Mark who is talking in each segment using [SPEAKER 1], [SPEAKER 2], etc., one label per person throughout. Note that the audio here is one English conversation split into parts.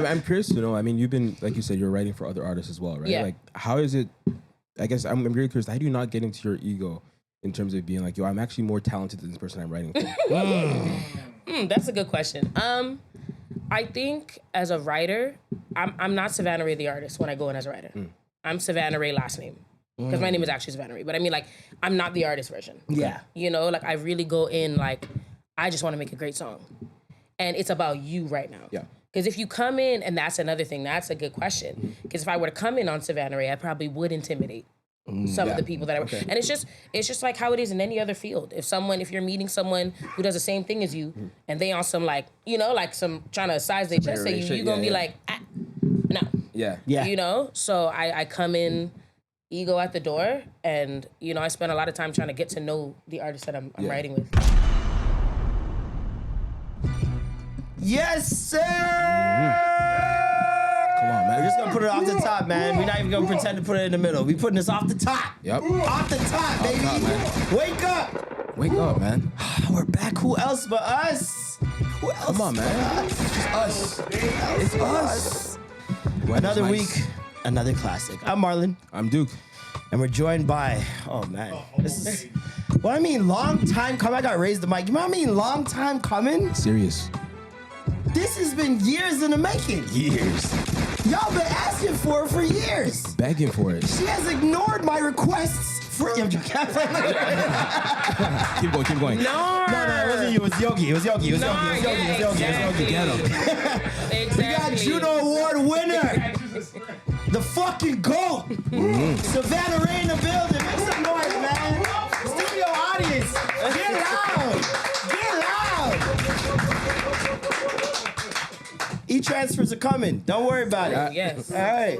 [SPEAKER 1] I'm curious to know. I mean, you've been, like you said, you're writing for other artists as well, right?
[SPEAKER 2] Yeah.
[SPEAKER 1] Like, how is it? I guess I'm really curious. How do you not get into your ego in terms of being like, yo, I'm actually more talented than this person I'm writing for?
[SPEAKER 2] That's a good question. I think as a writer, I'm not Savannah Re the artist when I go in as a writer. I'm Savannah Re last name. Because my name is actually Savannah Re. But I mean, like, I'm not the artist version.
[SPEAKER 3] Yeah.
[SPEAKER 2] You know, like, I really go in, like, I just want to make a great song. And it's about you right now.
[SPEAKER 1] Yeah.
[SPEAKER 2] Because if you come in, and that's another thing, that's a good question. Because if I were to come in on Savannah Re, I probably would intimidate some of the people that I work. And it's just like how it is in any other field. If you're meeting someone who does the same thing as you, and they on some, like, you know, like some trying to size their chest at you, you're gonna be like, no.
[SPEAKER 1] Yeah.
[SPEAKER 2] You know? So I come in ego at the door, and, you know, I spend a lot of time trying to get to know the artist that I'm writing with.
[SPEAKER 3] Yes, sir!
[SPEAKER 1] Come on, man.
[SPEAKER 3] We're just gonna put it off the top, man. We're not even gonna pretend to put it in the middle. We putting this off the top.
[SPEAKER 1] Yep.
[SPEAKER 3] Off the top, baby.
[SPEAKER 1] Top, man.
[SPEAKER 3] Wake up.
[SPEAKER 1] Wake up, man.
[SPEAKER 3] We're back. Who else but us? Who else?
[SPEAKER 1] Come on, man. It's us. It's us.
[SPEAKER 3] Another week, another classic. I'm Marlon.
[SPEAKER 1] I'm Duke.
[SPEAKER 3] And we're joined by, oh man, this is, what I mean, long time coming. I got raised the mic. You know what I mean, long time coming?
[SPEAKER 1] Serious.
[SPEAKER 3] This has been years in the making.
[SPEAKER 1] Years.
[SPEAKER 3] Y'all been asking for it for years.
[SPEAKER 1] Begging for it.
[SPEAKER 3] She has ignored my requests for, keep
[SPEAKER 1] Keep going.
[SPEAKER 2] No,
[SPEAKER 3] it wasn't you, it was Yogi. It was Yogi. Get him.
[SPEAKER 2] Exactly.
[SPEAKER 3] We got Juno Award winner. The fucking GOAT. Savannah Re in the building. Make some noise, man. Studio audience. Get loud. E-transfers are coming. Don't worry about it.
[SPEAKER 2] Yes.
[SPEAKER 3] All right.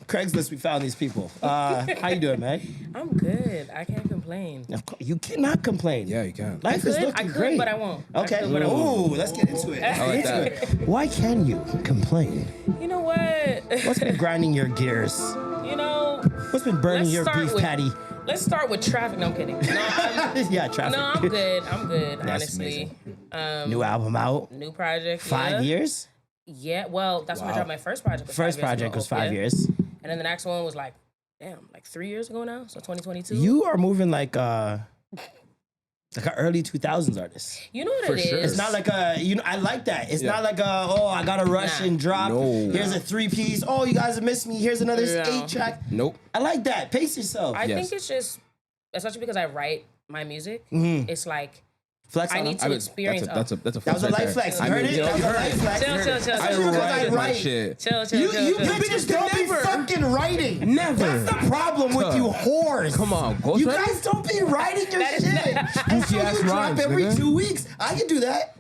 [SPEAKER 3] Craigslist, we found these people. How you doing, man?
[SPEAKER 2] I'm good. I can't complain.
[SPEAKER 3] Of course, you cannot complain.
[SPEAKER 1] Yeah, you can.
[SPEAKER 3] Life is looking
[SPEAKER 2] I could,
[SPEAKER 3] great.
[SPEAKER 2] but I won't.
[SPEAKER 3] Okay.
[SPEAKER 2] I could, but I won't.
[SPEAKER 3] Ooh, let's get into it.
[SPEAKER 1] I like that.
[SPEAKER 3] Why can you complain?
[SPEAKER 2] You know what?
[SPEAKER 3] What's been grinding your gears?
[SPEAKER 2] You know,
[SPEAKER 3] What's been burning your beef patty?
[SPEAKER 2] Let's start with traffic. No, I'm kidding. No,
[SPEAKER 3] Yeah, traffic.
[SPEAKER 2] no, I'm good. I'm good,
[SPEAKER 3] That's
[SPEAKER 2] honestly.
[SPEAKER 3] New album out.
[SPEAKER 2] New project.
[SPEAKER 3] 5 years?
[SPEAKER 2] Yeah, well, that's when I dropped my first project.
[SPEAKER 3] First project was 5 years.
[SPEAKER 2] And then the next one was like 3 years ago now. So 2022.
[SPEAKER 3] You are moving like an early 2000s artist.
[SPEAKER 2] You know what
[SPEAKER 1] For
[SPEAKER 2] it
[SPEAKER 1] sure.
[SPEAKER 2] is?
[SPEAKER 3] It's not like I like that. It's not like I gotta rush and drop.
[SPEAKER 1] No.
[SPEAKER 3] Here's a 3-piece. Oh, you guys have missed me. Here's another
[SPEAKER 2] No.
[SPEAKER 3] 8-track.
[SPEAKER 1] Nope.
[SPEAKER 3] I like that. Pace yourself.
[SPEAKER 2] I
[SPEAKER 1] Yes.
[SPEAKER 2] think it's just, especially because I write my music,
[SPEAKER 3] Mm-hmm.
[SPEAKER 2] it's like,
[SPEAKER 3] Flex
[SPEAKER 2] I
[SPEAKER 3] on
[SPEAKER 2] need
[SPEAKER 3] them.
[SPEAKER 2] to experience.
[SPEAKER 1] That's a
[SPEAKER 3] That was
[SPEAKER 1] flex
[SPEAKER 3] a
[SPEAKER 1] right
[SPEAKER 3] life
[SPEAKER 1] there.
[SPEAKER 3] flex. You
[SPEAKER 1] I
[SPEAKER 3] heard
[SPEAKER 1] mean,
[SPEAKER 3] it?
[SPEAKER 1] you know,
[SPEAKER 3] That was
[SPEAKER 1] you
[SPEAKER 3] a
[SPEAKER 1] heard
[SPEAKER 3] life
[SPEAKER 1] it.
[SPEAKER 3] flex.
[SPEAKER 2] Chill.
[SPEAKER 3] Especially because I
[SPEAKER 1] my
[SPEAKER 3] write.
[SPEAKER 1] shit.
[SPEAKER 2] Chill.
[SPEAKER 3] You bitches don't be fucking writing.
[SPEAKER 1] Never.
[SPEAKER 3] That's the problem with you whores.
[SPEAKER 1] Come on, ghost
[SPEAKER 3] You
[SPEAKER 1] writing?
[SPEAKER 3] guys don't be writing your
[SPEAKER 2] That is
[SPEAKER 3] shit.
[SPEAKER 2] not-
[SPEAKER 3] And so
[SPEAKER 1] Spooky ass
[SPEAKER 3] you drop
[SPEAKER 1] rhymes,
[SPEAKER 3] every
[SPEAKER 1] nigga.
[SPEAKER 3] 2 weeks. I can do that.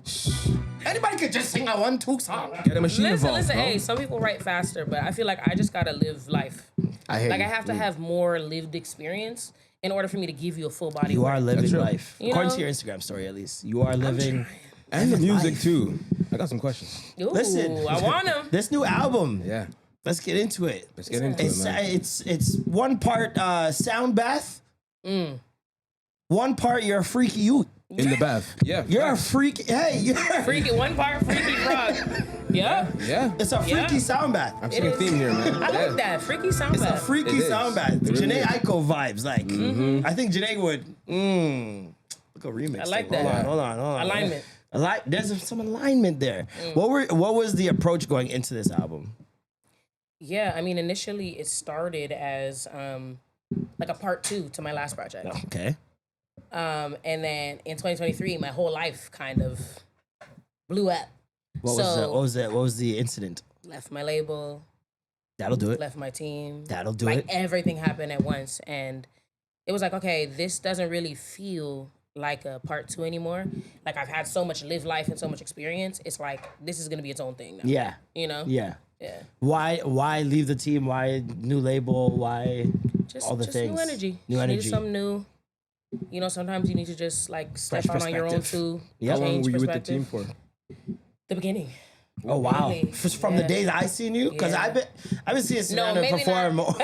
[SPEAKER 3] Anybody could just sing a 1-2 song.
[SPEAKER 1] Get a machine involved,
[SPEAKER 2] Listen,
[SPEAKER 1] bro.
[SPEAKER 2] hey, some people write faster, but I feel like I just gotta live life.
[SPEAKER 3] I hear
[SPEAKER 2] Like
[SPEAKER 3] you.
[SPEAKER 2] I have to have more lived experience in order for me to give you a full body.
[SPEAKER 3] You
[SPEAKER 2] work.
[SPEAKER 3] are living
[SPEAKER 1] That's real.
[SPEAKER 3] life.
[SPEAKER 2] You
[SPEAKER 3] According
[SPEAKER 2] know?
[SPEAKER 3] to your Instagram story, at least. You are living.
[SPEAKER 1] And the music
[SPEAKER 3] life.
[SPEAKER 1] too. I got some questions.
[SPEAKER 2] Ooh,
[SPEAKER 3] Listen.
[SPEAKER 2] I want them.
[SPEAKER 3] This new album.
[SPEAKER 1] Yeah.
[SPEAKER 3] Let's get into it.
[SPEAKER 1] Let's get into it, man.
[SPEAKER 3] It's one part sound bath. One part you're a freaky you.
[SPEAKER 1] In the bath. Yeah.
[SPEAKER 3] You're a freak. Hey, you're
[SPEAKER 2] Freaky, one part freaky frog. Yeah.
[SPEAKER 1] Yeah.
[SPEAKER 3] It's a freaky
[SPEAKER 2] Yeah.
[SPEAKER 3] sound bath.
[SPEAKER 1] I'm seeing a
[SPEAKER 2] is.
[SPEAKER 1] theme here, man.
[SPEAKER 2] I like that. Freaky sound
[SPEAKER 3] It's a
[SPEAKER 2] bath.
[SPEAKER 3] freaky
[SPEAKER 1] It is.
[SPEAKER 3] sound bath.
[SPEAKER 1] It really
[SPEAKER 3] Janae
[SPEAKER 1] is.
[SPEAKER 3] Aiko vibes. Like, I think Janae would. Look a remix.
[SPEAKER 2] I like
[SPEAKER 3] thing.
[SPEAKER 2] that.
[SPEAKER 3] Hold on.
[SPEAKER 2] Alignment.
[SPEAKER 3] There's some alignment there. What was the approach going into this album?
[SPEAKER 2] Yeah, I mean, initially it started as like a part 2 to my last project.
[SPEAKER 3] Okay.
[SPEAKER 2] And then in 2023, my whole life kind of blew up.
[SPEAKER 3] What was the incident?
[SPEAKER 2] Left my label,
[SPEAKER 3] That'll do it.
[SPEAKER 2] left my team.
[SPEAKER 3] That'll do
[SPEAKER 2] like
[SPEAKER 3] it.
[SPEAKER 2] everything happened at once, and it was like, okay, this doesn't really feel like a part 2 anymore. Like I've had so much live life and so much experience. It's like this is gonna be its own thing now.
[SPEAKER 3] Yeah.
[SPEAKER 2] You know?
[SPEAKER 3] Yeah.
[SPEAKER 2] Yeah.
[SPEAKER 3] Why leave the team? Why new label? Why
[SPEAKER 2] Just
[SPEAKER 3] all the
[SPEAKER 2] just
[SPEAKER 3] things?
[SPEAKER 2] new energy.
[SPEAKER 3] New
[SPEAKER 2] Just
[SPEAKER 3] energy.
[SPEAKER 2] needed something new. You know, sometimes you need to just like step
[SPEAKER 3] Fresh
[SPEAKER 2] out on your own
[SPEAKER 3] perspective.
[SPEAKER 2] too.
[SPEAKER 3] Yeah.
[SPEAKER 1] How long
[SPEAKER 2] change
[SPEAKER 1] were you with the
[SPEAKER 2] perspective.
[SPEAKER 1] team for?
[SPEAKER 2] The beginning.
[SPEAKER 3] Oh wow!
[SPEAKER 2] Really?
[SPEAKER 3] From the days I seen you, because
[SPEAKER 2] Yeah.
[SPEAKER 3] I've been seeing Savannah
[SPEAKER 2] maybe
[SPEAKER 3] perform
[SPEAKER 2] not.
[SPEAKER 3] for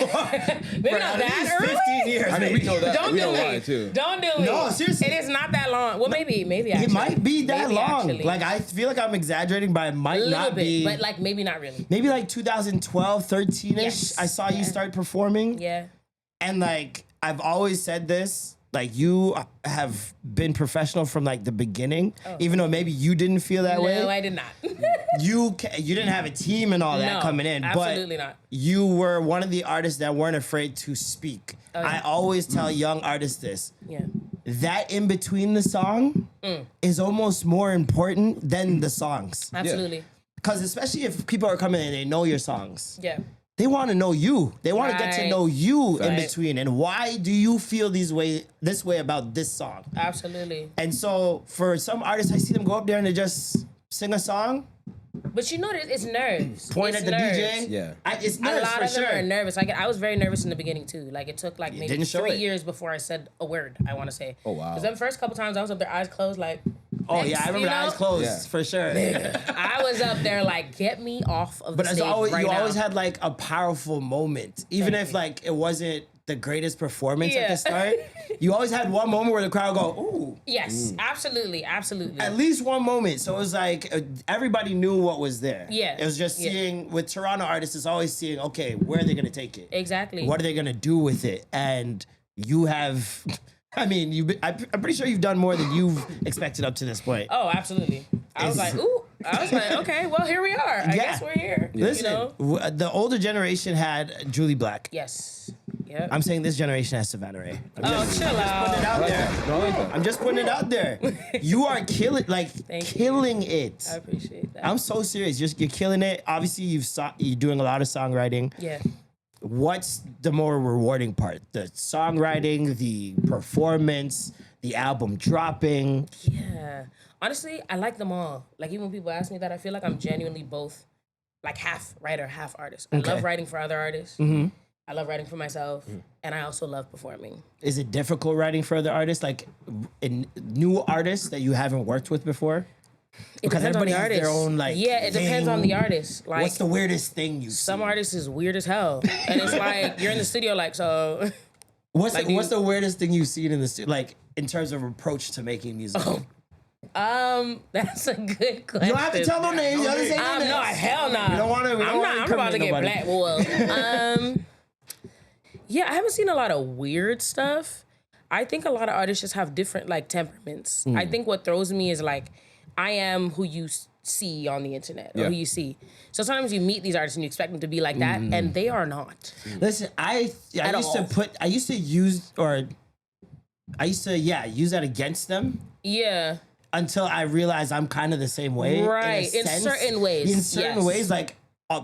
[SPEAKER 2] Maybe
[SPEAKER 3] at
[SPEAKER 2] not
[SPEAKER 3] least
[SPEAKER 2] that early.
[SPEAKER 3] 15 years.
[SPEAKER 1] I mean, we know that.
[SPEAKER 2] Don't
[SPEAKER 1] we
[SPEAKER 2] do
[SPEAKER 1] know why
[SPEAKER 2] it.
[SPEAKER 1] too.
[SPEAKER 2] Don't do it.
[SPEAKER 3] No, seriously.
[SPEAKER 2] It is not that long. Well, maybe actually.
[SPEAKER 3] It might be that
[SPEAKER 2] Maybe
[SPEAKER 3] long.
[SPEAKER 2] actually.
[SPEAKER 3] Like I feel like I'm exaggerating, but it
[SPEAKER 2] a
[SPEAKER 3] might
[SPEAKER 2] little
[SPEAKER 3] not
[SPEAKER 2] bit,
[SPEAKER 3] be.
[SPEAKER 2] but like maybe not really.
[SPEAKER 3] Maybe like 2012, 13ish.
[SPEAKER 2] Yes.
[SPEAKER 3] I saw you
[SPEAKER 2] Yeah.
[SPEAKER 3] start performing,
[SPEAKER 2] Yeah.
[SPEAKER 3] and like I've always said this. Like you have been professional from like the beginning, even though maybe you didn't feel that way.
[SPEAKER 2] No, I did not.
[SPEAKER 3] You didn't have a team and all that
[SPEAKER 2] No,
[SPEAKER 3] coming in,
[SPEAKER 2] absolutely
[SPEAKER 3] but
[SPEAKER 2] not.
[SPEAKER 3] you were one of the artists that weren't afraid to speak.
[SPEAKER 2] Oh, yeah.
[SPEAKER 3] I always tell young artists this.
[SPEAKER 2] Yeah.
[SPEAKER 3] That in between the song is almost more important than the songs.
[SPEAKER 2] Absolutely.
[SPEAKER 3] Because especially if people are coming in and they know your songs,
[SPEAKER 2] Yeah.
[SPEAKER 3] they want to know you. They want to get to
[SPEAKER 2] Right.
[SPEAKER 3] know you in
[SPEAKER 2] Right.
[SPEAKER 3] between. And why do you feel this way about this song?
[SPEAKER 2] Absolutely.
[SPEAKER 3] And so for some artists, I see them go up there and they just sing a song,
[SPEAKER 2] But you know that it's nerves.
[SPEAKER 3] point
[SPEAKER 2] It's
[SPEAKER 3] at the
[SPEAKER 2] nerves.
[SPEAKER 3] DJ.
[SPEAKER 1] Yeah.
[SPEAKER 3] It's
[SPEAKER 2] A
[SPEAKER 3] nerves
[SPEAKER 2] lot
[SPEAKER 3] for
[SPEAKER 2] of them
[SPEAKER 3] sure.
[SPEAKER 2] are nervous. I was very nervous in the beginning too. Like it took like maybe
[SPEAKER 3] didn't show
[SPEAKER 2] 3
[SPEAKER 3] it.
[SPEAKER 2] years before I said a word. I want to say.
[SPEAKER 1] Oh, wow.
[SPEAKER 2] Because them first couple times I was up there, eyes closed, like.
[SPEAKER 3] Oh
[SPEAKER 2] next,
[SPEAKER 3] yeah, I remember
[SPEAKER 2] you know?
[SPEAKER 3] Eyes Closed
[SPEAKER 1] Yeah.
[SPEAKER 3] for sure.
[SPEAKER 2] I was up there like, get me off of the
[SPEAKER 3] But
[SPEAKER 2] stage
[SPEAKER 3] as always,
[SPEAKER 2] right
[SPEAKER 3] you
[SPEAKER 2] now.
[SPEAKER 3] always had like a powerful moment, even
[SPEAKER 2] Thank
[SPEAKER 3] if
[SPEAKER 2] you.
[SPEAKER 3] like it wasn't the greatest performance at
[SPEAKER 2] Yeah.
[SPEAKER 3] the start. You always had one moment where the crowd go, "Ooh!"
[SPEAKER 2] Yes, absolutely.
[SPEAKER 3] At least one moment. So it was like everybody knew what was there.
[SPEAKER 2] Yeah.
[SPEAKER 3] It was just
[SPEAKER 2] Yeah.
[SPEAKER 3] seeing with Toronto artists. It's always seeing, okay, where are they gonna take it?
[SPEAKER 2] Exactly.
[SPEAKER 3] What are they gonna do with it? And you have. I mean, I'm pretty sure you've done more than you've expected up to this point.
[SPEAKER 2] Oh, absolutely. I was
[SPEAKER 3] It's-
[SPEAKER 2] like, ooh. I was like, okay, well, here we are. I guess we're here.
[SPEAKER 3] Listen,
[SPEAKER 2] You know?
[SPEAKER 3] the older generation had Julie Black.
[SPEAKER 2] Yes. Yep.
[SPEAKER 3] I'm saying this generation has Savannah Re.
[SPEAKER 2] Oh, chill out.
[SPEAKER 3] Put it out there.
[SPEAKER 1] No, I like that.
[SPEAKER 3] I'm just putting it out there. You are killing,
[SPEAKER 2] Thank you.
[SPEAKER 3] killing it.
[SPEAKER 2] I appreciate that.
[SPEAKER 3] I'm so serious. You're killing it. Obviously, you're doing a lot of songwriting.
[SPEAKER 2] yeah.
[SPEAKER 3] What's the more rewarding part? The songwriting, the performance, the album dropping.
[SPEAKER 2] Yeah. Honestly, I like them all. Like, even when people ask me that, I feel like I'm genuinely both, like, half writer, half artist. I love writing for other artists. I love writing for myself. And I also love performing.
[SPEAKER 3] Is it difficult writing for other artists, like in new artists that you haven't worked with before?
[SPEAKER 2] It
[SPEAKER 3] Because
[SPEAKER 2] depends on
[SPEAKER 3] everybody
[SPEAKER 2] the
[SPEAKER 3] has
[SPEAKER 2] artist.
[SPEAKER 3] their own, like,
[SPEAKER 2] yeah, it depends on
[SPEAKER 3] thing.
[SPEAKER 2] the artist. Like,
[SPEAKER 3] What's the weirdest thing you
[SPEAKER 2] some
[SPEAKER 3] see?
[SPEAKER 2] artists is weird as hell. And it's like, you're in the studio, like, so.
[SPEAKER 3] What's
[SPEAKER 2] like,
[SPEAKER 3] what's the weirdest thing you've seen in the studio, like in terms of approach to making music?
[SPEAKER 2] That's a good question.
[SPEAKER 3] You don't have to tell no names. You understand no names.
[SPEAKER 2] No, hell no.
[SPEAKER 3] We don't want to.
[SPEAKER 2] I'm about to get blackballed. Yeah, I haven't seen a lot of weird stuff. I think a lot of artists just have different like temperaments. I think what throws me is like, I am who you see on the internet or
[SPEAKER 1] Yeah.
[SPEAKER 2] who you see. So sometimes you meet these artists and you expect them to be like that, and they are not.
[SPEAKER 3] Listen, I
[SPEAKER 2] At
[SPEAKER 3] used
[SPEAKER 2] all.
[SPEAKER 3] to use that against them
[SPEAKER 2] Yeah.
[SPEAKER 3] until I realized I'm kind of the same way.
[SPEAKER 2] Right, in
[SPEAKER 3] sense.
[SPEAKER 2] certain ways,
[SPEAKER 3] In certain
[SPEAKER 2] yes.
[SPEAKER 3] ways, like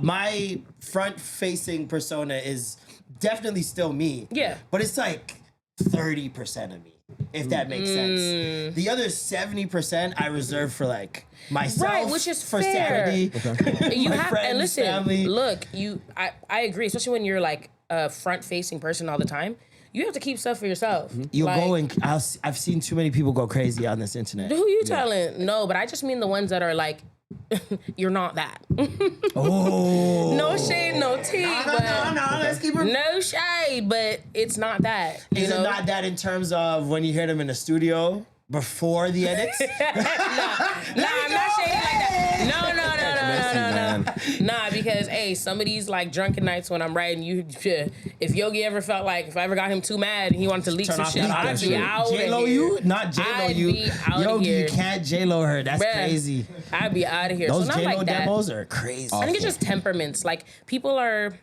[SPEAKER 3] my front-facing persona is definitely still me.
[SPEAKER 2] Yeah.
[SPEAKER 3] But it's like 30% of me, if that makes sense. The other 70% I reserve for like myself,
[SPEAKER 2] Right, which is
[SPEAKER 3] for
[SPEAKER 2] fair.
[SPEAKER 3] sanity.
[SPEAKER 2] You
[SPEAKER 3] my
[SPEAKER 2] have
[SPEAKER 3] friends,
[SPEAKER 2] and listen.
[SPEAKER 3] family.
[SPEAKER 2] Look, I agree, especially when you're like a front-facing person all the time. You have to keep stuff for yourself.
[SPEAKER 3] You'll
[SPEAKER 2] Like,
[SPEAKER 3] go and I've seen too many people go crazy on this internet.
[SPEAKER 2] Who you telling? No, but I just mean the ones that are like, you're not that.
[SPEAKER 3] Oh.
[SPEAKER 2] No shade, no tea, but
[SPEAKER 3] No, let's keep it.
[SPEAKER 2] no shade, but it's not that. You
[SPEAKER 3] Is
[SPEAKER 2] know?
[SPEAKER 3] it not that in terms of when you hear them in the studio before the edits?
[SPEAKER 2] Nah, I'm not shading like that. No. Nah, because hey, some of these like drunken nights when I'm writing, if Yogi ever felt like if I ever got him too mad and he wanted to leak
[SPEAKER 3] Turn
[SPEAKER 2] some
[SPEAKER 3] off
[SPEAKER 2] shit,
[SPEAKER 3] the
[SPEAKER 2] I'd
[SPEAKER 3] mic.
[SPEAKER 2] be out of
[SPEAKER 3] J-Lo
[SPEAKER 2] here.
[SPEAKER 3] you? Not J-Lo
[SPEAKER 2] I'd
[SPEAKER 3] you.
[SPEAKER 2] be out of
[SPEAKER 3] Yogi,
[SPEAKER 2] here.
[SPEAKER 3] you can't J-Lo her. That's
[SPEAKER 2] Bruh.
[SPEAKER 3] crazy.
[SPEAKER 2] I'd be out of here.
[SPEAKER 3] Those
[SPEAKER 2] so not
[SPEAKER 3] J-Lo
[SPEAKER 2] like that.
[SPEAKER 3] demos are crazy.
[SPEAKER 2] I think it's just temperaments. Like people are,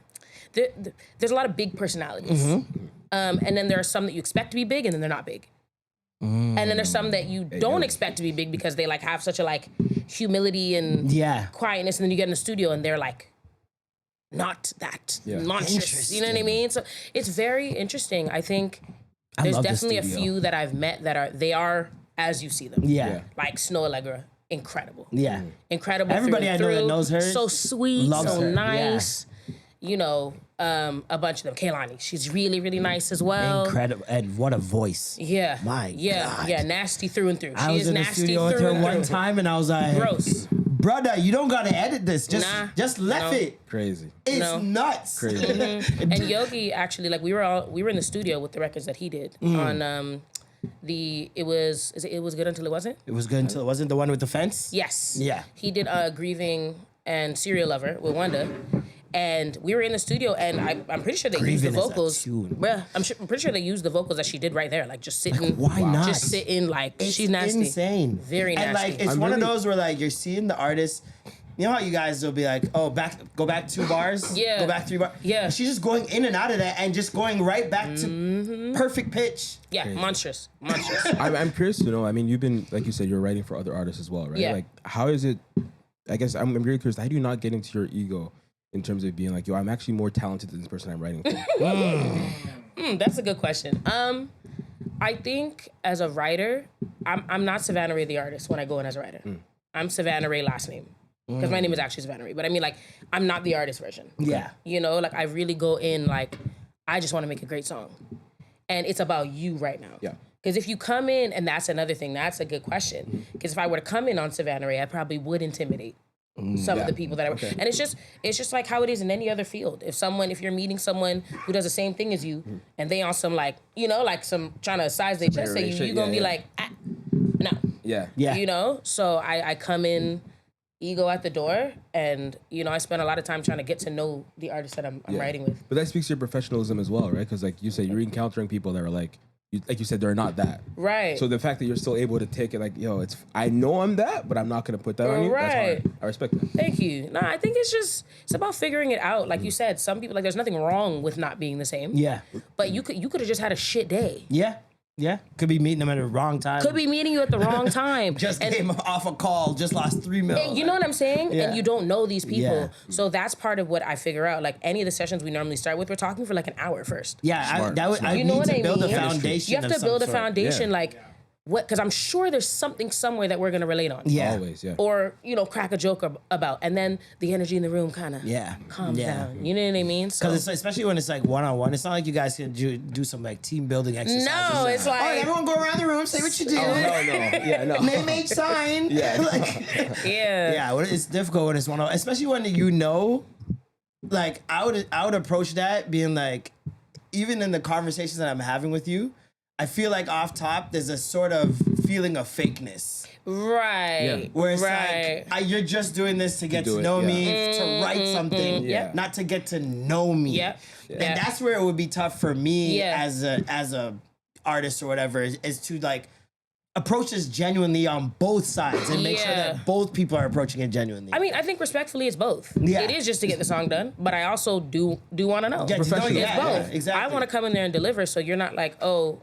[SPEAKER 2] there's a lot of big personalities, and then there are some that you expect to be big, and then they're not big. And then there's some that you don't expect to be big because they like have such a like humility and
[SPEAKER 3] Yeah.
[SPEAKER 2] quietness, and then you get in the studio and they're like not that monstrous. You know what I mean? So it's very interesting. I think there's
[SPEAKER 3] love the
[SPEAKER 2] definitely a
[SPEAKER 3] studio.
[SPEAKER 2] few that I've met that they are as you see them.
[SPEAKER 3] Yeah.
[SPEAKER 2] Like Snow Allegra, incredible.
[SPEAKER 3] Yeah.
[SPEAKER 2] Incredible.
[SPEAKER 3] Everybody
[SPEAKER 2] through
[SPEAKER 3] I
[SPEAKER 2] and
[SPEAKER 3] know that
[SPEAKER 2] through.
[SPEAKER 3] knows her
[SPEAKER 2] So sweet,
[SPEAKER 3] loves
[SPEAKER 2] so
[SPEAKER 3] her,
[SPEAKER 2] nice. You know, a bunch of them. Kaylani, she's really, really nice as well.
[SPEAKER 3] Incredible. And what a voice.
[SPEAKER 2] Yeah.
[SPEAKER 3] My
[SPEAKER 2] yeah.
[SPEAKER 3] God.
[SPEAKER 2] Yeah, nasty through and through.
[SPEAKER 3] I
[SPEAKER 2] She
[SPEAKER 3] was
[SPEAKER 2] is
[SPEAKER 3] in the
[SPEAKER 2] nasty
[SPEAKER 3] studio with
[SPEAKER 2] through
[SPEAKER 3] her
[SPEAKER 2] and
[SPEAKER 3] one
[SPEAKER 2] through.
[SPEAKER 3] time and I was like,
[SPEAKER 2] Gross.
[SPEAKER 3] brother, you don't gotta edit this. Just left it.
[SPEAKER 1] Crazy.
[SPEAKER 3] It's nuts.
[SPEAKER 1] Crazy.
[SPEAKER 2] And Yogi actually, like we were in the studio with the records that he did on it was Good Until It Wasn't.
[SPEAKER 3] It was good until it wasn't the one with the fence.
[SPEAKER 2] Yes.
[SPEAKER 3] Yeah.
[SPEAKER 2] He did Grieving and Serial Lover with Wanda. And we were in the studio, and I'm pretty sure they used the
[SPEAKER 3] Grieving is a
[SPEAKER 2] vocals.
[SPEAKER 3] tune.
[SPEAKER 2] Well, I'm pretty sure they used the vocals that she did right there, like just sitting.
[SPEAKER 3] Why not?
[SPEAKER 2] Just sitting, like
[SPEAKER 3] It's
[SPEAKER 2] she's nasty,
[SPEAKER 3] insane,
[SPEAKER 2] very nasty.
[SPEAKER 3] And like it's one of those where like you're seeing the artist. You know how you guys will be like, oh, go back 2 bars,
[SPEAKER 2] Yeah.
[SPEAKER 3] go back 3 bars.
[SPEAKER 2] Yeah.
[SPEAKER 3] And she's just going in and out of that and just going right back to perfect pitch.
[SPEAKER 2] Yeah, monstrous.
[SPEAKER 1] I'm curious to know. I mean, you've been, like you said, you're writing for other artists as well, right?
[SPEAKER 2] Yeah.
[SPEAKER 1] Like, how is it? I guess I'm really curious. How do you not get into your ego in terms of being like, yo, I'm actually more talented than this person I'm writing for?
[SPEAKER 2] That's a good question. I think as a writer, I'm not Savannah Re the artist when I go in as a writer. I'm Savannah Re last name. Because my name is actually Savannah Re. But I mean, like, I'm not the artist version.
[SPEAKER 3] Yeah.
[SPEAKER 2] You know, like, I really go in, like, I just want to make a great song. And it's about you right now.
[SPEAKER 1] Yeah.
[SPEAKER 2] Because if you come in, and that's another thing, that's a good question. Because if I were to come in on Savannah Re, I probably would intimidate some of the people that I and it's just like how it is in any other field. If you're meeting someone who does the same thing as you, and they on some like, you know, like some trying to size their chest at you, you're gonna be like, no.
[SPEAKER 1] Yeah.
[SPEAKER 2] You know? So I come in ego at the door, and you know I spend a lot of time trying to get to know the artist that I'm writing with.
[SPEAKER 1] But that speaks to your professionalism as well, right? Because like you said, you're encountering people that are like you said, they're not that.
[SPEAKER 2] Right.
[SPEAKER 1] So the fact that you're still able to take it like, yo, I know I'm that, but I'm not going to put that on you. That's hard. I respect that.
[SPEAKER 2] Thank you. No, I think it's about figuring it out. Like you said, some people, like, there's nothing wrong with not being the same.
[SPEAKER 3] Yeah.
[SPEAKER 2] But you could have just had a shit day.
[SPEAKER 3] Yeah. Yeah. Could be meeting them at the wrong time.
[SPEAKER 2] Could be meeting you at the wrong time.
[SPEAKER 3] Just came off a call, just lost $3 million.
[SPEAKER 2] You know what I'm saying?
[SPEAKER 3] Yeah.
[SPEAKER 2] And you don't know these people.
[SPEAKER 3] Yeah.
[SPEAKER 2] So that's part of what I figure out. Like, any of the sessions we normally start with, we're talking for like an hour first.
[SPEAKER 3] Yeah, I
[SPEAKER 2] You know
[SPEAKER 3] need
[SPEAKER 2] what
[SPEAKER 3] to
[SPEAKER 2] I
[SPEAKER 3] build a
[SPEAKER 2] mean?
[SPEAKER 3] foundation.
[SPEAKER 2] You have to build a foundation,
[SPEAKER 1] Yeah.
[SPEAKER 2] like, what? Because I'm sure there's something somewhere that we're gonna relate on.
[SPEAKER 3] Yeah.
[SPEAKER 1] Always, yeah.
[SPEAKER 2] Or, you know, crack a joke about, and then the energy in the room kind of calms down. You know what I mean? So,
[SPEAKER 3] Because especially when it's like one-on-one, it's not like you guys can do some like team building exercises.
[SPEAKER 2] no, it's
[SPEAKER 3] All
[SPEAKER 2] like,
[SPEAKER 3] right, everyone go around the room, say what you do.
[SPEAKER 1] Oh, no. Yeah, no.
[SPEAKER 3] Name, age, sign.
[SPEAKER 1] Yeah.
[SPEAKER 2] yeah.
[SPEAKER 3] It's difficult when it's one-on-one, especially when you know. Like I would approach that being like, even in the conversations that I'm having with you, I feel like off top there's a sort of feeling of fakeness.
[SPEAKER 2] Right.
[SPEAKER 1] Yeah.
[SPEAKER 3] Where it's
[SPEAKER 2] right.
[SPEAKER 3] like, you're just doing this to get to
[SPEAKER 1] it,
[SPEAKER 3] know
[SPEAKER 1] yeah.
[SPEAKER 3] me, to write something,
[SPEAKER 1] Yeah.
[SPEAKER 3] not to get to know me.
[SPEAKER 2] Yep.
[SPEAKER 3] And that's where it would be tough for me
[SPEAKER 2] Yeah.
[SPEAKER 3] as a artist or whatever, is to like approach this genuinely on both sides and make sure
[SPEAKER 2] Yeah.
[SPEAKER 3] that both people are approaching it genuinely.
[SPEAKER 2] I mean, I think respectfully, it's both.
[SPEAKER 3] Yeah.
[SPEAKER 2] It is just to get the song done, but I also do want to know.
[SPEAKER 3] Get to know you.
[SPEAKER 2] It's
[SPEAKER 3] Yeah,
[SPEAKER 2] both.
[SPEAKER 3] yeah, exactly.
[SPEAKER 2] I want to come in there and deliver, so you're not like, oh,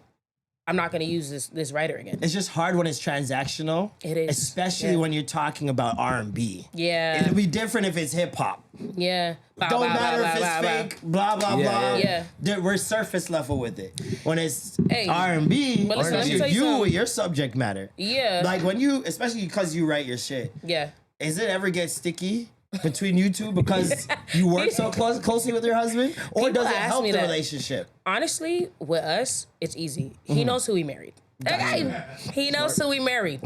[SPEAKER 2] I'm not going to use this writer again.
[SPEAKER 3] It's just hard when it's transactional.
[SPEAKER 2] It is.
[SPEAKER 3] Especially when you're talking about R&B.
[SPEAKER 2] Yeah.
[SPEAKER 3] It'll be different if it's hip hop.
[SPEAKER 2] Yeah. Bow,
[SPEAKER 3] Don't
[SPEAKER 2] bow,
[SPEAKER 3] matter
[SPEAKER 2] bow,
[SPEAKER 3] if it's
[SPEAKER 2] bow, bow,
[SPEAKER 3] fake, blah, blah,
[SPEAKER 1] Yeah,
[SPEAKER 3] blah.
[SPEAKER 2] yeah.
[SPEAKER 3] We're surface level with it. When it's
[SPEAKER 2] Hey,
[SPEAKER 3] R&B,
[SPEAKER 2] but listen, let me
[SPEAKER 3] it's
[SPEAKER 2] tell you
[SPEAKER 3] you
[SPEAKER 2] something.
[SPEAKER 3] with your subject matter.
[SPEAKER 2] Yeah.
[SPEAKER 3] Like when you, especially because you write your shit,
[SPEAKER 2] Yeah.
[SPEAKER 3] is it ever get sticky between you two because you work so closely with your husband? Or
[SPEAKER 2] People
[SPEAKER 3] does it
[SPEAKER 2] ask
[SPEAKER 3] help
[SPEAKER 2] me
[SPEAKER 3] the
[SPEAKER 2] that.
[SPEAKER 3] relationship?
[SPEAKER 2] Honestly, with us, it's easy. He knows who we married. He knows who we married.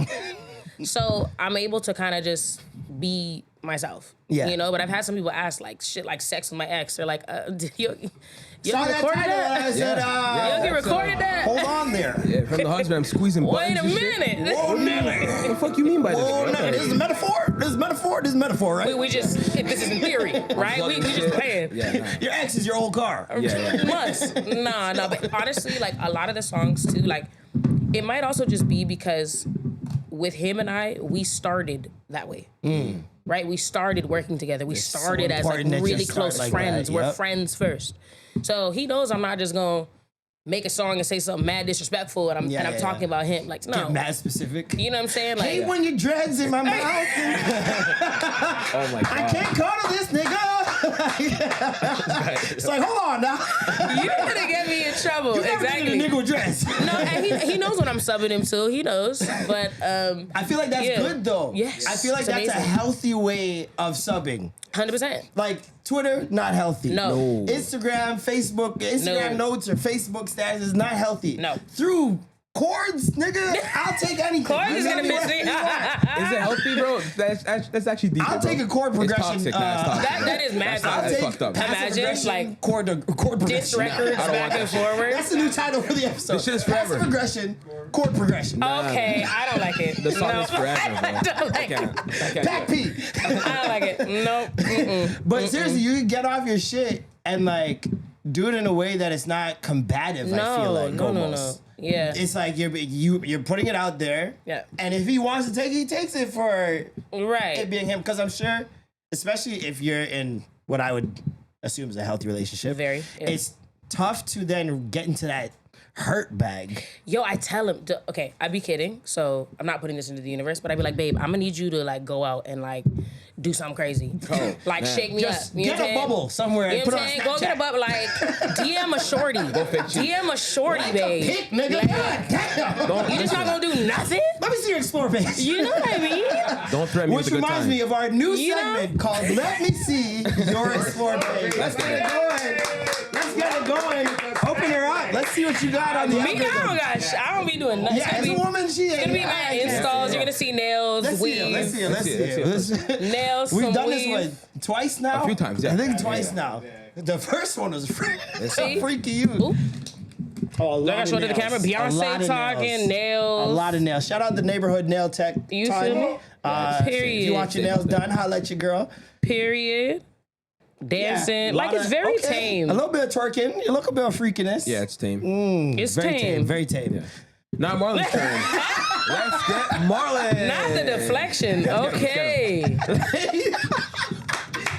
[SPEAKER 2] So I'm able to kind of just be myself.
[SPEAKER 3] Yeah.
[SPEAKER 2] You know, but I've had some people ask like shit like sex with my ex. They're like, did you
[SPEAKER 3] Saw that
[SPEAKER 2] recorded
[SPEAKER 3] title and I
[SPEAKER 2] that?
[SPEAKER 3] said,
[SPEAKER 2] You
[SPEAKER 1] that's,
[SPEAKER 2] recorded that?
[SPEAKER 3] hold on there.
[SPEAKER 1] Yeah, from the husband, I'm squeezing
[SPEAKER 2] Wait
[SPEAKER 1] buttons
[SPEAKER 2] a
[SPEAKER 1] and shit.
[SPEAKER 2] minute.
[SPEAKER 3] Whoa, minute.
[SPEAKER 1] What the fuck you mean by this?
[SPEAKER 3] Oh, no, this is a metaphor. This is metaphor, right?
[SPEAKER 2] We just, this is in theory, right? We just playing.
[SPEAKER 1] Yeah, nah.
[SPEAKER 3] Your ex is your old car.
[SPEAKER 1] Yeah.
[SPEAKER 2] Must. No, but honestly, like a lot of the songs too, like it might also just be because with him and I, we started that way. Right? We started working together. We started as like
[SPEAKER 3] important that you
[SPEAKER 2] really
[SPEAKER 3] start
[SPEAKER 2] close
[SPEAKER 3] like
[SPEAKER 2] friends.
[SPEAKER 3] that,
[SPEAKER 2] We're
[SPEAKER 3] yep.
[SPEAKER 2] friends first. So he knows I'm not just gonna make a song and say something mad disrespectful and I'm talking about him. Like, no.
[SPEAKER 3] Get mad specific.
[SPEAKER 2] You know what I'm saying? Like,
[SPEAKER 3] Hate when you dreads in my mouth.
[SPEAKER 1] Oh my god.
[SPEAKER 3] I can't cuddle this nigga. It's like, hold on now.
[SPEAKER 2] you're gonna get me in trouble.
[SPEAKER 3] You never
[SPEAKER 2] Exactly.
[SPEAKER 3] dated a nigga with dreads.
[SPEAKER 2] No, and he knows what I'm subbing him to. He knows. But
[SPEAKER 3] I feel like that's
[SPEAKER 2] Yeah.
[SPEAKER 3] good though.
[SPEAKER 2] Yes,
[SPEAKER 3] I feel like
[SPEAKER 2] it's
[SPEAKER 3] that's a
[SPEAKER 2] amazing.
[SPEAKER 3] healthy way of subbing.
[SPEAKER 2] 100%.
[SPEAKER 3] Like Twitter, not healthy.
[SPEAKER 2] No.
[SPEAKER 3] Instagram, Facebook, Instagram
[SPEAKER 2] No.
[SPEAKER 3] notes or Facebook status is not healthy.
[SPEAKER 2] No.
[SPEAKER 3] Through Cords, nigga. I'll take anything.
[SPEAKER 2] Cords is gonna miss me.
[SPEAKER 1] Is it healthy, bro? That's actually deep.
[SPEAKER 3] I'll take a chord progression.
[SPEAKER 1] It's toxic. Nah, it's toxic.
[SPEAKER 2] That is mad.
[SPEAKER 1] That's fucked up.
[SPEAKER 2] Imagine like
[SPEAKER 3] chord progression.
[SPEAKER 2] disc records back and forward.
[SPEAKER 3] That's the new title for the episode.
[SPEAKER 1] This shit is forever.
[SPEAKER 3] Passive progression, chord progression.
[SPEAKER 2] Okay, I don't like it.
[SPEAKER 1] The song is forever, bro.
[SPEAKER 2] I don't like it.
[SPEAKER 3] Pack P.
[SPEAKER 2] I don't like it. Nope.
[SPEAKER 3] But seriously, you can get off your shit and like do it in a way that it's not combative. I feel like almost.
[SPEAKER 2] No. Yeah.
[SPEAKER 3] It's like you're putting it out there.
[SPEAKER 2] Yeah.
[SPEAKER 3] And if he wants to take it, he takes it for
[SPEAKER 2] Right.
[SPEAKER 3] it being him. Because I'm sure, especially if you're in what I would assume is a healthy relationship,
[SPEAKER 2] Yeah.
[SPEAKER 3] it's tough to then get into that hurt bag.
[SPEAKER 2] Yo, I tell him, okay, I be kidding, so I'm not putting this into the universe, but I be like, babe, I'm gonna need you to like go out and like do something crazy.
[SPEAKER 1] Oh,
[SPEAKER 2] like
[SPEAKER 1] man.
[SPEAKER 2] shake me
[SPEAKER 3] Just
[SPEAKER 2] up. You know
[SPEAKER 3] get
[SPEAKER 2] what I'm
[SPEAKER 3] a
[SPEAKER 2] saying?
[SPEAKER 3] bubble somewhere
[SPEAKER 2] You
[SPEAKER 3] and
[SPEAKER 2] know
[SPEAKER 3] put
[SPEAKER 2] what
[SPEAKER 3] it
[SPEAKER 2] I'm
[SPEAKER 3] on
[SPEAKER 2] saying? Go get a
[SPEAKER 3] Snapchat.
[SPEAKER 2] bubble, like DM a shorty. DM a shorty, babe.
[SPEAKER 3] Pick, nigga. God damn.
[SPEAKER 2] You just not gonna do nothing?
[SPEAKER 3] Let me see your Explore page.
[SPEAKER 2] You know what I mean?
[SPEAKER 1] Don't threaten me
[SPEAKER 3] Which
[SPEAKER 1] with a good
[SPEAKER 3] reminds
[SPEAKER 1] time.
[SPEAKER 3] me of our new
[SPEAKER 2] You know?
[SPEAKER 3] segment called Let Me See Your Explore Page. Let's get it going. Let's get it going. Open her up. Let's see what you got on the
[SPEAKER 2] Me,
[SPEAKER 3] algorithm.
[SPEAKER 2] I don't be doing nothing.
[SPEAKER 3] Yeah, as a woman, she ain't.
[SPEAKER 2] It's gonna be my installs. You're gonna see nails,
[SPEAKER 3] Let's see it.
[SPEAKER 2] weaves,
[SPEAKER 3] Let's see it.
[SPEAKER 2] nails,
[SPEAKER 3] We've
[SPEAKER 2] some
[SPEAKER 3] done this
[SPEAKER 2] weave.
[SPEAKER 3] one twice now.
[SPEAKER 1] A few times, yeah.
[SPEAKER 3] I think twice now. The first one was
[SPEAKER 2] See?
[SPEAKER 3] freaky you.
[SPEAKER 2] Ooh.
[SPEAKER 3] Oh, a
[SPEAKER 2] Look, I
[SPEAKER 3] lot
[SPEAKER 2] showed
[SPEAKER 3] of
[SPEAKER 2] it to the camera.
[SPEAKER 3] nails. A lot
[SPEAKER 2] Beyonce
[SPEAKER 3] of
[SPEAKER 2] talking, nails.
[SPEAKER 3] A lot of nails. Shout out the neighborhood nail tech.
[SPEAKER 2] You
[SPEAKER 3] time.
[SPEAKER 2] feel me? Period.
[SPEAKER 3] If you want your nails done, holla at your girl.
[SPEAKER 2] Period. Dancing.
[SPEAKER 3] Yeah,
[SPEAKER 2] like,
[SPEAKER 3] lot
[SPEAKER 2] it's
[SPEAKER 3] of-
[SPEAKER 2] very
[SPEAKER 3] okay.
[SPEAKER 2] tame.
[SPEAKER 3] A little bit of twerking, a little bit of freakiness.
[SPEAKER 1] Yeah, it's tame.
[SPEAKER 2] It's
[SPEAKER 3] Very tame.
[SPEAKER 2] tame.
[SPEAKER 3] Very tame.
[SPEAKER 1] Now Marlon's turn. Let's get Marlon.
[SPEAKER 2] Not the deflection. Okay.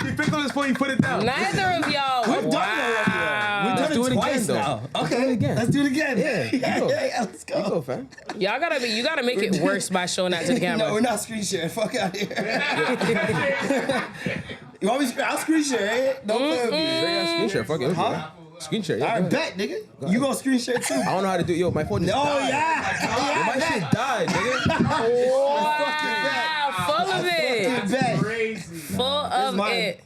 [SPEAKER 1] You picked up this phone, you put it down.
[SPEAKER 2] Neither of y'all.
[SPEAKER 3] We've done it already. We've done
[SPEAKER 1] do
[SPEAKER 3] it
[SPEAKER 1] it
[SPEAKER 3] twice
[SPEAKER 1] again, though.
[SPEAKER 3] now.
[SPEAKER 1] Let's do
[SPEAKER 3] Okay,
[SPEAKER 1] it again.
[SPEAKER 3] let's do it again.
[SPEAKER 1] Yeah, go.
[SPEAKER 3] Let's go.
[SPEAKER 1] Go, fam.
[SPEAKER 2] Y'all you gotta make it worse by showing that to the camera.
[SPEAKER 3] No, we're not screen sharing. Fuck out here. You want me to I'll screen share it. Don't play with me.
[SPEAKER 1] Yeah, screen share. Fuck it.
[SPEAKER 3] Huh?
[SPEAKER 1] Screen share. Yeah,
[SPEAKER 3] All right,
[SPEAKER 1] go ahead.
[SPEAKER 3] bet, nigga. You gonna screen share too?
[SPEAKER 1] I don't know how to do it. Yo, my phone just
[SPEAKER 3] Oh
[SPEAKER 1] died.
[SPEAKER 3] yeah.
[SPEAKER 1] Yo, my shit died, nigga.
[SPEAKER 2] Wow, full of it.
[SPEAKER 3] Bet.
[SPEAKER 2] Full of
[SPEAKER 3] mine.
[SPEAKER 2] it.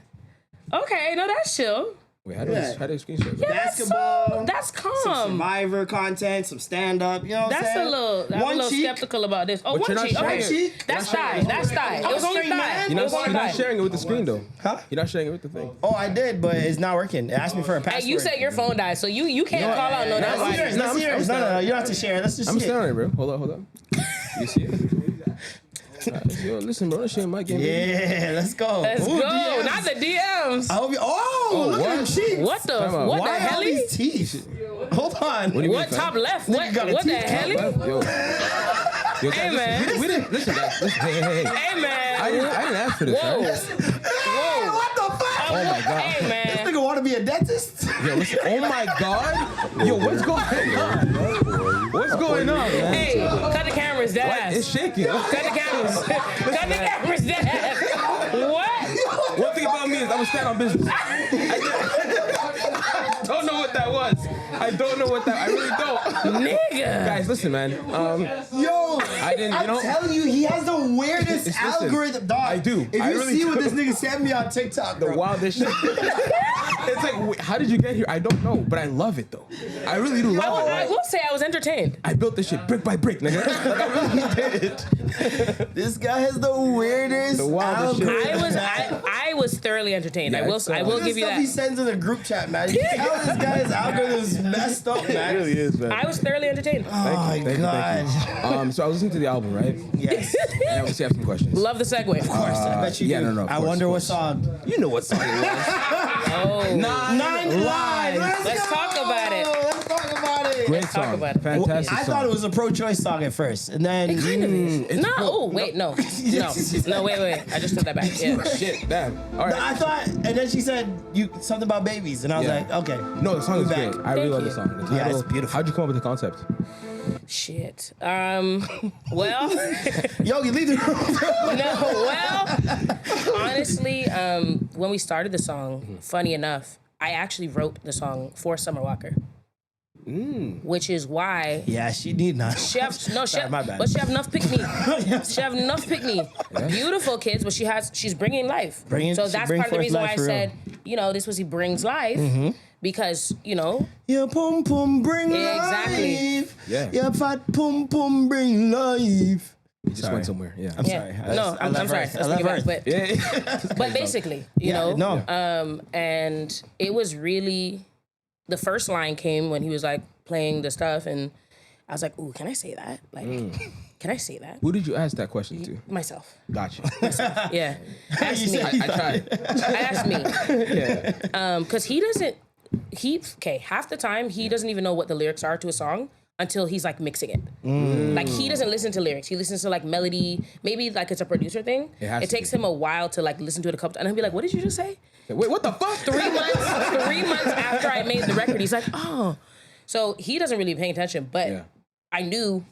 [SPEAKER 2] Okay, no, that's chill.
[SPEAKER 1] Wait, how do you screen share?
[SPEAKER 2] Yeah,
[SPEAKER 3] Basketball.
[SPEAKER 2] That's
[SPEAKER 3] Some
[SPEAKER 2] calm.
[SPEAKER 3] Survivor content, some stand up. You know what I'm
[SPEAKER 2] That's
[SPEAKER 3] saying?
[SPEAKER 2] a little. I'm a
[SPEAKER 3] One
[SPEAKER 2] little
[SPEAKER 3] cheek.
[SPEAKER 2] skeptical about this. Oh,
[SPEAKER 1] But you're
[SPEAKER 2] one
[SPEAKER 1] not
[SPEAKER 2] cheek.
[SPEAKER 1] sharing
[SPEAKER 2] Okay,
[SPEAKER 1] it.
[SPEAKER 2] that's thigh. That's thigh. It was only
[SPEAKER 3] straight
[SPEAKER 2] thigh.
[SPEAKER 3] man.
[SPEAKER 2] It
[SPEAKER 1] You're
[SPEAKER 2] was only
[SPEAKER 1] not
[SPEAKER 2] thigh.
[SPEAKER 1] sharing it with the screen though.
[SPEAKER 3] Huh?
[SPEAKER 1] You're not sharing it with the thing.
[SPEAKER 3] Oh, I did, but it's not working. It asked me for a password.
[SPEAKER 2] Hey, you said your phone died, so you can't call out no
[SPEAKER 3] Let's hear it.
[SPEAKER 2] number.
[SPEAKER 3] Let's hear it. No, you don't have to share it. Let's just
[SPEAKER 1] I'm
[SPEAKER 3] see it.
[SPEAKER 1] staring, bro. Hold up. You see it? Yo, listen, bro. That shit might get me.
[SPEAKER 3] Yeah, let's go.
[SPEAKER 2] Let's
[SPEAKER 3] Ooh,
[SPEAKER 2] go.
[SPEAKER 3] DMs.
[SPEAKER 2] Not the DMs.
[SPEAKER 3] I hope you. Oh, look at them cheeks.
[SPEAKER 2] What the?
[SPEAKER 1] Time out.
[SPEAKER 2] What the
[SPEAKER 3] Why all
[SPEAKER 2] hell?
[SPEAKER 3] these teeth? Hold on.
[SPEAKER 1] do you
[SPEAKER 2] What
[SPEAKER 1] mean,
[SPEAKER 2] top
[SPEAKER 1] fam?
[SPEAKER 2] left?
[SPEAKER 3] Nigga got a
[SPEAKER 2] What the
[SPEAKER 3] teeth
[SPEAKER 2] hell?
[SPEAKER 1] Yo,
[SPEAKER 2] Hey,
[SPEAKER 1] guys,
[SPEAKER 2] man.
[SPEAKER 1] we didn't listen, guys. Listen, hey.
[SPEAKER 2] Hey man.
[SPEAKER 1] I didn't ask for this.
[SPEAKER 2] Whoa.
[SPEAKER 1] Right?
[SPEAKER 2] Whoa.
[SPEAKER 3] What the fuck?
[SPEAKER 1] Oh my god.
[SPEAKER 2] Hey man.
[SPEAKER 3] This nigga want to be a dentist?
[SPEAKER 1] Yo, listen. Oh my god. Yo, what's going on? What's going on, man?
[SPEAKER 2] Hey, cut the cameras,
[SPEAKER 1] What?
[SPEAKER 2] dad.
[SPEAKER 1] It's shaking.
[SPEAKER 2] Cut the cameras. Cut the cameras, dad. What?
[SPEAKER 1] One thing about me is I'm a stand on business. I don't know what that was. I don't know what that. I really don't.
[SPEAKER 2] Nigga.
[SPEAKER 1] Guys, listen, man.
[SPEAKER 3] Yo,
[SPEAKER 1] I didn't. You know.
[SPEAKER 3] I'm telling you, he has the weirdest
[SPEAKER 1] Listen,
[SPEAKER 3] algorithm, dog.
[SPEAKER 1] I do.
[SPEAKER 3] If
[SPEAKER 1] I
[SPEAKER 3] you
[SPEAKER 1] really
[SPEAKER 3] see what
[SPEAKER 1] do.
[SPEAKER 3] this nigga sent me on TikTok,
[SPEAKER 1] The
[SPEAKER 3] bro.
[SPEAKER 1] wildest shit. It's like, wait, how did you get here? I don't know, but I love it though. I really do love it.
[SPEAKER 2] I
[SPEAKER 1] Like,
[SPEAKER 2] will say I was entertained.
[SPEAKER 1] I built this shit brick by brick, nigga. Like, I really did.
[SPEAKER 3] This guy has the weirdest
[SPEAKER 1] The wildest shit.
[SPEAKER 3] algorithm.
[SPEAKER 2] I was thoroughly entertained.
[SPEAKER 1] Yeah,
[SPEAKER 2] I will
[SPEAKER 1] it's,
[SPEAKER 2] I will
[SPEAKER 3] Look at
[SPEAKER 2] give
[SPEAKER 3] the
[SPEAKER 2] you
[SPEAKER 3] stuff he
[SPEAKER 2] that.
[SPEAKER 3] sends in the group chat, man. You can tell this guy's algorithm is messed up, man.
[SPEAKER 1] is, man.
[SPEAKER 2] I was thoroughly entertained.
[SPEAKER 3] Oh my god.
[SPEAKER 1] So I was listening to the album, right?
[SPEAKER 3] Yes.
[SPEAKER 1] And I obviously have some questions.
[SPEAKER 2] Love the segue.
[SPEAKER 3] Of course, I bet you
[SPEAKER 1] yeah,
[SPEAKER 3] do.
[SPEAKER 1] no, of
[SPEAKER 3] I
[SPEAKER 1] course,
[SPEAKER 3] wonder
[SPEAKER 1] of
[SPEAKER 3] what
[SPEAKER 1] course.
[SPEAKER 3] song.
[SPEAKER 1] You know what song it was.
[SPEAKER 2] Oh.
[SPEAKER 3] Nine Lives.
[SPEAKER 2] Let's talk about it.
[SPEAKER 3] Let's talk about it.
[SPEAKER 1] Great
[SPEAKER 2] talk
[SPEAKER 1] song.
[SPEAKER 2] about it.
[SPEAKER 1] Fantastic
[SPEAKER 3] I
[SPEAKER 1] song.
[SPEAKER 3] thought it was a pro-choice song at first, and then
[SPEAKER 2] Kind of is.
[SPEAKER 1] it's
[SPEAKER 2] No.
[SPEAKER 1] cool.
[SPEAKER 2] Oh, wait, no. No, wait. I just took that back. Yeah.
[SPEAKER 1] Shit, damn. All right.
[SPEAKER 3] I thought, and then she said something about babies, and I was
[SPEAKER 1] Yeah.
[SPEAKER 3] like, okay.
[SPEAKER 1] No, the song is
[SPEAKER 3] back.
[SPEAKER 1] great. I really
[SPEAKER 2] Thank
[SPEAKER 1] love
[SPEAKER 2] you.
[SPEAKER 1] the song. The
[SPEAKER 3] Yeah,
[SPEAKER 1] title-
[SPEAKER 3] it's beautiful.
[SPEAKER 1] How'd you come up with the concept?
[SPEAKER 2] Shit. Well.
[SPEAKER 3] Yo, you leave the room.
[SPEAKER 2] No, well, honestly, when we started the song, funny enough, I actually wrote the song for Summer Walker, which is why
[SPEAKER 3] Yeah, she need not.
[SPEAKER 2] Chef,
[SPEAKER 3] Sorry, my bad.
[SPEAKER 2] but she have enough pick me. She have enough pick me. Beautiful kids, but she's bringing life.
[SPEAKER 3] She
[SPEAKER 2] So that's
[SPEAKER 3] bring
[SPEAKER 2] part of the
[SPEAKER 3] forth
[SPEAKER 2] reason why
[SPEAKER 3] life
[SPEAKER 2] I
[SPEAKER 3] for
[SPEAKER 2] said you know, this was he brings life because, you know.
[SPEAKER 3] Your pum pum bring
[SPEAKER 2] Exactly.
[SPEAKER 3] life.
[SPEAKER 1] Yeah.
[SPEAKER 3] Your fat pum pum bring life.
[SPEAKER 1] You just went somewhere. Yeah.
[SPEAKER 3] I'm
[SPEAKER 2] Yeah.
[SPEAKER 3] sorry.
[SPEAKER 2] I'm sorry.
[SPEAKER 3] I love Earth.
[SPEAKER 2] But, but basically, you know, and it was really, the first line came when he was like playing the stuff, and I was like, ooh, can I say that? Like, can I say that?
[SPEAKER 1] Who did you ask that question to?
[SPEAKER 2] Myself.
[SPEAKER 1] Gotcha.
[SPEAKER 2] Yeah. Ask me.
[SPEAKER 1] I tried.
[SPEAKER 2] Ask me.
[SPEAKER 1] Yeah.
[SPEAKER 2] Because half the time, he doesn't even know what the lyrics are to a song until he's like mixing it. Like he doesn't listen to lyrics. He listens to like melody. Maybe like it's a producer thing. It takes him a while to like listen to it a couple times. And he'll be like, what did you just say?
[SPEAKER 1] Wait, what the fuck?
[SPEAKER 2] 3 months after I made the record, he's like, oh. So he doesn't really pay attention, but I knew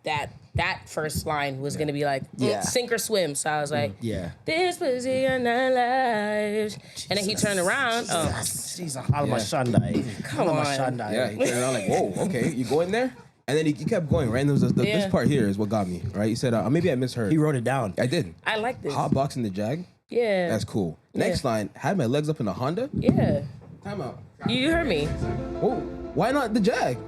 [SPEAKER 2] that first line was gonna be like sink or swim. So I was like, this was your 9 lives. And then he turned around.
[SPEAKER 3] She's a Halamashandai.
[SPEAKER 2] Come on.
[SPEAKER 1] Yeah, he turned around like, whoa, okay, you going there? And then he kept going, right? And there was this part here is what got me, right? He said, maybe I misheard.
[SPEAKER 3] He wrote it down.
[SPEAKER 1] I did.
[SPEAKER 2] I like this.
[SPEAKER 1] Hotboxing the Jag?
[SPEAKER 2] Yeah.
[SPEAKER 1] That's cool. Next line, had my legs up in a Honda?
[SPEAKER 2] Yeah.
[SPEAKER 1] Time out.
[SPEAKER 2] You heard me.
[SPEAKER 1] Whoa, why not the Jag?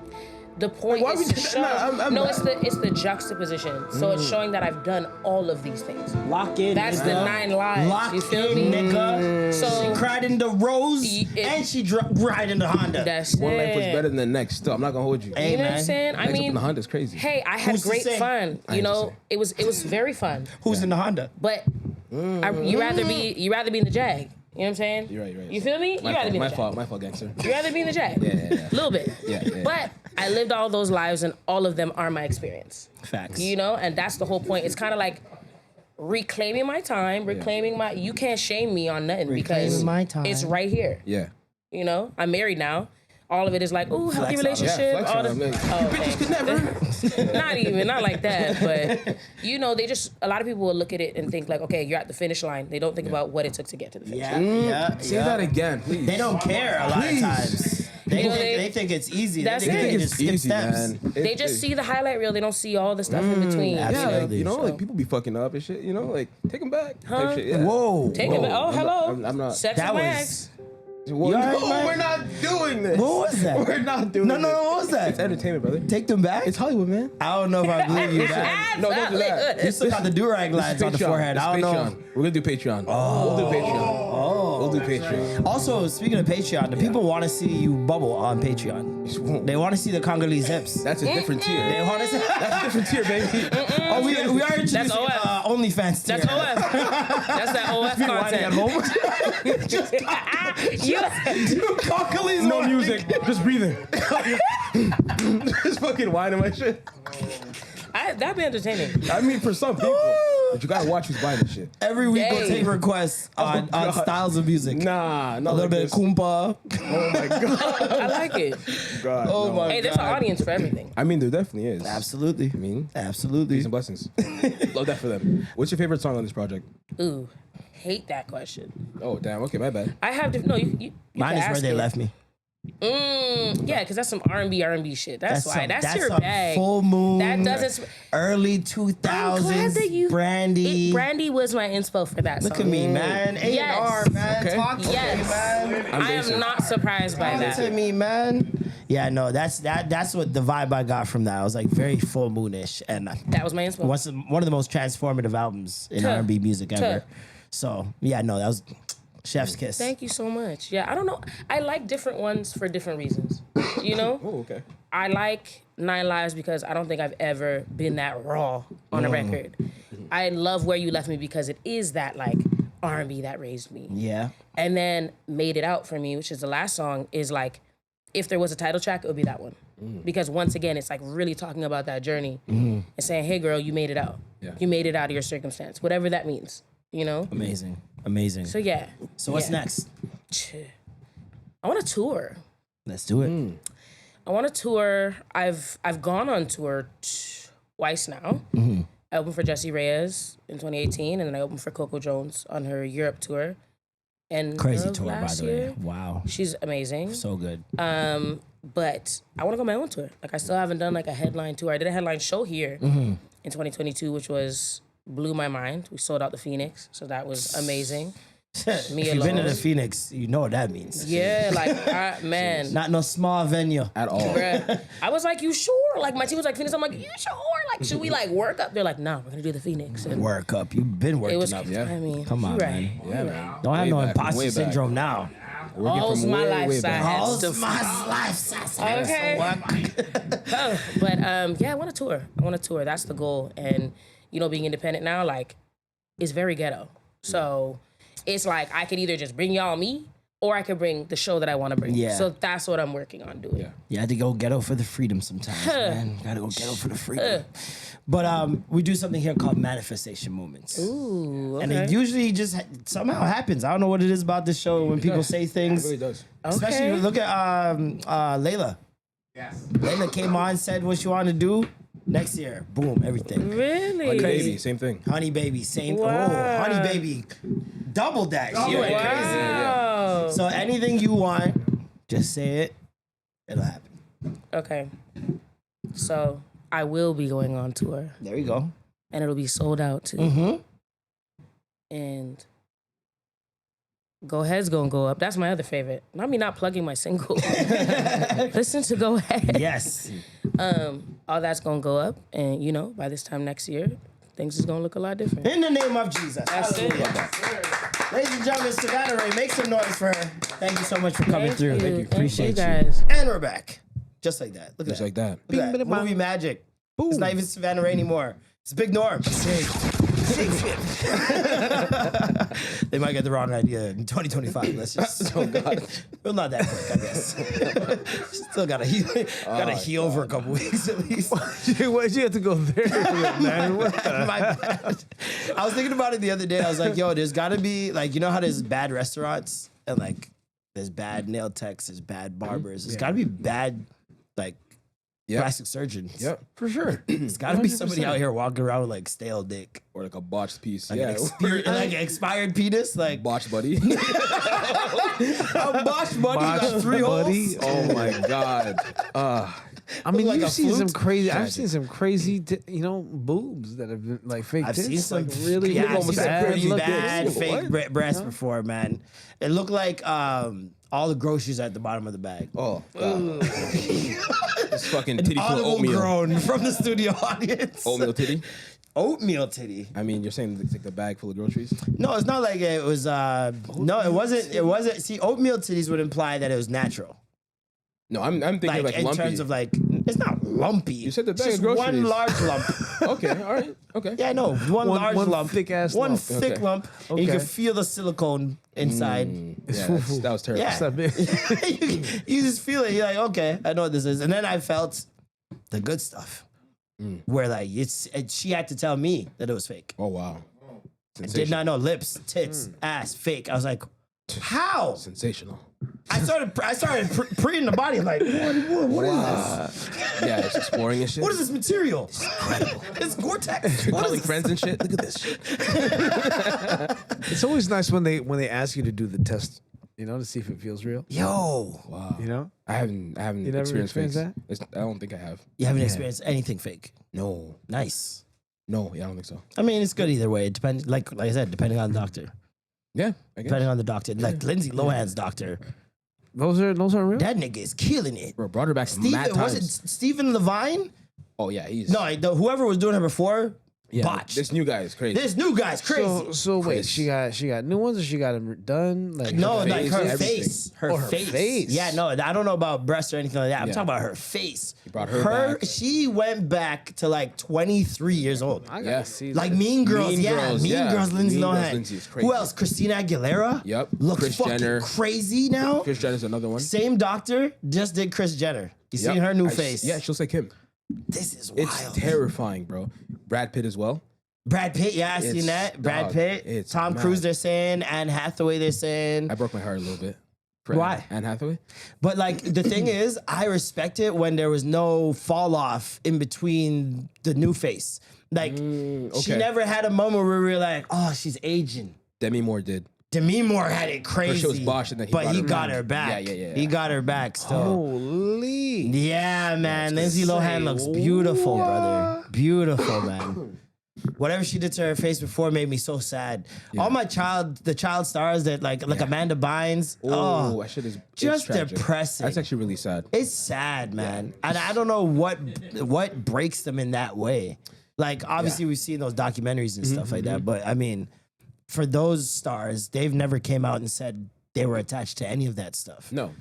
[SPEAKER 2] The point
[SPEAKER 1] Why
[SPEAKER 2] is
[SPEAKER 1] would
[SPEAKER 2] to
[SPEAKER 1] you-
[SPEAKER 2] show.
[SPEAKER 1] No,
[SPEAKER 2] it's the juxtaposition. So it's showing that I've done all of these things.
[SPEAKER 3] Lock in.
[SPEAKER 2] That's the 9 lives.
[SPEAKER 3] Lock
[SPEAKER 2] you feel
[SPEAKER 3] in,
[SPEAKER 2] me?
[SPEAKER 3] nigga.
[SPEAKER 2] So
[SPEAKER 3] She cried in the Rose and she cried in the Honda.
[SPEAKER 2] That's
[SPEAKER 1] One life was
[SPEAKER 2] it.
[SPEAKER 1] better than the next. Still, I'm not gonna hold you.
[SPEAKER 3] Hey,
[SPEAKER 2] You know what I'm
[SPEAKER 3] man.
[SPEAKER 2] saying? I
[SPEAKER 1] Legs up in
[SPEAKER 2] mean,
[SPEAKER 1] the Honda's crazy.
[SPEAKER 2] hey, I had
[SPEAKER 3] Who's to
[SPEAKER 2] great
[SPEAKER 3] say?
[SPEAKER 2] fun.
[SPEAKER 1] I
[SPEAKER 2] You
[SPEAKER 1] ain't to
[SPEAKER 2] know,
[SPEAKER 1] say.
[SPEAKER 2] it was very fun.
[SPEAKER 3] Who's in the Honda?
[SPEAKER 2] But you rather be in the Jag. You know what I'm saying?
[SPEAKER 1] You're right.
[SPEAKER 2] You feel me? You rather be in the Jag.
[SPEAKER 1] My fault, gangster.
[SPEAKER 2] You rather be in the Jag.
[SPEAKER 1] Yeah.
[SPEAKER 2] A little bit.
[SPEAKER 1] Yeah.
[SPEAKER 2] But I lived all those lives, and all of them are my experience.
[SPEAKER 3] Facts.
[SPEAKER 2] You know, and that's the whole point. It's kind of like reclaiming my time, reclaiming my. You can't shame me on nothing because
[SPEAKER 3] my time.
[SPEAKER 2] it's right here.
[SPEAKER 1] Yeah.
[SPEAKER 2] You know, I'm married now. All of it is like, ooh, healthy
[SPEAKER 3] Flex on 'em.
[SPEAKER 2] relationship.
[SPEAKER 1] Flex
[SPEAKER 2] all
[SPEAKER 1] on 'em.
[SPEAKER 2] this.
[SPEAKER 1] Like, you bitches could never.
[SPEAKER 2] Not like that. But you know, a lot of people will look at it and think like, okay, you're at the finish line. They don't think about what it took to get to the finish line.
[SPEAKER 3] Yeah.
[SPEAKER 1] Say that again, please.
[SPEAKER 3] They don't care a lot of times. They think it's easy.
[SPEAKER 2] That's
[SPEAKER 3] they
[SPEAKER 2] it.
[SPEAKER 3] think
[SPEAKER 1] I
[SPEAKER 3] they
[SPEAKER 1] think
[SPEAKER 3] just
[SPEAKER 1] it's
[SPEAKER 3] skip
[SPEAKER 1] easy,
[SPEAKER 3] steps.
[SPEAKER 1] man.
[SPEAKER 2] They just see the highlight reel. They don't see all the stuff in between.
[SPEAKER 3] absolutely.
[SPEAKER 1] Yeah, like,
[SPEAKER 3] Absolutely.
[SPEAKER 1] you know, like people be fucking up and shit. You know, like take them back.
[SPEAKER 2] Huh?
[SPEAKER 1] Type shit, yeah.
[SPEAKER 3] Whoa.
[SPEAKER 2] Take it back. Oh, hello.
[SPEAKER 1] I'm not.
[SPEAKER 2] Sex
[SPEAKER 3] That
[SPEAKER 2] with my
[SPEAKER 3] was-
[SPEAKER 2] ex.
[SPEAKER 1] Well,
[SPEAKER 3] You all right,
[SPEAKER 1] no,
[SPEAKER 3] man?
[SPEAKER 1] we're not doing this.
[SPEAKER 3] What was that?
[SPEAKER 1] We're not doing
[SPEAKER 3] No,
[SPEAKER 1] this.
[SPEAKER 3] what was that?
[SPEAKER 1] It's entertainment, brother.
[SPEAKER 3] Take them back?
[SPEAKER 1] It's Hollywood, man.
[SPEAKER 3] I don't know if I believe you, man.
[SPEAKER 1] No, don't do that.
[SPEAKER 3] You still got the do-rag lines on the
[SPEAKER 1] Patreon.
[SPEAKER 3] forehead.
[SPEAKER 1] It's
[SPEAKER 3] I don't know.
[SPEAKER 1] Patreon. We're gonna do Patreon. We'll do Patreon. We'll do Patreon.
[SPEAKER 3] Also, speaking of Patreon, the people want to see you bubble on Patreon. They want to see the Congolese hips.
[SPEAKER 1] That's a different tier.
[SPEAKER 3] They want to see.
[SPEAKER 1] That's a different tier, baby.
[SPEAKER 3] Oh, we are introducing
[SPEAKER 2] OF.
[SPEAKER 3] OnlyFans tier.
[SPEAKER 2] That's OF. That's that OF
[SPEAKER 3] Whining at
[SPEAKER 2] content.
[SPEAKER 3] home.
[SPEAKER 2] You-
[SPEAKER 3] Congolese
[SPEAKER 1] No
[SPEAKER 3] whining.
[SPEAKER 1] music, just breathing. Just fucking whining my shit.
[SPEAKER 2] That'd be entertaining.
[SPEAKER 1] I mean, for some people, but you gotta watch who's buying this shit.
[SPEAKER 3] Every week we'll
[SPEAKER 2] Hey.
[SPEAKER 3] take requests on
[SPEAKER 1] God.
[SPEAKER 3] styles of music.
[SPEAKER 1] Nah, not
[SPEAKER 3] A little
[SPEAKER 1] like
[SPEAKER 3] bit
[SPEAKER 1] this.
[SPEAKER 3] of Kumpa.
[SPEAKER 1] Oh my god.
[SPEAKER 2] I like it.
[SPEAKER 1] God,
[SPEAKER 3] Oh
[SPEAKER 1] no.
[SPEAKER 3] my
[SPEAKER 2] Hey, there's an audience for everything.
[SPEAKER 1] I mean, there definitely is.
[SPEAKER 3] Absolutely.
[SPEAKER 1] I mean,
[SPEAKER 3] Absolutely.
[SPEAKER 1] peace and blessings. Love that for them. What's your favorite song on this project?
[SPEAKER 2] Ooh, hate that question.
[SPEAKER 1] Oh, damn. Okay, my bad.
[SPEAKER 2] I have to. No, you
[SPEAKER 3] Mine
[SPEAKER 2] can
[SPEAKER 3] is Where
[SPEAKER 2] ask
[SPEAKER 3] They
[SPEAKER 2] it.
[SPEAKER 3] Left Me.
[SPEAKER 2] Yeah, because that's some R&B shit. That's why. That's your
[SPEAKER 3] some
[SPEAKER 2] bag.
[SPEAKER 3] Full Moon.
[SPEAKER 2] That doesn't.
[SPEAKER 3] Early
[SPEAKER 2] I'm glad
[SPEAKER 3] 2000s.
[SPEAKER 2] that you.
[SPEAKER 3] Brandy.
[SPEAKER 2] Brandy was my inspo for that song.
[SPEAKER 3] Look at me, man. A&R,
[SPEAKER 2] Yes.
[SPEAKER 3] man.
[SPEAKER 1] Okay.
[SPEAKER 3] Talk to
[SPEAKER 2] Yes.
[SPEAKER 3] me, man.
[SPEAKER 2] I am not surprised by
[SPEAKER 3] Talk to
[SPEAKER 2] that.
[SPEAKER 3] me, man. Yeah, no, that's what the vibe I got from that. I was like very Full Moonish, and
[SPEAKER 2] That was my inspo.
[SPEAKER 3] one of the most transformative albums in
[SPEAKER 2] Tuh.
[SPEAKER 3] R&B music ever.
[SPEAKER 2] Tuh.
[SPEAKER 3] So yeah, no, that was chef's kiss.
[SPEAKER 2] Thank you so much. Yeah, I don't know. I like different ones for different reasons. You know?
[SPEAKER 1] Oh, okay.
[SPEAKER 2] I like 9 Lives because I don't think I've ever been that raw on a record. I love Where You Left Me because it is that like R&B that raised me.
[SPEAKER 3] Yeah.
[SPEAKER 2] And then Made It Out for me, which is the last song, is like, if there was a title track, it would be that one. Because once again, it's like really talking about that journey and saying, hey girl, you made it out.
[SPEAKER 1] Yeah.
[SPEAKER 2] You made it out of your circumstance, whatever that means, you know?
[SPEAKER 3] Amazing. Amazing.
[SPEAKER 2] So yeah.
[SPEAKER 3] So what's
[SPEAKER 2] Yeah.
[SPEAKER 3] next?
[SPEAKER 2] I want to tour.
[SPEAKER 3] Let's do it.
[SPEAKER 2] I want to tour. I've gone on tour twice now. I opened for Jessie Reyes in 2018, and then I opened for Coco Jones on her Europe tour. And
[SPEAKER 3] Crazy tour, by the way.
[SPEAKER 2] year.
[SPEAKER 3] Wow.
[SPEAKER 2] She's amazing.
[SPEAKER 3] So good.
[SPEAKER 2] But I want to go my own tour. Like I still haven't done like a headline tour. I did a headline show here in 2022, which blew my mind. We sold out the Phoenix, so that was amazing.
[SPEAKER 3] If
[SPEAKER 2] Me
[SPEAKER 3] you've been to
[SPEAKER 2] alone.
[SPEAKER 3] the Phoenix, you know what that means.
[SPEAKER 2] Yeah, like, man.
[SPEAKER 3] Not no small venue.
[SPEAKER 1] At all.
[SPEAKER 2] Bruh. I was like, you sure? Like, my team was like, Phoenix. I'm like, you sure? Like, should we like work up? They're like, nah, we're gonna do the Phoenix. And
[SPEAKER 3] Work up. You've been
[SPEAKER 2] it
[SPEAKER 3] working
[SPEAKER 2] was,
[SPEAKER 3] up.
[SPEAKER 1] Yeah.
[SPEAKER 2] I mean,
[SPEAKER 3] Come on,
[SPEAKER 2] you right.
[SPEAKER 3] man.
[SPEAKER 1] Yeah, man.
[SPEAKER 3] Don't have
[SPEAKER 1] Way
[SPEAKER 3] no
[SPEAKER 1] back,
[SPEAKER 3] imposter
[SPEAKER 1] way back.
[SPEAKER 3] syndrome now.
[SPEAKER 1] Working
[SPEAKER 2] All's
[SPEAKER 1] from
[SPEAKER 2] my
[SPEAKER 1] way,
[SPEAKER 2] life
[SPEAKER 1] way
[SPEAKER 2] side.
[SPEAKER 1] back.
[SPEAKER 3] All's
[SPEAKER 2] Still-
[SPEAKER 3] my life.
[SPEAKER 2] Okay. But yeah, I want to tour. That's the goal. And you know, being independent now, like, it's very ghetto. So it's like I could either just bring y'all me, or I could bring the show that I want to bring.
[SPEAKER 3] Yeah.
[SPEAKER 2] So that's what I'm working on doing.
[SPEAKER 1] Yeah.
[SPEAKER 3] You had to go ghetto for the freedom sometimes, man. Gotta go ghetto for the freedom. But we do something here called manifestation moments.
[SPEAKER 2] Ooh. Okay.
[SPEAKER 3] And it usually just somehow happens. I don't know what it is about this show when people say
[SPEAKER 1] It
[SPEAKER 3] things.
[SPEAKER 1] really does.
[SPEAKER 3] Especially
[SPEAKER 2] Okay.
[SPEAKER 3] look at Layla.
[SPEAKER 4] Yes.
[SPEAKER 3] Layla came on, said what she wanted to do. Next year, boom, everything.
[SPEAKER 2] Really?
[SPEAKER 1] Honey
[SPEAKER 3] Crazy.
[SPEAKER 1] Baby, same thing.
[SPEAKER 3] Honey Baby, same.
[SPEAKER 2] Wow.
[SPEAKER 3] Oh, Honey Baby, doubled that. She went crazy.
[SPEAKER 2] Wow.
[SPEAKER 3] So anything you want, just say it. It'll happen.
[SPEAKER 2] Okay. So I will be going on tour,
[SPEAKER 3] There you go.
[SPEAKER 2] and it'll be sold out too.
[SPEAKER 3] Mm-hmm.
[SPEAKER 2] And Go Ahead's gonna go up. That's my other favorite. Not me not plugging my single. Listen to Go Ahead.
[SPEAKER 3] Yes.
[SPEAKER 2] All that's gonna go up, and you know, by this time next year, things is gonna look a lot different.
[SPEAKER 3] In the name of Jesus.
[SPEAKER 2] That's it.
[SPEAKER 3] Hallelujah. Ladies and gentlemen, Savannah Re, make some noise for her. Thank you so much for coming
[SPEAKER 2] Thank
[SPEAKER 3] through.
[SPEAKER 2] you.
[SPEAKER 3] Thank you.
[SPEAKER 2] Thank
[SPEAKER 3] Appreciate
[SPEAKER 2] you guys.
[SPEAKER 3] And we're back. Just like that. Look at
[SPEAKER 1] Just
[SPEAKER 3] that.
[SPEAKER 1] like that.
[SPEAKER 3] Look at that. Movie magic. It's not even Savannah Re anymore. It's Big Norm. They might get the wrong idea in 2025. Let's just. Oh God. Well, not that quick, I guess. Still gotta heal for a couple weeks at least.
[SPEAKER 5] Why'd you have to go there, man? What the-
[SPEAKER 3] My bad. I was thinking about it the other day. I was like, yo, there's gotta be like, you know how there's bad restaurants and like there's bad nail techs, there's bad barbers. There's gotta be bad like plastic surgeons.
[SPEAKER 1] Yep, for sure.
[SPEAKER 3] There's gotta be somebody out here walking around with like stale dick.
[SPEAKER 1] Or like a botched piece.
[SPEAKER 3] Like,
[SPEAKER 1] Yeah.
[SPEAKER 3] like an expired penis. Like
[SPEAKER 1] Botched buddy.
[SPEAKER 3] a botched buddy got 3
[SPEAKER 5] buddy.
[SPEAKER 3] holes.
[SPEAKER 1] Oh my God.
[SPEAKER 5] I mean,
[SPEAKER 3] like
[SPEAKER 5] you've
[SPEAKER 3] a
[SPEAKER 5] seen some
[SPEAKER 3] flute?
[SPEAKER 5] crazy. I've
[SPEAKER 3] Tragic.
[SPEAKER 5] seen some crazy, boobs that have been like fake.
[SPEAKER 3] I've
[SPEAKER 5] tits,
[SPEAKER 3] seen some
[SPEAKER 5] like, really,
[SPEAKER 3] I've
[SPEAKER 5] almost
[SPEAKER 3] seen some
[SPEAKER 5] bad
[SPEAKER 3] pretty
[SPEAKER 5] looking.
[SPEAKER 3] bad fake
[SPEAKER 5] What?
[SPEAKER 3] breasts before, man. It looked like all the groceries at the bottom of the bag.
[SPEAKER 1] Oh God. It's fucking titty full of
[SPEAKER 3] Audible
[SPEAKER 1] oatmeal.
[SPEAKER 3] groan from the studio audience.
[SPEAKER 1] Oatmeal titty.
[SPEAKER 3] Oatmeal titty.
[SPEAKER 1] I mean, you're saying it's like the bag full of groceries.
[SPEAKER 3] No, it's not like it was. No, it wasn't. It wasn't. See, oatmeal titties would imply that it was natural.
[SPEAKER 1] No, I'm thinking
[SPEAKER 3] Like,
[SPEAKER 1] like
[SPEAKER 3] in
[SPEAKER 1] lumpy.
[SPEAKER 3] terms of like, it's not lumpy. You
[SPEAKER 1] said the
[SPEAKER 3] it's
[SPEAKER 1] bag
[SPEAKER 3] just
[SPEAKER 1] of groceries.
[SPEAKER 3] one large lump.
[SPEAKER 1] Okay, all right, okay.
[SPEAKER 3] Yeah, no, one large
[SPEAKER 5] one
[SPEAKER 3] lump,
[SPEAKER 5] thick-ass
[SPEAKER 3] one
[SPEAKER 5] lump.
[SPEAKER 3] thick
[SPEAKER 1] Okay.
[SPEAKER 3] lump, and you
[SPEAKER 5] Okay.
[SPEAKER 3] can feel the silicone inside.
[SPEAKER 1] Yeah, that was terrible.
[SPEAKER 3] Yeah.
[SPEAKER 5] It's that big.
[SPEAKER 3] you just feel it. You're like, okay, I know what this is. And then I felt the good stuff, where like she had to tell me that it was fake.
[SPEAKER 1] Oh wow.
[SPEAKER 3] Did not know lips, tits, ass, fake. I was like, how?
[SPEAKER 1] Sensational.
[SPEAKER 3] I started preening the body like, what is this?
[SPEAKER 1] Yeah, it's exploring and shit.
[SPEAKER 3] What is this material? It's Gore-Tex. What
[SPEAKER 1] Calling
[SPEAKER 3] is this?
[SPEAKER 1] friends and shit. Look at this shit.
[SPEAKER 5] It's always nice when they ask you to do the test, to see if it feels real.
[SPEAKER 3] Yo,
[SPEAKER 1] Wow.
[SPEAKER 5] You know,
[SPEAKER 1] I haven't
[SPEAKER 5] You never
[SPEAKER 1] experienced fakes.
[SPEAKER 5] experienced
[SPEAKER 1] I don't think I have.
[SPEAKER 3] you haven't experienced anything fake.
[SPEAKER 1] No.
[SPEAKER 3] Nice.
[SPEAKER 1] No, yeah, I don't think so.
[SPEAKER 3] I mean, it's good either way. It depends. Like I said, depending on the doctor.
[SPEAKER 1] Yeah, I guess.
[SPEAKER 3] Depending on the doctor. Like Lindsay Lohan's doctor.
[SPEAKER 5] those are real.
[SPEAKER 3] That nigga is killing it.
[SPEAKER 1] Bro, brought her back from mad
[SPEAKER 3] Steven, was
[SPEAKER 1] times.
[SPEAKER 3] it Stephen Levine?
[SPEAKER 1] Oh yeah, he's
[SPEAKER 3] No, whoever was doing her before,
[SPEAKER 1] yeah,
[SPEAKER 3] botched.
[SPEAKER 1] This new guy is crazy.
[SPEAKER 3] This new guy's crazy.
[SPEAKER 5] So wait,
[SPEAKER 1] Crazy.
[SPEAKER 5] she got new ones or she got them done? Like
[SPEAKER 3] No,
[SPEAKER 1] her
[SPEAKER 3] like
[SPEAKER 1] face,
[SPEAKER 3] her
[SPEAKER 1] everything.
[SPEAKER 3] face. Her
[SPEAKER 5] Oh, her
[SPEAKER 3] face.
[SPEAKER 5] face.
[SPEAKER 3] Yeah, no, I don't know about breasts or anything like that. I'm
[SPEAKER 1] Yeah.
[SPEAKER 3] talking about her face. He
[SPEAKER 1] brought her back.
[SPEAKER 3] She went back to like 23 years old.
[SPEAKER 5] I gotta
[SPEAKER 1] Yeah.
[SPEAKER 5] see
[SPEAKER 3] Like
[SPEAKER 5] that.
[SPEAKER 3] Mean Girls,
[SPEAKER 1] Mean
[SPEAKER 3] yeah.
[SPEAKER 1] Girls,
[SPEAKER 3] Mean
[SPEAKER 1] yeah.
[SPEAKER 3] Girls, Lindsay
[SPEAKER 1] Mean Girls,
[SPEAKER 3] Lohan.
[SPEAKER 1] Lindsay is crazy.
[SPEAKER 3] Who else? Christina Aguilera?
[SPEAKER 1] Yep.
[SPEAKER 3] Looks
[SPEAKER 1] Kris
[SPEAKER 3] fucking
[SPEAKER 1] Jenner.
[SPEAKER 3] crazy now.
[SPEAKER 1] Kris Jenner's another one.
[SPEAKER 3] Same doctor just did Kris Jenner. You
[SPEAKER 1] Yep.
[SPEAKER 3] seen her new
[SPEAKER 1] I-
[SPEAKER 3] face?
[SPEAKER 1] Yeah, she'll say Kim.
[SPEAKER 3] This is wild.
[SPEAKER 1] It's terrifying, bro. Brad Pitt as well.
[SPEAKER 3] Brad Pitt, yeah, I seen
[SPEAKER 1] It's-
[SPEAKER 3] that. Brad
[SPEAKER 1] dog,
[SPEAKER 3] Pitt.
[SPEAKER 1] it's
[SPEAKER 3] Tom
[SPEAKER 1] mad.
[SPEAKER 3] Cruise, they're saying. Anne Hathaway, they're saying.
[SPEAKER 1] I broke my heart a little bit. For
[SPEAKER 3] Why?
[SPEAKER 1] Anne Hathaway?
[SPEAKER 3] But like the thing is, I respect it when there was no fall off in between the new face. Like she
[SPEAKER 1] okay.
[SPEAKER 3] never had a moment where we were like, oh, she's aging.
[SPEAKER 1] Demi Moore did.
[SPEAKER 3] Demi Moore had it crazy.
[SPEAKER 1] she was botched and then he
[SPEAKER 3] but
[SPEAKER 1] brought
[SPEAKER 3] he
[SPEAKER 1] her
[SPEAKER 3] got
[SPEAKER 1] back.
[SPEAKER 3] her back.
[SPEAKER 1] Yeah.
[SPEAKER 3] He got her back still.
[SPEAKER 5] Holy.
[SPEAKER 3] Yeah, man. Lindsay Lohan looks beautiful, brother. Beautiful, man. whatever she did to her face before made me so sad. All the child stars that like Amanda Bynes. Oh,
[SPEAKER 1] that shit is
[SPEAKER 3] just
[SPEAKER 1] tragic.
[SPEAKER 3] depressing.
[SPEAKER 1] That's actually really sad.
[SPEAKER 3] It's sad, man. And I don't know what breaks them in that way. Like, obviously, we've seen those documentaries and stuff like that. But, I mean, for those stars, they've never came out and said they were attached to any of that stuff.
[SPEAKER 1] No.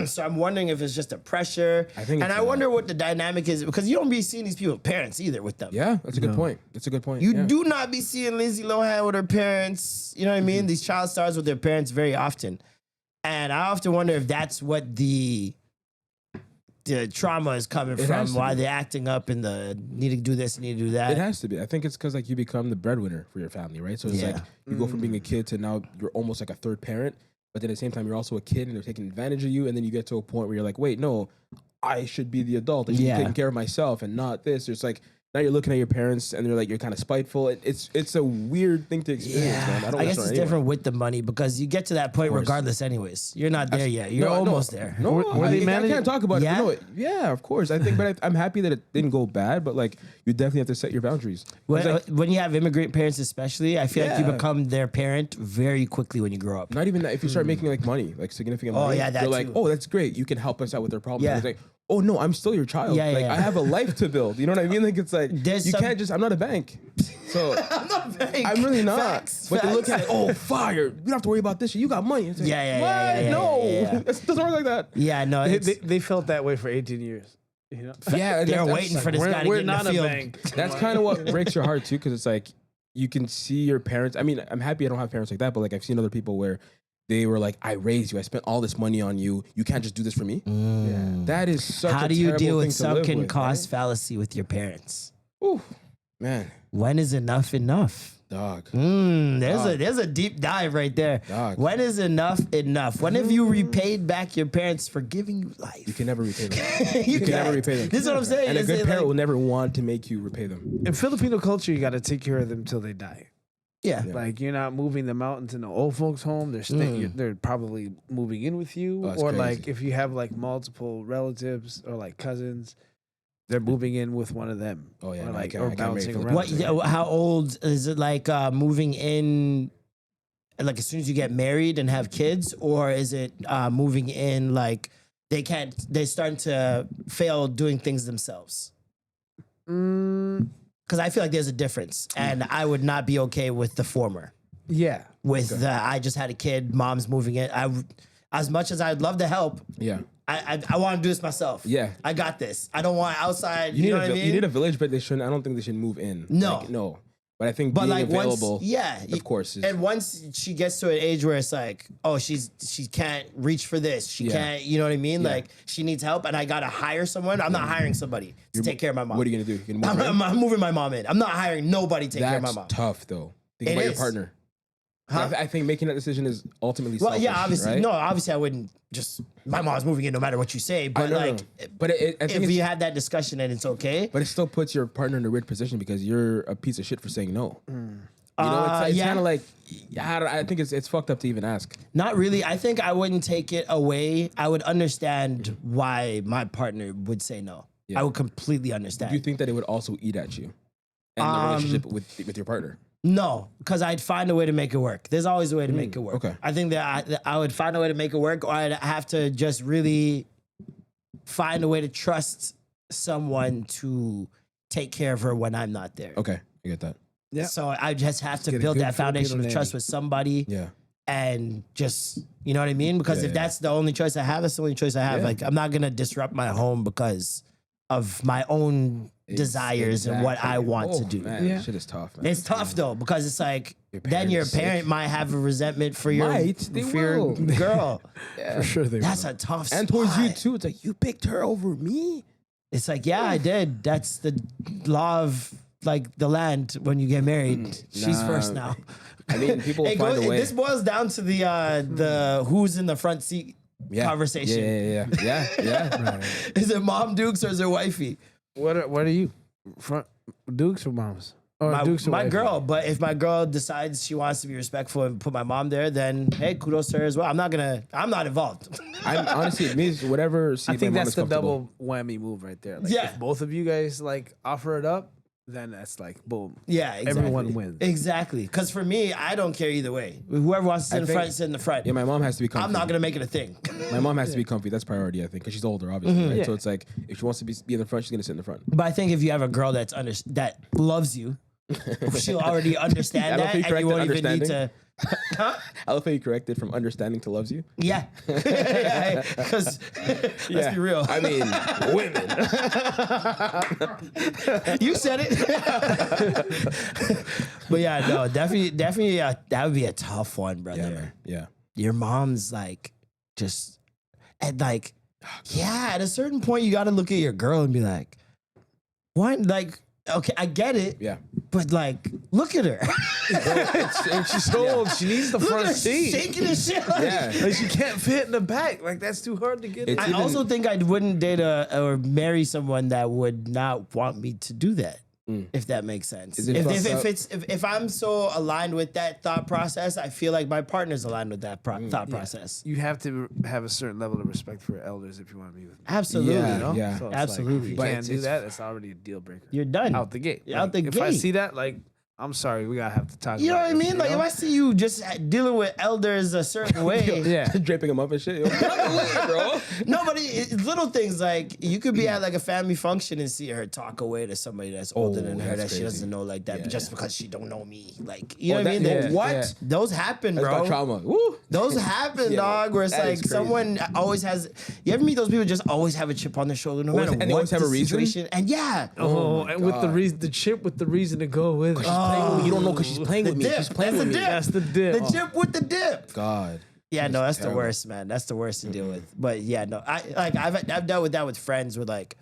[SPEAKER 3] So I'm wondering if it's just a pressure. I wonder what the dynamic is. Because you don't be seeing these people's parents either with them.
[SPEAKER 1] Yeah, that's a good point. That's a good point.
[SPEAKER 3] You do not be seeing Lindsay Lohan with her parents. You know what I mean? These child stars with their parents very often. And I often wonder if that's what the trauma is coming from, why they're acting up and the need to do this, need to do that.
[SPEAKER 1] It has to be. I think it's because like you become the breadwinner for your family, right? So it's like you go from being a kid to now you're almost like a third parent, but then at the same time you're also a kid and they're taking advantage of you, and then you get to a point where you're like, wait, no, I should be the adult. I should be taking care of myself and not this. It's like now you're looking at your parents and they're like, you're kind of spiteful. It's a weird thing to experience, man.
[SPEAKER 3] I guess it's different with the money because you get to that point regardless anyways. You're not there yet. You're almost there.
[SPEAKER 1] No,
[SPEAKER 5] Were they
[SPEAKER 1] I can't talk about
[SPEAKER 3] Yeah?
[SPEAKER 1] it. No, yeah, of course. I think, but I'm happy that it didn't go bad, but like you definitely have to set your boundaries.
[SPEAKER 3] When you have immigrant parents especially, I feel like you become their parent very quickly when you grow up.
[SPEAKER 1] Not even that. If you start making like money, like significant money,
[SPEAKER 3] yeah, that
[SPEAKER 1] they're like,
[SPEAKER 3] too.
[SPEAKER 1] oh, that's great. You can help us out with their problems.
[SPEAKER 3] Yeah.
[SPEAKER 1] It's like, oh no, I'm still your child.
[SPEAKER 3] Yeah,
[SPEAKER 1] like
[SPEAKER 3] yeah.
[SPEAKER 1] I have a life to build. You know what I mean? Like it's like
[SPEAKER 3] There's
[SPEAKER 1] can't just. I'm not a bank. So
[SPEAKER 3] I'm not very.
[SPEAKER 1] I'm really not.
[SPEAKER 3] Facts,
[SPEAKER 1] but they look
[SPEAKER 3] facts.
[SPEAKER 1] at it, oh, fire. You don't have to worry about this shit. You got money. It's like,
[SPEAKER 3] Yeah,
[SPEAKER 1] what?
[SPEAKER 3] yeah,
[SPEAKER 1] No,
[SPEAKER 3] yeah.
[SPEAKER 1] it doesn't work like that.
[SPEAKER 3] Yeah, no,
[SPEAKER 5] They felt that way for 18 years. You know?
[SPEAKER 1] Yeah,
[SPEAKER 3] they're
[SPEAKER 1] that's
[SPEAKER 3] waiting
[SPEAKER 1] like,
[SPEAKER 3] for this guy to
[SPEAKER 5] We're
[SPEAKER 3] get in
[SPEAKER 5] not
[SPEAKER 3] the
[SPEAKER 5] a
[SPEAKER 3] field.
[SPEAKER 5] bank.
[SPEAKER 1] That's kind of what breaks your heart too, because it's like you can see your parents. I mean, I'm happy I don't have parents like that, but like I've seen other people where they were like, I raised you, I spent all this money on you. You can't just do this for me. That is such
[SPEAKER 3] How
[SPEAKER 1] a
[SPEAKER 3] do you
[SPEAKER 1] terrible
[SPEAKER 3] deal
[SPEAKER 1] thing
[SPEAKER 3] with
[SPEAKER 1] to live
[SPEAKER 3] sunken
[SPEAKER 1] with,
[SPEAKER 3] cost fallacy with your parents?
[SPEAKER 1] right? Ooh, man,
[SPEAKER 3] When is enough enough?
[SPEAKER 1] dog.
[SPEAKER 3] There's a deep dive right there.
[SPEAKER 1] Dog.
[SPEAKER 3] When is enough enough? When have you repaid back your parents for giving you life?
[SPEAKER 1] You can never repay them.
[SPEAKER 3] you
[SPEAKER 1] can never repay them.
[SPEAKER 3] This is what I'm saying.
[SPEAKER 1] And a
[SPEAKER 3] Is
[SPEAKER 1] good
[SPEAKER 3] it
[SPEAKER 1] parent
[SPEAKER 3] like-
[SPEAKER 1] will never want to make you repay them.
[SPEAKER 5] In Filipino culture, you got to take care of them till they die.
[SPEAKER 3] yeah.
[SPEAKER 5] Like you're not moving them out into the old folks' home. They're probably moving in with you,
[SPEAKER 1] that's
[SPEAKER 5] or
[SPEAKER 1] crazy.
[SPEAKER 5] like if you have like multiple relatives or like cousins, they're moving in with one of them.
[SPEAKER 1] Oh, yeah,
[SPEAKER 5] or
[SPEAKER 1] no,
[SPEAKER 5] like
[SPEAKER 1] I
[SPEAKER 5] or
[SPEAKER 1] can't marry
[SPEAKER 5] bouncing
[SPEAKER 1] Filipinos.
[SPEAKER 5] around.
[SPEAKER 3] What? Yeah, how old is it? Like moving in, like as soon as you get married and have kids, or is it moving in like they're starting to fail doing things themselves? Because I feel like there's a difference, and I would not be okay with the former.
[SPEAKER 5] Yeah.
[SPEAKER 3] With the I just had a kid, mom's moving in. As much as I'd love to help,
[SPEAKER 1] Yeah.
[SPEAKER 3] I want to do this myself.
[SPEAKER 1] Yeah.
[SPEAKER 3] I got this. I don't want outside. You know what I mean?
[SPEAKER 1] You need a village, but they shouldn't. I don't think they should move in.
[SPEAKER 3] No.
[SPEAKER 1] Like, no. But I think
[SPEAKER 3] But
[SPEAKER 1] being
[SPEAKER 3] like
[SPEAKER 1] available,
[SPEAKER 3] once,
[SPEAKER 1] of course. Is,
[SPEAKER 3] and once she gets to an age where it's like, oh, she can't reach for this. She can't, you know what I mean?
[SPEAKER 1] Yeah.
[SPEAKER 3] Like she needs help, and I gotta hire someone. I'm not hiring somebody to take care of my mom.
[SPEAKER 1] what are you gonna do? You're gonna move her in?
[SPEAKER 3] I'm moving my mom in. I'm not hiring nobody to take care of my
[SPEAKER 1] That's
[SPEAKER 3] mom.
[SPEAKER 1] tough, though. Think
[SPEAKER 3] It
[SPEAKER 1] about your
[SPEAKER 3] is.
[SPEAKER 1] partner.
[SPEAKER 3] Huh?
[SPEAKER 1] I think making that decision is ultimately
[SPEAKER 3] Well,
[SPEAKER 1] selfish,
[SPEAKER 3] yeah, obviously,
[SPEAKER 1] right?
[SPEAKER 3] no, obviously, I wouldn't just my mom's moving in no matter what you say. But
[SPEAKER 1] No,
[SPEAKER 3] like,
[SPEAKER 1] but I think
[SPEAKER 3] if
[SPEAKER 1] it's,
[SPEAKER 3] you had that discussion and it's okay.
[SPEAKER 1] but it still puts your partner in a weird position because you're a piece of shit for saying no. You know, it's
[SPEAKER 3] yeah.
[SPEAKER 1] kind of like, I think it's fucked up to even ask.
[SPEAKER 3] Not really. I think I wouldn't take it away. I would understand why my partner would say no.
[SPEAKER 1] Yeah.
[SPEAKER 3] I would completely understand.
[SPEAKER 1] Do you think that it would also eat at you and the relationship with your partner?
[SPEAKER 3] No, because I'd find a way to make it work. There's always a way to make it work.
[SPEAKER 1] okay.
[SPEAKER 3] I think that I would find a way to make it work, or I'd have to just really find a way to trust someone to take care of her when I'm not there.
[SPEAKER 1] Okay, I get that.
[SPEAKER 5] Yeah.
[SPEAKER 3] So I just have to
[SPEAKER 5] Get a
[SPEAKER 3] build
[SPEAKER 5] good
[SPEAKER 3] that foundation
[SPEAKER 5] Filipino
[SPEAKER 3] of trust
[SPEAKER 5] nanny.
[SPEAKER 3] with somebody.
[SPEAKER 1] Yeah.
[SPEAKER 3] And just, you know what I mean? Because
[SPEAKER 1] Yeah,
[SPEAKER 3] if
[SPEAKER 1] yeah.
[SPEAKER 3] that's the only choice I have, that's the only choice I have.
[SPEAKER 1] Yeah.
[SPEAKER 3] Like, I'm not going to disrupt my home because of my own desires and what I want to do.
[SPEAKER 1] Man,
[SPEAKER 5] Yeah.
[SPEAKER 1] shit is tough, man.
[SPEAKER 3] It's tough though, because it's like,
[SPEAKER 1] Your
[SPEAKER 3] then your
[SPEAKER 1] parents sick.
[SPEAKER 3] parent might have a resentment for your,
[SPEAKER 1] They
[SPEAKER 3] for your
[SPEAKER 1] will.
[SPEAKER 3] girl.
[SPEAKER 5] For sure they
[SPEAKER 3] That's
[SPEAKER 5] will.
[SPEAKER 3] a tough spot.
[SPEAKER 1] And towards you too. It's like, you picked her over me?
[SPEAKER 3] It's like, yeah, I did. That's the law of like the land when you get married. She's
[SPEAKER 1] Nah.
[SPEAKER 3] first now.
[SPEAKER 1] I mean, people will
[SPEAKER 3] It
[SPEAKER 1] find
[SPEAKER 3] goes-
[SPEAKER 1] a way.
[SPEAKER 3] This boils down to the who's in the front seat conversation.
[SPEAKER 1] Yeah.
[SPEAKER 3] Is it mom Dukes or is it wifey?
[SPEAKER 5] What are you? Front Dukes or moms? Or Dukes or
[SPEAKER 3] My
[SPEAKER 5] wifey?
[SPEAKER 3] girl. But if my girl decides she wants to be respectful and put my mom there, then hey, kudos to her as well. I'm not involved.
[SPEAKER 1] I'm honestly, it means whatever.
[SPEAKER 5] I think
[SPEAKER 1] my mom
[SPEAKER 5] that's
[SPEAKER 1] is
[SPEAKER 5] the
[SPEAKER 1] comfortable.
[SPEAKER 5] double whammy move right there. Like
[SPEAKER 3] Yeah.
[SPEAKER 5] if both of you guys like offer it up, then that's like boom.
[SPEAKER 3] Yeah, exactly.
[SPEAKER 5] Everyone wins.
[SPEAKER 3] Exactly. Because for me, I don't care either way. Whoever wants to sit in the front, sit in the front.
[SPEAKER 1] Yeah, my mom has to be comfy.
[SPEAKER 3] I'm not gonna make it a thing.
[SPEAKER 1] My mom has to be comfy. That's priority, I think, because she's older, obviously. Right?
[SPEAKER 5] Yeah.
[SPEAKER 1] So it's like if she wants to be in the front, she's gonna sit in the front.
[SPEAKER 3] But I think if you have a girl that loves you, she'll already understand
[SPEAKER 1] I love
[SPEAKER 3] that,
[SPEAKER 1] how you
[SPEAKER 3] and you won't
[SPEAKER 1] corrected
[SPEAKER 3] even need to.
[SPEAKER 1] I love how you corrected from understanding to loves you.
[SPEAKER 3] Yeah, because let's be real.
[SPEAKER 1] I mean, women.
[SPEAKER 3] You said it. But yeah, no, definitely, that would be a tough one, brother.
[SPEAKER 1] Yeah, man. Yeah.
[SPEAKER 3] Your mom's like, just, and like, yeah, at a certain point, you got to look at your girl and be like, what? Like, okay, I get it.
[SPEAKER 1] Yeah.
[SPEAKER 3] But like, look at her.
[SPEAKER 5] And she's so old. She needs the
[SPEAKER 3] Look at
[SPEAKER 5] front
[SPEAKER 3] her
[SPEAKER 5] seat.
[SPEAKER 3] shaking and shit. Like,
[SPEAKER 1] Yeah.
[SPEAKER 5] Like she can't fit in the back. Like that's too hard to get.
[SPEAKER 1] It's
[SPEAKER 3] I
[SPEAKER 1] even-
[SPEAKER 3] also think I wouldn't date or marry someone that would not want me to do that. If that makes sense.
[SPEAKER 1] Is it fucked up?
[SPEAKER 3] If I'm so aligned with that thought process, I feel like my partner's aligned with that thought process.
[SPEAKER 5] You have to have a certain level of respect for elders if you want to be with me.
[SPEAKER 3] Absolutely.
[SPEAKER 1] Yeah,
[SPEAKER 5] You know?
[SPEAKER 1] yeah.
[SPEAKER 5] So it's
[SPEAKER 3] Absolutely.
[SPEAKER 5] Like, if you
[SPEAKER 3] But
[SPEAKER 5] can't do that. It's already a deal breaker.
[SPEAKER 3] You're done.
[SPEAKER 5] Out the gate.
[SPEAKER 3] You're out the
[SPEAKER 5] If I
[SPEAKER 3] gate.
[SPEAKER 5] see that, like, I'm sorry, we gotta have to talk.
[SPEAKER 3] You know
[SPEAKER 5] about
[SPEAKER 3] what I
[SPEAKER 5] this,
[SPEAKER 3] mean?
[SPEAKER 5] you
[SPEAKER 3] Like
[SPEAKER 5] know?
[SPEAKER 3] if I see you just dealing with elders a certain way.
[SPEAKER 5] yeah.
[SPEAKER 1] Draping them up and shit. Yo, get out the way, bro.
[SPEAKER 3] No, but it's little things like you could be at like a family function and see her talk away to somebody that's older than her that
[SPEAKER 1] that's
[SPEAKER 3] she
[SPEAKER 1] crazy.
[SPEAKER 3] doesn't know like that,
[SPEAKER 1] Yeah,
[SPEAKER 3] but just
[SPEAKER 1] yeah.
[SPEAKER 3] because she don't know me. Like, you know
[SPEAKER 1] Oh,
[SPEAKER 3] what I mean?
[SPEAKER 1] that- yeah,
[SPEAKER 3] What?
[SPEAKER 5] yeah.
[SPEAKER 3] Those happen,
[SPEAKER 1] That's
[SPEAKER 3] bro.
[SPEAKER 1] about trauma. Woo.
[SPEAKER 3] Those happen,
[SPEAKER 1] Yeah,
[SPEAKER 3] dog, where it's
[SPEAKER 1] that
[SPEAKER 3] like
[SPEAKER 1] is crazy.
[SPEAKER 3] someone always has. You ever meet those people just always have a chip on their shoulder, no
[SPEAKER 1] Always-
[SPEAKER 3] matter
[SPEAKER 1] and they
[SPEAKER 3] what
[SPEAKER 1] always have
[SPEAKER 3] the
[SPEAKER 1] a reason?
[SPEAKER 3] situation. And yeah,
[SPEAKER 5] Oh,
[SPEAKER 1] my
[SPEAKER 5] and with the
[SPEAKER 1] God.
[SPEAKER 5] reason, the chip with the reason to go with it.
[SPEAKER 1] She's playing with me. You don't know because she's playing with me.
[SPEAKER 3] dip.
[SPEAKER 1] She's playing
[SPEAKER 3] That's
[SPEAKER 1] with
[SPEAKER 3] the
[SPEAKER 1] me.
[SPEAKER 3] dip.
[SPEAKER 5] That's the dip.
[SPEAKER 3] the chip with the dip.
[SPEAKER 1] God.
[SPEAKER 3] Yeah, no, that's
[SPEAKER 1] terrible.
[SPEAKER 3] the worst, man. That's the worst to deal with. But yeah, no, I've dealt with that with friends with like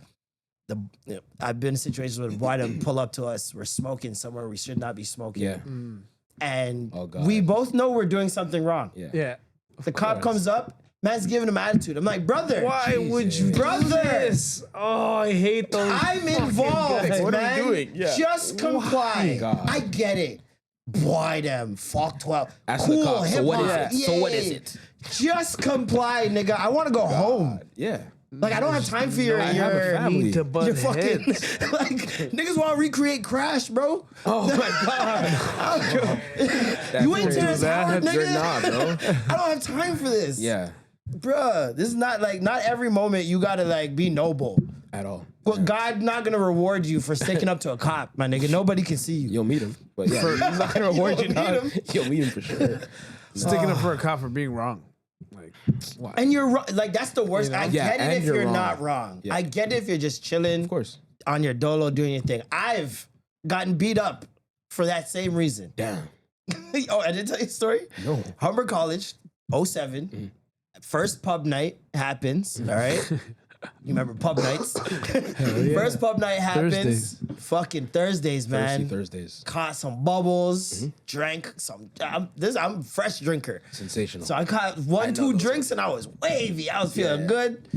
[SPEAKER 3] I've been in situations where why them pull up to us, we're smoking somewhere we should not be smoking.
[SPEAKER 1] Yeah.
[SPEAKER 3] And
[SPEAKER 1] Oh, God.
[SPEAKER 3] we both know we're doing something wrong.
[SPEAKER 1] Yeah.
[SPEAKER 5] Yeah.
[SPEAKER 3] The cop comes up, man's giving him attitude. I'm like, brother,
[SPEAKER 5] Why would you
[SPEAKER 3] brother?
[SPEAKER 5] do this? Oh, I hate those.
[SPEAKER 3] I'm involved,
[SPEAKER 5] guys.
[SPEAKER 3] man.
[SPEAKER 1] What are we doing? Yeah.
[SPEAKER 3] Just comply.
[SPEAKER 1] God.
[SPEAKER 3] I get it. Boy, them fuck 12.
[SPEAKER 1] Ask the
[SPEAKER 3] cool,
[SPEAKER 1] cop, so what is
[SPEAKER 3] hip-hop.
[SPEAKER 1] it? So what is
[SPEAKER 3] Yay.
[SPEAKER 1] it?
[SPEAKER 3] Just comply, nigga. I want to go home.
[SPEAKER 1] Yeah.
[SPEAKER 3] Like, I don't have time for your
[SPEAKER 1] I have a family.
[SPEAKER 5] Need to butt
[SPEAKER 3] your fucking
[SPEAKER 5] heads.
[SPEAKER 3] like niggas want to recreate Crash, bro.
[SPEAKER 1] Oh my God.
[SPEAKER 3] You ain't Terrence Howard,
[SPEAKER 1] You're
[SPEAKER 3] nigga.
[SPEAKER 1] not, bro.
[SPEAKER 3] I don't have time for this.
[SPEAKER 1] Yeah.
[SPEAKER 3] Bruh, this is not like not every moment you gotta like be noble.
[SPEAKER 1] At all.
[SPEAKER 3] Well, God not gonna reward you for sticking up to a cop, my nigga. Nobody can see you.
[SPEAKER 1] You'll meet him. But yeah, he's not gonna reward you.
[SPEAKER 3] You'll
[SPEAKER 1] Now.
[SPEAKER 3] meet him.
[SPEAKER 1] You'll meet him for sure.
[SPEAKER 5] Sticking up for a cop for being wrong. Like, why?
[SPEAKER 3] And you're wrong. Like that's the worst.
[SPEAKER 5] You know?
[SPEAKER 3] I
[SPEAKER 1] Yeah,
[SPEAKER 3] get it
[SPEAKER 1] and
[SPEAKER 3] if
[SPEAKER 1] you're
[SPEAKER 3] you're
[SPEAKER 1] wrong.
[SPEAKER 3] not wrong.
[SPEAKER 1] Yeah.
[SPEAKER 3] I get it if you're just chilling
[SPEAKER 1] Of course.
[SPEAKER 3] on your dolo doing your thing. I've gotten beat up for that same reason.
[SPEAKER 1] Damn.
[SPEAKER 3] Oh, I didn't tell you a story?
[SPEAKER 1] No.
[SPEAKER 3] Humber College, 07. First pub night happens, all right? You remember pub nights? First pub night happens.
[SPEAKER 5] Thursdays.
[SPEAKER 3] Fucking Thursdays, man.
[SPEAKER 1] Thursdays.
[SPEAKER 3] Caught some bubbles, drank some. I'm a fresh drinker.
[SPEAKER 1] Sensational.
[SPEAKER 3] So I caught
[SPEAKER 1] know
[SPEAKER 3] two
[SPEAKER 1] those
[SPEAKER 3] drinks and I was wavy. I was feeling
[SPEAKER 1] Yeah.
[SPEAKER 3] good.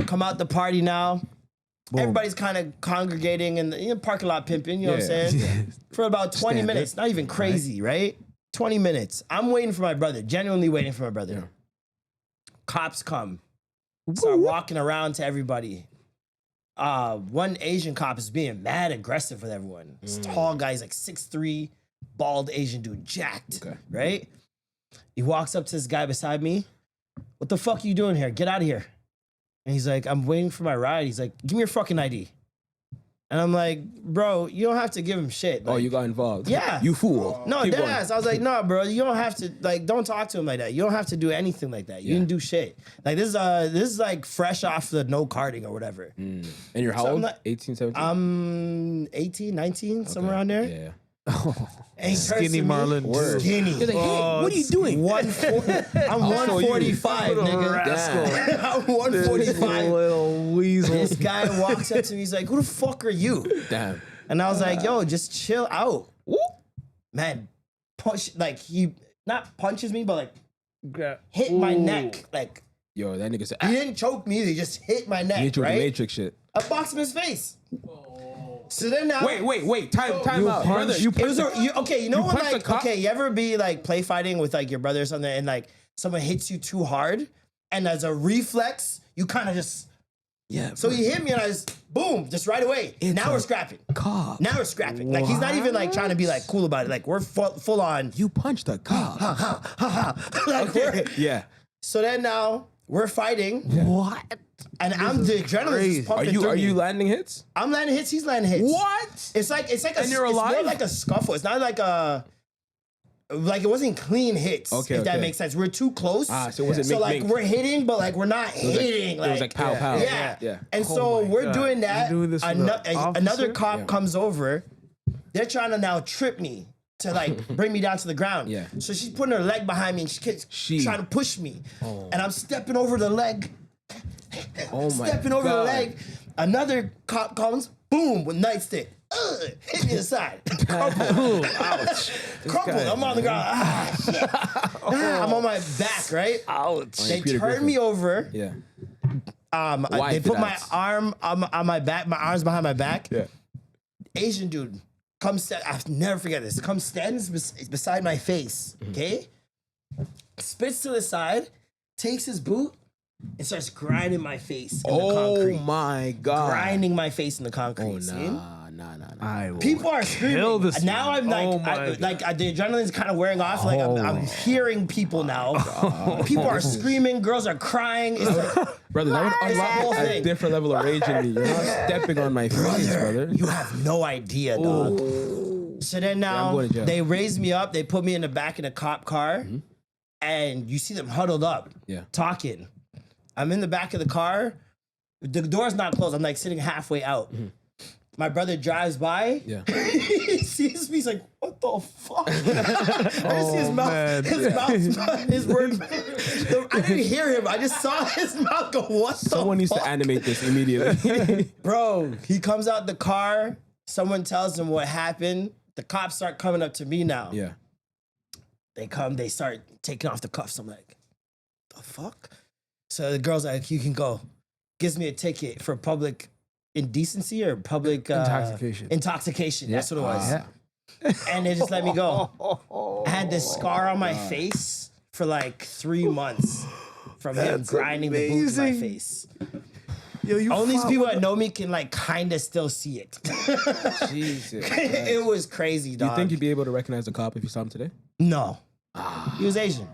[SPEAKER 3] Come out the party now. Everybody's kind of congregating in the parking lot pimping, you know what I'm
[SPEAKER 1] Yeah.
[SPEAKER 3] saying? For about 20
[SPEAKER 1] Standard.
[SPEAKER 3] minutes. Not even crazy, right? 20 minutes. I'm waiting for my brother, genuinely waiting for my brother.
[SPEAKER 1] Yeah.
[SPEAKER 3] Cops come. Start walking around to everybody. One Asian cop is being mad aggressive with everyone. This tall guy, he's like 6'3", bald Asian dude, jacked,
[SPEAKER 1] Okay.
[SPEAKER 3] right? He walks up to this guy beside me. What the fuck are you doing here? Get out of here. And he's like, I'm waiting for my ride. He's like, give me your fucking ID. And I'm like, bro, you don't have to give him shit.
[SPEAKER 1] Oh,
[SPEAKER 3] Like,
[SPEAKER 1] you got involved.
[SPEAKER 3] Yeah.
[SPEAKER 1] You fool.
[SPEAKER 3] no,
[SPEAKER 1] Keep
[SPEAKER 3] dead
[SPEAKER 1] going.
[SPEAKER 3] ass. I was like, no, bro, you don't have to, like, don't talk to him like that. You don't have to do anything like that. You
[SPEAKER 1] Yeah.
[SPEAKER 3] didn't do shit. Like, this is like fresh off the no carding or whatever.
[SPEAKER 1] And you're how
[SPEAKER 3] So I'm
[SPEAKER 1] old?
[SPEAKER 3] not-
[SPEAKER 1] 18, 17?
[SPEAKER 3] I'm 18, 19, somewhere around there.
[SPEAKER 1] Yeah.
[SPEAKER 3] And he turns
[SPEAKER 5] Skinny
[SPEAKER 3] to me,
[SPEAKER 5] Marlon.
[SPEAKER 1] Word.
[SPEAKER 3] Skinny.
[SPEAKER 1] He's like, hey, what are you doing?
[SPEAKER 3] 140 I'm
[SPEAKER 1] show you.
[SPEAKER 3] 145, nigga.
[SPEAKER 1] Damn.
[SPEAKER 3] I'm 145.
[SPEAKER 5] Little weasel.
[SPEAKER 3] This guy walks up to me. He's like, who the fuck are you?
[SPEAKER 1] Damn.
[SPEAKER 3] And I was like, yo, just chill out.
[SPEAKER 1] Woo.
[SPEAKER 3] Man, like he not punches me, but like hit
[SPEAKER 5] Ooh.
[SPEAKER 3] my neck. Like
[SPEAKER 1] Yo, that nigga said,
[SPEAKER 3] he didn't choke me either. He just hit my neck,
[SPEAKER 1] you hit you with the
[SPEAKER 3] right?
[SPEAKER 1] Matrix shit.
[SPEAKER 3] I boxed him in his face. So then now,
[SPEAKER 1] Wait. Time out.
[SPEAKER 5] punch-
[SPEAKER 1] Brother,
[SPEAKER 5] you
[SPEAKER 3] it was okay. You know when
[SPEAKER 1] punched the
[SPEAKER 3] like
[SPEAKER 1] cop?
[SPEAKER 3] okay, you ever be like play fighting with like your brother or something, and like someone hits you too hard, and as a reflex, you kind of just
[SPEAKER 5] Yeah.
[SPEAKER 3] So he hit me and I just, boom, just right away. Now we're scrapping.
[SPEAKER 1] Cop.
[SPEAKER 3] Now we're scrapping. Like, he's not even like trying to be like cool about it. Like, we're full on.
[SPEAKER 1] You punched a cop.
[SPEAKER 3] Like, we're,
[SPEAKER 1] Yeah.
[SPEAKER 3] so then now we're fighting.
[SPEAKER 5] What?
[SPEAKER 3] And I'm the adrenaline is pumping through
[SPEAKER 1] Are you
[SPEAKER 3] me.
[SPEAKER 1] landing hits?
[SPEAKER 3] I'm landing hits. He's landing hits.
[SPEAKER 1] What?
[SPEAKER 3] It's like
[SPEAKER 1] And you're
[SPEAKER 3] it's
[SPEAKER 1] alive?
[SPEAKER 3] more like a scuffle. It's not like it wasn't clean hits.
[SPEAKER 1] Okay,
[SPEAKER 3] if that
[SPEAKER 1] okay.
[SPEAKER 3] makes sense. We're too close.
[SPEAKER 1] So it wasn't
[SPEAKER 3] so like
[SPEAKER 1] mink.
[SPEAKER 3] we're hitting, but like we're not hitting.
[SPEAKER 1] It was like pow pow.
[SPEAKER 3] Yeah.
[SPEAKER 1] Yeah.
[SPEAKER 3] And so
[SPEAKER 5] my
[SPEAKER 3] we're
[SPEAKER 5] God.
[SPEAKER 3] doing that.
[SPEAKER 5] You're doing this with an
[SPEAKER 3] Another
[SPEAKER 5] officer?
[SPEAKER 3] cop comes over. They're trying to now trip me to like bring me down to the ground.
[SPEAKER 1] Yeah.
[SPEAKER 3] So she's putting her leg behind me and she's trying to push me. And I'm stepping over the leg.
[SPEAKER 1] Oh my
[SPEAKER 3] Stepping over the
[SPEAKER 1] God.
[SPEAKER 3] leg. Another cop comes, boom, with nightstick. Hit me in the side. Crumpled.
[SPEAKER 5] Ouch.
[SPEAKER 3] Crumpled. I'm on the ground. Shit. I'm on my back, right?
[SPEAKER 5] Ouch.
[SPEAKER 3] They
[SPEAKER 1] Peter
[SPEAKER 3] turned
[SPEAKER 1] Griffin.
[SPEAKER 3] me over.
[SPEAKER 1] Yeah.
[SPEAKER 3] They put my
[SPEAKER 1] that's-
[SPEAKER 3] arm on my back, my arms behind my back.
[SPEAKER 1] Yeah.
[SPEAKER 3] Asian dude comes, I'll never forget this, comes stands beside my face, okay? Spits to the side, takes his boot, and starts grinding my face in the concrete.
[SPEAKER 1] Oh my God.
[SPEAKER 3] Grinding my face in the concrete.
[SPEAKER 1] Oh,
[SPEAKER 3] see?
[SPEAKER 1] nah.
[SPEAKER 5] I will
[SPEAKER 3] People are
[SPEAKER 5] kill
[SPEAKER 3] screaming.
[SPEAKER 5] this
[SPEAKER 3] Now
[SPEAKER 5] man.
[SPEAKER 3] I'm like,
[SPEAKER 5] Oh my
[SPEAKER 3] the adrenaline's kind of wearing off. Like I'm hearing people now. People are screaming. Girls are crying. It's like,
[SPEAKER 1] Brother, that would
[SPEAKER 3] It's the whole
[SPEAKER 1] unlock a
[SPEAKER 3] thing.
[SPEAKER 1] different level of rage in me. You're not stepping on my face, brother.
[SPEAKER 3] you have no idea, dog. So then
[SPEAKER 1] I'm
[SPEAKER 3] now
[SPEAKER 1] going to jail.
[SPEAKER 3] they raise me up. They put me in the back of a cop car, and you see them huddled up,
[SPEAKER 1] Yeah.
[SPEAKER 3] talking. I'm in the back of the car. The door's not closed. I'm like sitting halfway out. My brother drives by.
[SPEAKER 1] Yeah.
[SPEAKER 3] He sees me. He's like, "What the fuck?" I just see his mouth.
[SPEAKER 5] man.
[SPEAKER 3] His mouth. His word. I didn't hear him. I just saw his mouth go. What the
[SPEAKER 1] Someone needs
[SPEAKER 3] fuck?
[SPEAKER 1] to animate this immediately.
[SPEAKER 3] Bro, he comes out the car. Someone tells him what happened. The cops start coming up to me now.
[SPEAKER 1] Yeah.
[SPEAKER 3] They come. They start taking off the cuffs. I'm like, the fuck? So the girl's like, "You can go." Gives me a ticket for public indecency or public
[SPEAKER 5] Intoxication.
[SPEAKER 3] Intoxication. That's what it was. And they just let me go. I had this scar on my face for like 3 months from him
[SPEAKER 5] That's
[SPEAKER 3] grinding the boot in my
[SPEAKER 5] amazing.
[SPEAKER 3] face.
[SPEAKER 5] Yo, you
[SPEAKER 3] Only
[SPEAKER 5] fought
[SPEAKER 3] people
[SPEAKER 5] with
[SPEAKER 3] that know me can like kind of still see it.
[SPEAKER 1] Jesus.
[SPEAKER 3] It was crazy,
[SPEAKER 1] Do
[SPEAKER 3] dog.
[SPEAKER 1] you think you'd be able to recognize the cop if you saw him today?
[SPEAKER 3] No. He was Asian.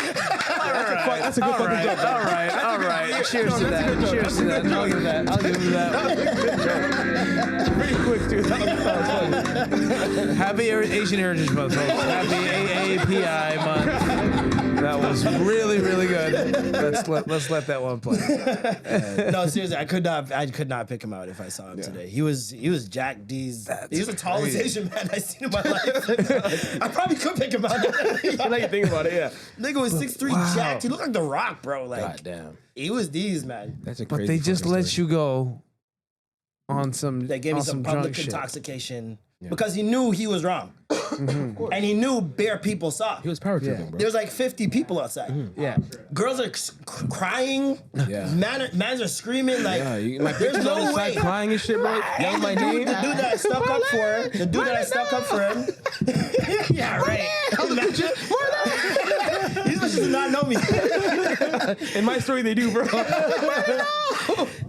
[SPEAKER 1] That's a good fucking joke.
[SPEAKER 5] all right. Cheers to that. Cheers to that. I'll give him that. I'll give him that.
[SPEAKER 1] Pretty quick, too. That was funny.
[SPEAKER 5] Happy Asian Heritage Month, folks. Happy AAPI month. That was really, really good. Let's let that one play.
[SPEAKER 3] No, seriously, I could not pick him out if I saw him today. He was Jack D's. He was the tallest Asian man I've seen in my life. I probably could pick him out.
[SPEAKER 1] Now you think about it, yeah.
[SPEAKER 3] Nigga was 6'3", jacked. He looked like The Rock, bro. Like
[SPEAKER 1] God damn.
[SPEAKER 3] he was these, man.
[SPEAKER 1] That's a
[SPEAKER 5] But
[SPEAKER 1] crazy
[SPEAKER 5] they just
[SPEAKER 1] fucking
[SPEAKER 5] let
[SPEAKER 1] story.
[SPEAKER 5] you go on some.
[SPEAKER 3] They gave me
[SPEAKER 5] on
[SPEAKER 3] some
[SPEAKER 5] drunk
[SPEAKER 3] public
[SPEAKER 5] shit.
[SPEAKER 3] intoxication because he knew he was wrong, and he knew bare people saw.
[SPEAKER 1] He was power tripping, bro.
[SPEAKER 3] There's like 50 people outside.
[SPEAKER 5] Yeah.
[SPEAKER 3] Girls are crying.
[SPEAKER 1] Yeah.
[SPEAKER 3] Mans are screaming like.
[SPEAKER 1] My
[SPEAKER 3] There's
[SPEAKER 1] pictures
[SPEAKER 3] no
[SPEAKER 1] on the
[SPEAKER 3] way.
[SPEAKER 1] side crying and shit, bro. Yelling my
[SPEAKER 3] The
[SPEAKER 1] name.
[SPEAKER 3] dude that I stuck up for, the dude that I stuck up for him. Yeah, right. Imagine. These bitches do not know me.
[SPEAKER 1] In my story, they do, bro.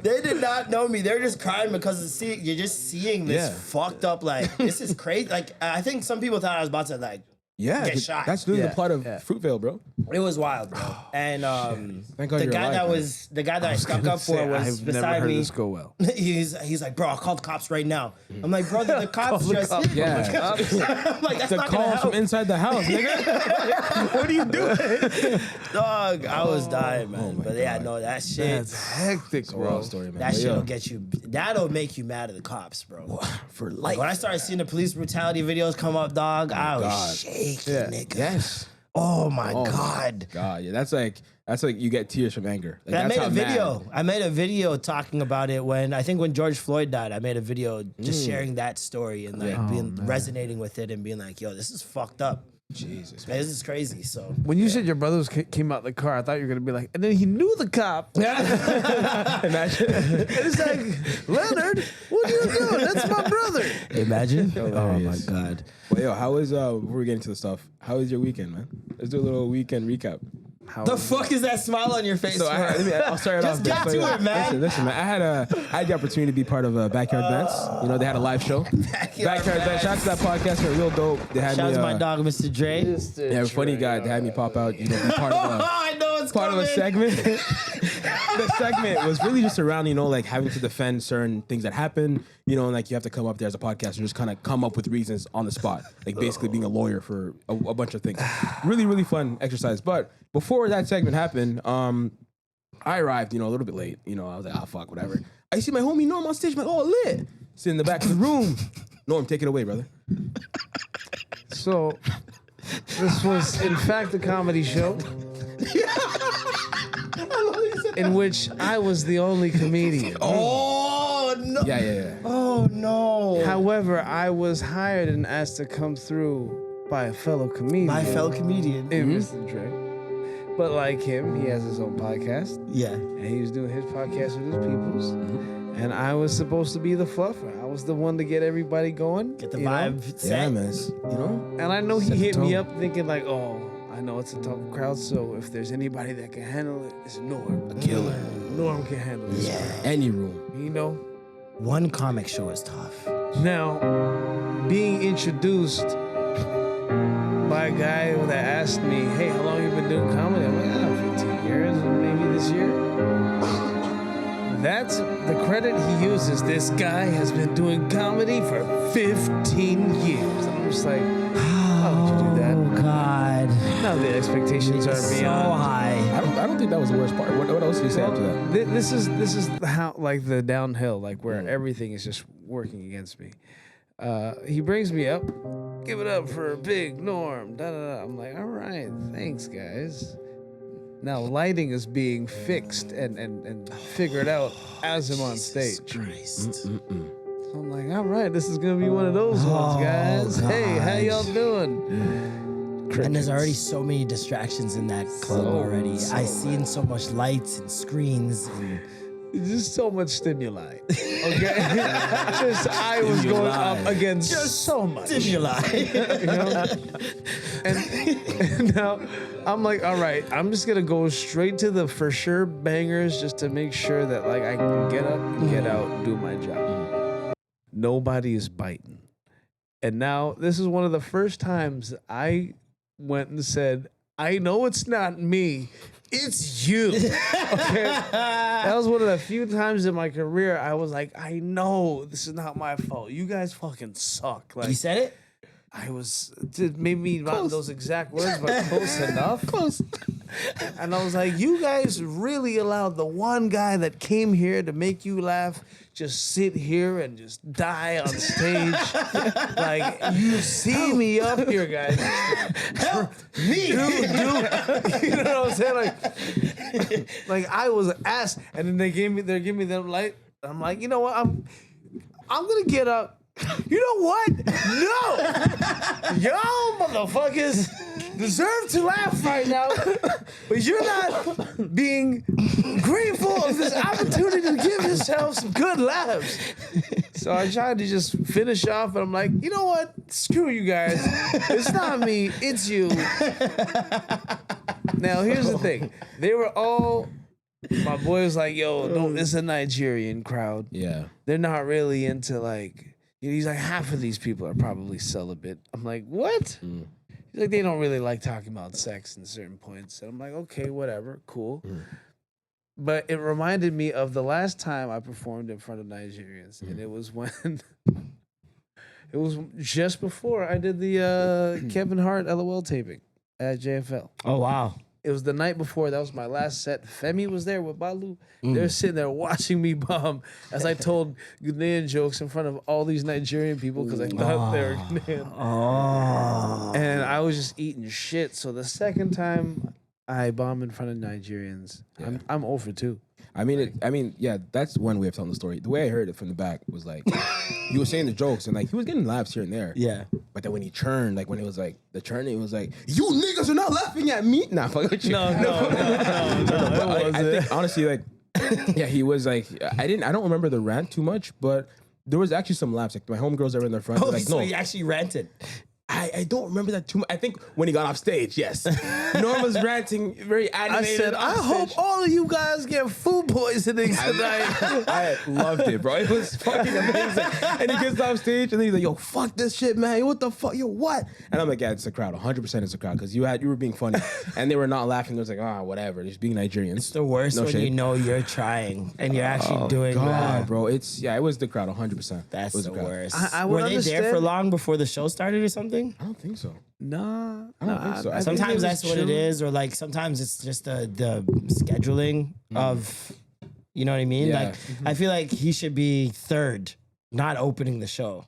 [SPEAKER 3] They did not know me. They're just crying because you're just seeing this
[SPEAKER 1] Yeah.
[SPEAKER 3] fucked up. Like this is crazy. Like I think some people thought I was about to like.
[SPEAKER 1] Yeah,
[SPEAKER 3] Get shot.
[SPEAKER 1] that's literally
[SPEAKER 5] Yeah,
[SPEAKER 1] the plot of
[SPEAKER 5] yeah.
[SPEAKER 1] Fruitvale, bro.
[SPEAKER 3] It was wild, bro. And
[SPEAKER 1] Thank God
[SPEAKER 3] the
[SPEAKER 1] you're
[SPEAKER 3] guy
[SPEAKER 1] alive, man.
[SPEAKER 3] that I stuck up for was
[SPEAKER 5] I've never
[SPEAKER 3] beside
[SPEAKER 5] heard
[SPEAKER 3] me.
[SPEAKER 5] this go well.
[SPEAKER 3] He's like, bro, I'll call the cops right now. I'm like, bro, the cops just.
[SPEAKER 1] Yeah.
[SPEAKER 3] I'm like, that's
[SPEAKER 1] The
[SPEAKER 3] not gonna
[SPEAKER 1] calls from
[SPEAKER 3] help.
[SPEAKER 1] inside the house, nigga. What are you doing?
[SPEAKER 3] Dog, I was dying, man. But yeah, no, that shit.
[SPEAKER 5] That's hectic, bro.
[SPEAKER 1] Wild story, man.
[SPEAKER 3] That
[SPEAKER 1] But
[SPEAKER 3] shit'll
[SPEAKER 1] yo,
[SPEAKER 3] get you. That'll make you mad at the cops, bro.
[SPEAKER 1] for
[SPEAKER 3] Like
[SPEAKER 1] life.
[SPEAKER 3] when I started seeing the police brutality videos come up, dog, I was
[SPEAKER 1] God.
[SPEAKER 3] shaking, nigga.
[SPEAKER 1] Yes.
[SPEAKER 3] Oh my god.
[SPEAKER 1] God, yeah, that's like you get tears from anger. Like,
[SPEAKER 3] I
[SPEAKER 1] that's
[SPEAKER 3] made
[SPEAKER 1] how
[SPEAKER 3] a video.
[SPEAKER 1] mad-
[SPEAKER 3] I made a video talking about it when George Floyd died. I made a video just sharing that story and like resonating with it and being like, "Yo, this is fucked up.
[SPEAKER 1] Jesus.
[SPEAKER 3] Man, this is crazy." So
[SPEAKER 5] When you said your brothers came out the car, I thought you were gonna be like, and then he knew the cop.
[SPEAKER 1] Imagine.
[SPEAKER 5] And it's like, Leonard, what are you doing? That's my brother.
[SPEAKER 3] imagine. Oh my
[SPEAKER 1] Hilarious.
[SPEAKER 3] god.
[SPEAKER 1] Well, yo, how was before we get into the stuff? How was your weekend, man? Let's do a little weekend recap.
[SPEAKER 5] how
[SPEAKER 3] The fuck is that smile on your face?
[SPEAKER 1] So I'll start it off.
[SPEAKER 3] Just get to it, man.
[SPEAKER 1] Listen, man. I had the opportunity to be part of Backyard Events. You know, they had a live show. Backyard Events. Shout out to that podcast. They're real dope. They had
[SPEAKER 3] Shout out
[SPEAKER 1] me.
[SPEAKER 3] to my dog, Mr. Dre.
[SPEAKER 1] Yeah, funny guy. They had me pop out. You know, be part of
[SPEAKER 3] I know it's
[SPEAKER 1] part of a
[SPEAKER 3] coming.
[SPEAKER 1] segment. The segment was really just around, you know, like having to defend certain things that happen, you know, and like you have to come up there as a podcaster, just kind of come up with reasons on the spot, like basically being a lawyer for a bunch of things. Really, really fun exercise. But before that segment happened, I arrived, you know, a little bit late. You know, I was like, oh, fuck, whatever. I see my homie Norm on stage. I'm like, oh, lit. Sit in the back of the room. Norm, take it away, brother.
[SPEAKER 5] So, this was in fact a comedy show in which I was the only comedian.
[SPEAKER 3] Oh, no.
[SPEAKER 1] Yeah.
[SPEAKER 3] Oh, no.
[SPEAKER 5] However, I was hired and asked to come through by a fellow comedian.
[SPEAKER 3] My fellow comedian.
[SPEAKER 5] Mr. Dre. But like him, he has his own podcast.
[SPEAKER 3] Yeah.
[SPEAKER 5] And he was doing his podcast with his peoples. And I was supposed to be the fluffer. I was the one to get everybody going.
[SPEAKER 3] Get the
[SPEAKER 5] you know?
[SPEAKER 3] vibe set.
[SPEAKER 1] Yeah, man. You know?
[SPEAKER 5] And I know he
[SPEAKER 1] Set the
[SPEAKER 5] hit me
[SPEAKER 1] tone.
[SPEAKER 5] up thinking like, oh, I know it's a tough crowd, so if there's anybody that can handle it, it's Norm.
[SPEAKER 1] A killer.
[SPEAKER 5] Norm can handle this.
[SPEAKER 3] Yeah.
[SPEAKER 1] Any room.
[SPEAKER 5] You know?
[SPEAKER 3] One comic show is tough.
[SPEAKER 5] Now, being introduced by a guy that asked me, hey, how long you been doing comedy? I'm like, 15 years, maybe this year. That's the credit he uses. This guy has been doing comedy for 15 years. I'm just like, how did you do that?
[SPEAKER 3] Oh, God.
[SPEAKER 5] Now the expectations are
[SPEAKER 3] So
[SPEAKER 5] beyond.
[SPEAKER 3] high.
[SPEAKER 1] I don't think that was the worst part. What else did you say after that?
[SPEAKER 5] This is how like the downhill, like where everything is just working against me. He brings me up, give it up for Big Norm. Da, da, da. I'm like, all right, thanks guys. Now lighting is being fixed and figured out as I'm on stage.
[SPEAKER 3] Christ.
[SPEAKER 5] I'm like, all right, this is gonna be one of those ones, guys.
[SPEAKER 3] God.
[SPEAKER 5] Hey, how y'all doing?
[SPEAKER 3] And there's already so many distractions in that club already. I seen so much lights and screens.
[SPEAKER 5] It's just so much stimuli. Okay? Just I was going up against so much.
[SPEAKER 3] Stimuli.
[SPEAKER 5] You know? And now I'm like, all right, I'm just gonna go straight to the for sure bangers just to make sure that like I can get up and get out and do my job. Nobody is biting. And now this is one of the first times I went and said, I know it's not me. It's you. Okay. That was one of the few times in my career I was like, I know this is not my fault. You guys fucking suck. Like
[SPEAKER 3] You said it?
[SPEAKER 5] I was maybe not those exact words, but close enough. Close. And I was like, you guys really allowed the one guy that came here to make you laugh just sit here and just die on stage. Like, you see me up here, guys.
[SPEAKER 3] Help me.
[SPEAKER 5] You know what I'm saying? Like I was asked, and then they gave me them light. I'm like, you know what? I'm gonna get up. You know what? No! Y'all motherfuckers deserve to laugh right now, but you're not being grateful of this opportunity to give yourself some good laughs. So I tried to just finish off, and I'm like, you know what? Screw you guys. It's not me, it's you. Now, here's the thing. They were all... My boy was like, yo, no, it's a Nigerian crowd.
[SPEAKER 1] Yeah.
[SPEAKER 5] They're not really into like... He's like, half of these people are probably celibate. I'm like, what? He's like, they don't really like talking about sex in certain points. And I'm like, okay, whatever, cool. But it reminded me of the last time I performed in front of Nigerians. And it was when, it was just before I did the Kevin Hart LOL taping at JFL.
[SPEAKER 3] Oh, wow.
[SPEAKER 5] It was the night before. That was my last set. Femi was there with Balu. They're sitting there watching me bomb as I told Ghanaian jokes in front of all these Nigerian people because I thought they were Ghanaian.
[SPEAKER 3] Oh.
[SPEAKER 5] And I was just eating shit. So the second time I bomb in front of Nigerians, I'm over too.
[SPEAKER 1] I mean, yeah, that's one way of telling the story. The way I heard it from the back was like, he was saying the jokes and like he was getting laughs here and there.
[SPEAKER 3] Yeah.
[SPEAKER 1] But then when he churned, like when it was like the churning, it was like, you niggas are not laughing at me. Nah, fuck with you.
[SPEAKER 5] No.
[SPEAKER 1] But I think honestly, like, yeah, he was like, I don't remember the rant too much, but there was actually some laughs. Like my homegirls that were in the front,
[SPEAKER 3] Oh,
[SPEAKER 1] like,
[SPEAKER 3] so
[SPEAKER 1] no,
[SPEAKER 3] he actually ranted.
[SPEAKER 1] I don't remember that too much. I think when he got off stage, yes. Norm was ranting, very
[SPEAKER 5] I
[SPEAKER 1] animated.
[SPEAKER 5] said, I hope all of you guys get food poisoning tonight.
[SPEAKER 1] I loved it, bro. It was fucking amazing. And he gets off stage and then he's like, yo, fuck this shit, man. Yo, what the fuck? Yo, what? And I'm like, yeah, it's the crowd. 100% it's the crowd. Because you were being funny. And they were not laughing. It was like, whatever. Just being Nigerians.
[SPEAKER 3] It's the worst when you know you're trying and you're actually doing
[SPEAKER 1] God,
[SPEAKER 3] that.
[SPEAKER 1] bro. It was the crowd, 100%.
[SPEAKER 3] That's the worst.
[SPEAKER 5] I would
[SPEAKER 3] Were they there for
[SPEAKER 5] understand-
[SPEAKER 3] long before the show started or something?
[SPEAKER 1] I don't think so.
[SPEAKER 5] Nah,
[SPEAKER 1] I don't think so. I think
[SPEAKER 3] Sometimes
[SPEAKER 5] it was
[SPEAKER 3] that's what it
[SPEAKER 5] chill.
[SPEAKER 3] is, or like sometimes it's just the scheduling of, you know what I mean?
[SPEAKER 1] Yeah.
[SPEAKER 3] Like I feel like he should be third, not opening the show.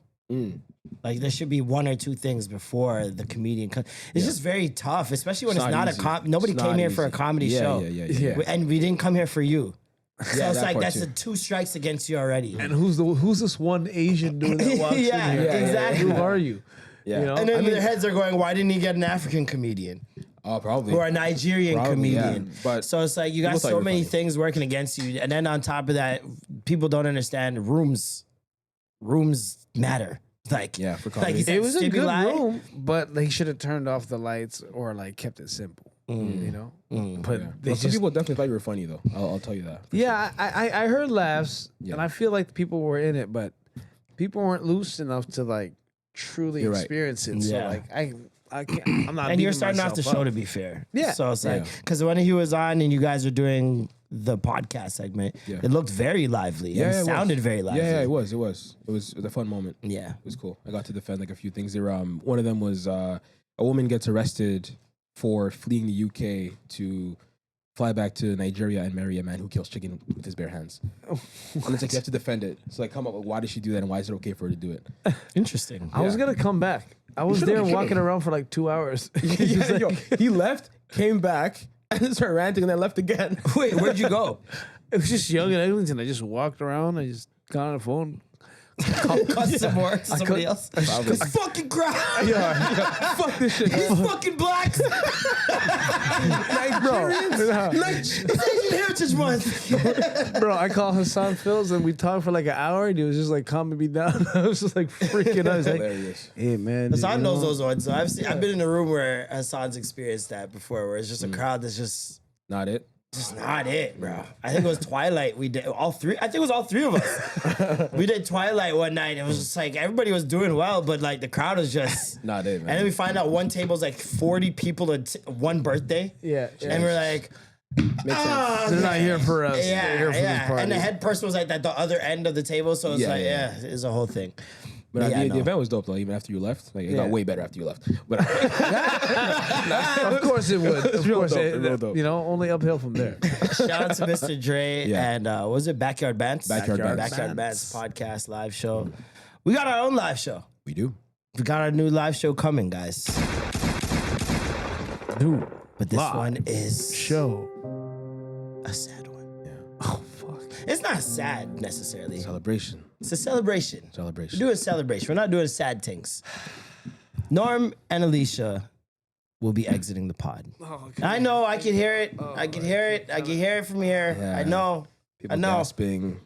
[SPEAKER 3] Like there should be one or two things before the comedian. It's just very tough, especially when it's not
[SPEAKER 1] easy.
[SPEAKER 3] nobody
[SPEAKER 1] It's
[SPEAKER 3] came
[SPEAKER 1] not
[SPEAKER 3] here for a
[SPEAKER 1] easy.
[SPEAKER 3] comedy show.
[SPEAKER 1] Yeah.
[SPEAKER 3] And we didn't come here for you. So it's
[SPEAKER 1] that
[SPEAKER 3] like
[SPEAKER 1] part
[SPEAKER 3] that's
[SPEAKER 1] too.
[SPEAKER 3] the 2 strikes against you already.
[SPEAKER 5] And who's this one Asian dude that walks
[SPEAKER 3] Yeah,
[SPEAKER 5] in here?
[SPEAKER 3] exactly.
[SPEAKER 5] Who are you?
[SPEAKER 1] Yeah.
[SPEAKER 5] You know?
[SPEAKER 3] And then their heads are going, why didn't he get an African comedian?
[SPEAKER 1] Oh, probably.
[SPEAKER 3] Or a Nigerian
[SPEAKER 1] Probably, yeah.
[SPEAKER 3] comedian.
[SPEAKER 1] But
[SPEAKER 3] so it's like you got
[SPEAKER 1] people thought you
[SPEAKER 3] so
[SPEAKER 1] were
[SPEAKER 3] many
[SPEAKER 1] funny.
[SPEAKER 3] things working against you. And then on top of that, people don't understand rooms matter. Like,
[SPEAKER 1] Yeah, for
[SPEAKER 3] like
[SPEAKER 1] comedy.
[SPEAKER 3] he said,
[SPEAKER 5] It was a good
[SPEAKER 3] stimuli.
[SPEAKER 5] room, but they should have turned off the lights or like kept it simple. You know, but
[SPEAKER 1] Yeah.
[SPEAKER 5] they
[SPEAKER 1] Well, some
[SPEAKER 5] just
[SPEAKER 1] people definitely thought you were funny, though. I'll tell you that.
[SPEAKER 5] yeah. I heard laughs,
[SPEAKER 1] Yeah.
[SPEAKER 5] and I feel like people were in it, but people weren't loose enough to like truly
[SPEAKER 1] You're right.
[SPEAKER 5] experience it. So
[SPEAKER 3] Yeah.
[SPEAKER 5] like I can't. I'm not.
[SPEAKER 3] And you're
[SPEAKER 5] beating
[SPEAKER 3] starting off the
[SPEAKER 5] myself
[SPEAKER 3] show,
[SPEAKER 5] up.
[SPEAKER 3] to be fair.
[SPEAKER 5] Yeah.
[SPEAKER 3] So it's like,
[SPEAKER 1] Yeah.
[SPEAKER 3] because when he was on and you guys were doing the podcast segment,
[SPEAKER 1] Yeah.
[SPEAKER 3] it looked very lively
[SPEAKER 1] Yeah,
[SPEAKER 3] and
[SPEAKER 1] it was.
[SPEAKER 3] sounded very lively.
[SPEAKER 1] Yeah, it was. It was a fun moment.
[SPEAKER 3] Yeah.
[SPEAKER 1] It was cool. I got to defend like a few things there. One of them was a woman gets arrested for fleeing the UK to fly back to Nigeria and marry a man who kills chicken with his bare hands. And it's like you have to defend it. So like, come up with why did she do that and why is it okay for her to do it?
[SPEAKER 3] Interesting.
[SPEAKER 5] I was
[SPEAKER 1] Yeah.
[SPEAKER 5] gonna come back. I was
[SPEAKER 1] should've,
[SPEAKER 5] there
[SPEAKER 1] you
[SPEAKER 5] walking
[SPEAKER 1] should've.
[SPEAKER 5] around for like 2 hours.
[SPEAKER 1] Yeah, yo, he left, came back, and then started ranting and then left again.
[SPEAKER 3] Wait, where'd you go?
[SPEAKER 5] It was just young in Eglinton. I just walked around. I just got on the phone.
[SPEAKER 3] Cut some more to somebody else.
[SPEAKER 1] Probably.
[SPEAKER 3] This fucking crowd.
[SPEAKER 1] Fuck this shit.
[SPEAKER 3] These fucking blacks. It's Asian Heritage Month.
[SPEAKER 5] Bro, I called Hassan Phils and we talked for like an hour and he was just like calming me down. I was just like freaking out. I was like,
[SPEAKER 1] Hilarious.
[SPEAKER 5] hey man.
[SPEAKER 3] Hassan
[SPEAKER 5] you
[SPEAKER 3] knows
[SPEAKER 5] know,
[SPEAKER 3] those ones. So I've been in a room where Hassan's experienced that before, where it's just a crowd that's just
[SPEAKER 1] Not it.
[SPEAKER 3] not it, bro. I think it was Twilight. We did all three. I think it was all three of us. We did Twilight one night. It was just like everybody was doing well, but like the crowd was just
[SPEAKER 1] Not it, man.
[SPEAKER 3] And then we find out one table's like 40 people at one birthday.
[SPEAKER 5] Yeah.
[SPEAKER 3] And we're like,
[SPEAKER 1] Makes sense.
[SPEAKER 5] They're not here for us. They're here for this party.
[SPEAKER 3] And the head person was like at the other end of the table, so it's
[SPEAKER 1] Yeah,
[SPEAKER 3] like,
[SPEAKER 1] yeah.
[SPEAKER 3] it's a whole thing.
[SPEAKER 1] But
[SPEAKER 3] Yeah,
[SPEAKER 1] the
[SPEAKER 3] no.
[SPEAKER 1] event was dope though. Even after you left, like it got way better after you left. But
[SPEAKER 5] Of course it would. Of
[SPEAKER 1] real
[SPEAKER 5] course,
[SPEAKER 1] dope, real dope.
[SPEAKER 5] you know, only uphill from there.
[SPEAKER 3] Shout out to Mr. Dre
[SPEAKER 1] Yeah.
[SPEAKER 3] and was it Backyard Bands?
[SPEAKER 1] Backyard Bands.
[SPEAKER 3] Backyard Bands podcast live show. We got our own live show.
[SPEAKER 1] we do.
[SPEAKER 3] We got our new live show coming, guys.
[SPEAKER 5] New
[SPEAKER 3] But this
[SPEAKER 5] live
[SPEAKER 3] one is
[SPEAKER 5] show.
[SPEAKER 3] a sad one.
[SPEAKER 5] Oh fuck.
[SPEAKER 3] It's not sad necessarily.
[SPEAKER 1] Celebration.
[SPEAKER 3] It's a celebration.
[SPEAKER 1] Celebration.
[SPEAKER 3] We're doing a celebration. We're not doing sad things. Norm and Alicia will be exiting the pod.
[SPEAKER 5] Oh,
[SPEAKER 3] I know. I can hear it. I can hear it. I can hear it from here.
[SPEAKER 1] Yeah.
[SPEAKER 3] I know.
[SPEAKER 1] People
[SPEAKER 3] I know.
[SPEAKER 1] gasping.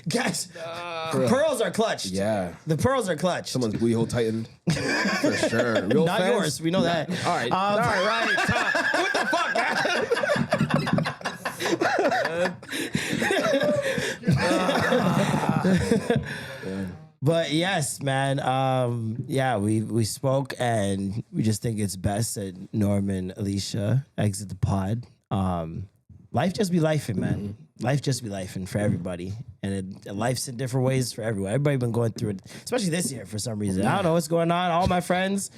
[SPEAKER 3] Guys, pearls are clutched.
[SPEAKER 1] Yeah.
[SPEAKER 3] The pearls are clutched.
[SPEAKER 1] Someone's booty hole tightened. For sure. Real
[SPEAKER 3] Not
[SPEAKER 1] fans?
[SPEAKER 3] yours. We know that.
[SPEAKER 1] All right.
[SPEAKER 3] All
[SPEAKER 1] right. What the fuck, man?
[SPEAKER 3] But yes, man. Yeah, we spoke and we just think it's best that Norm and Alicia exit the pod. Life just be lifing, man. Life just be lifing for everybody, and life's in different ways for everyone. Everybody been going through it, especially this year for some reason. I don't know what's going on. All my friends,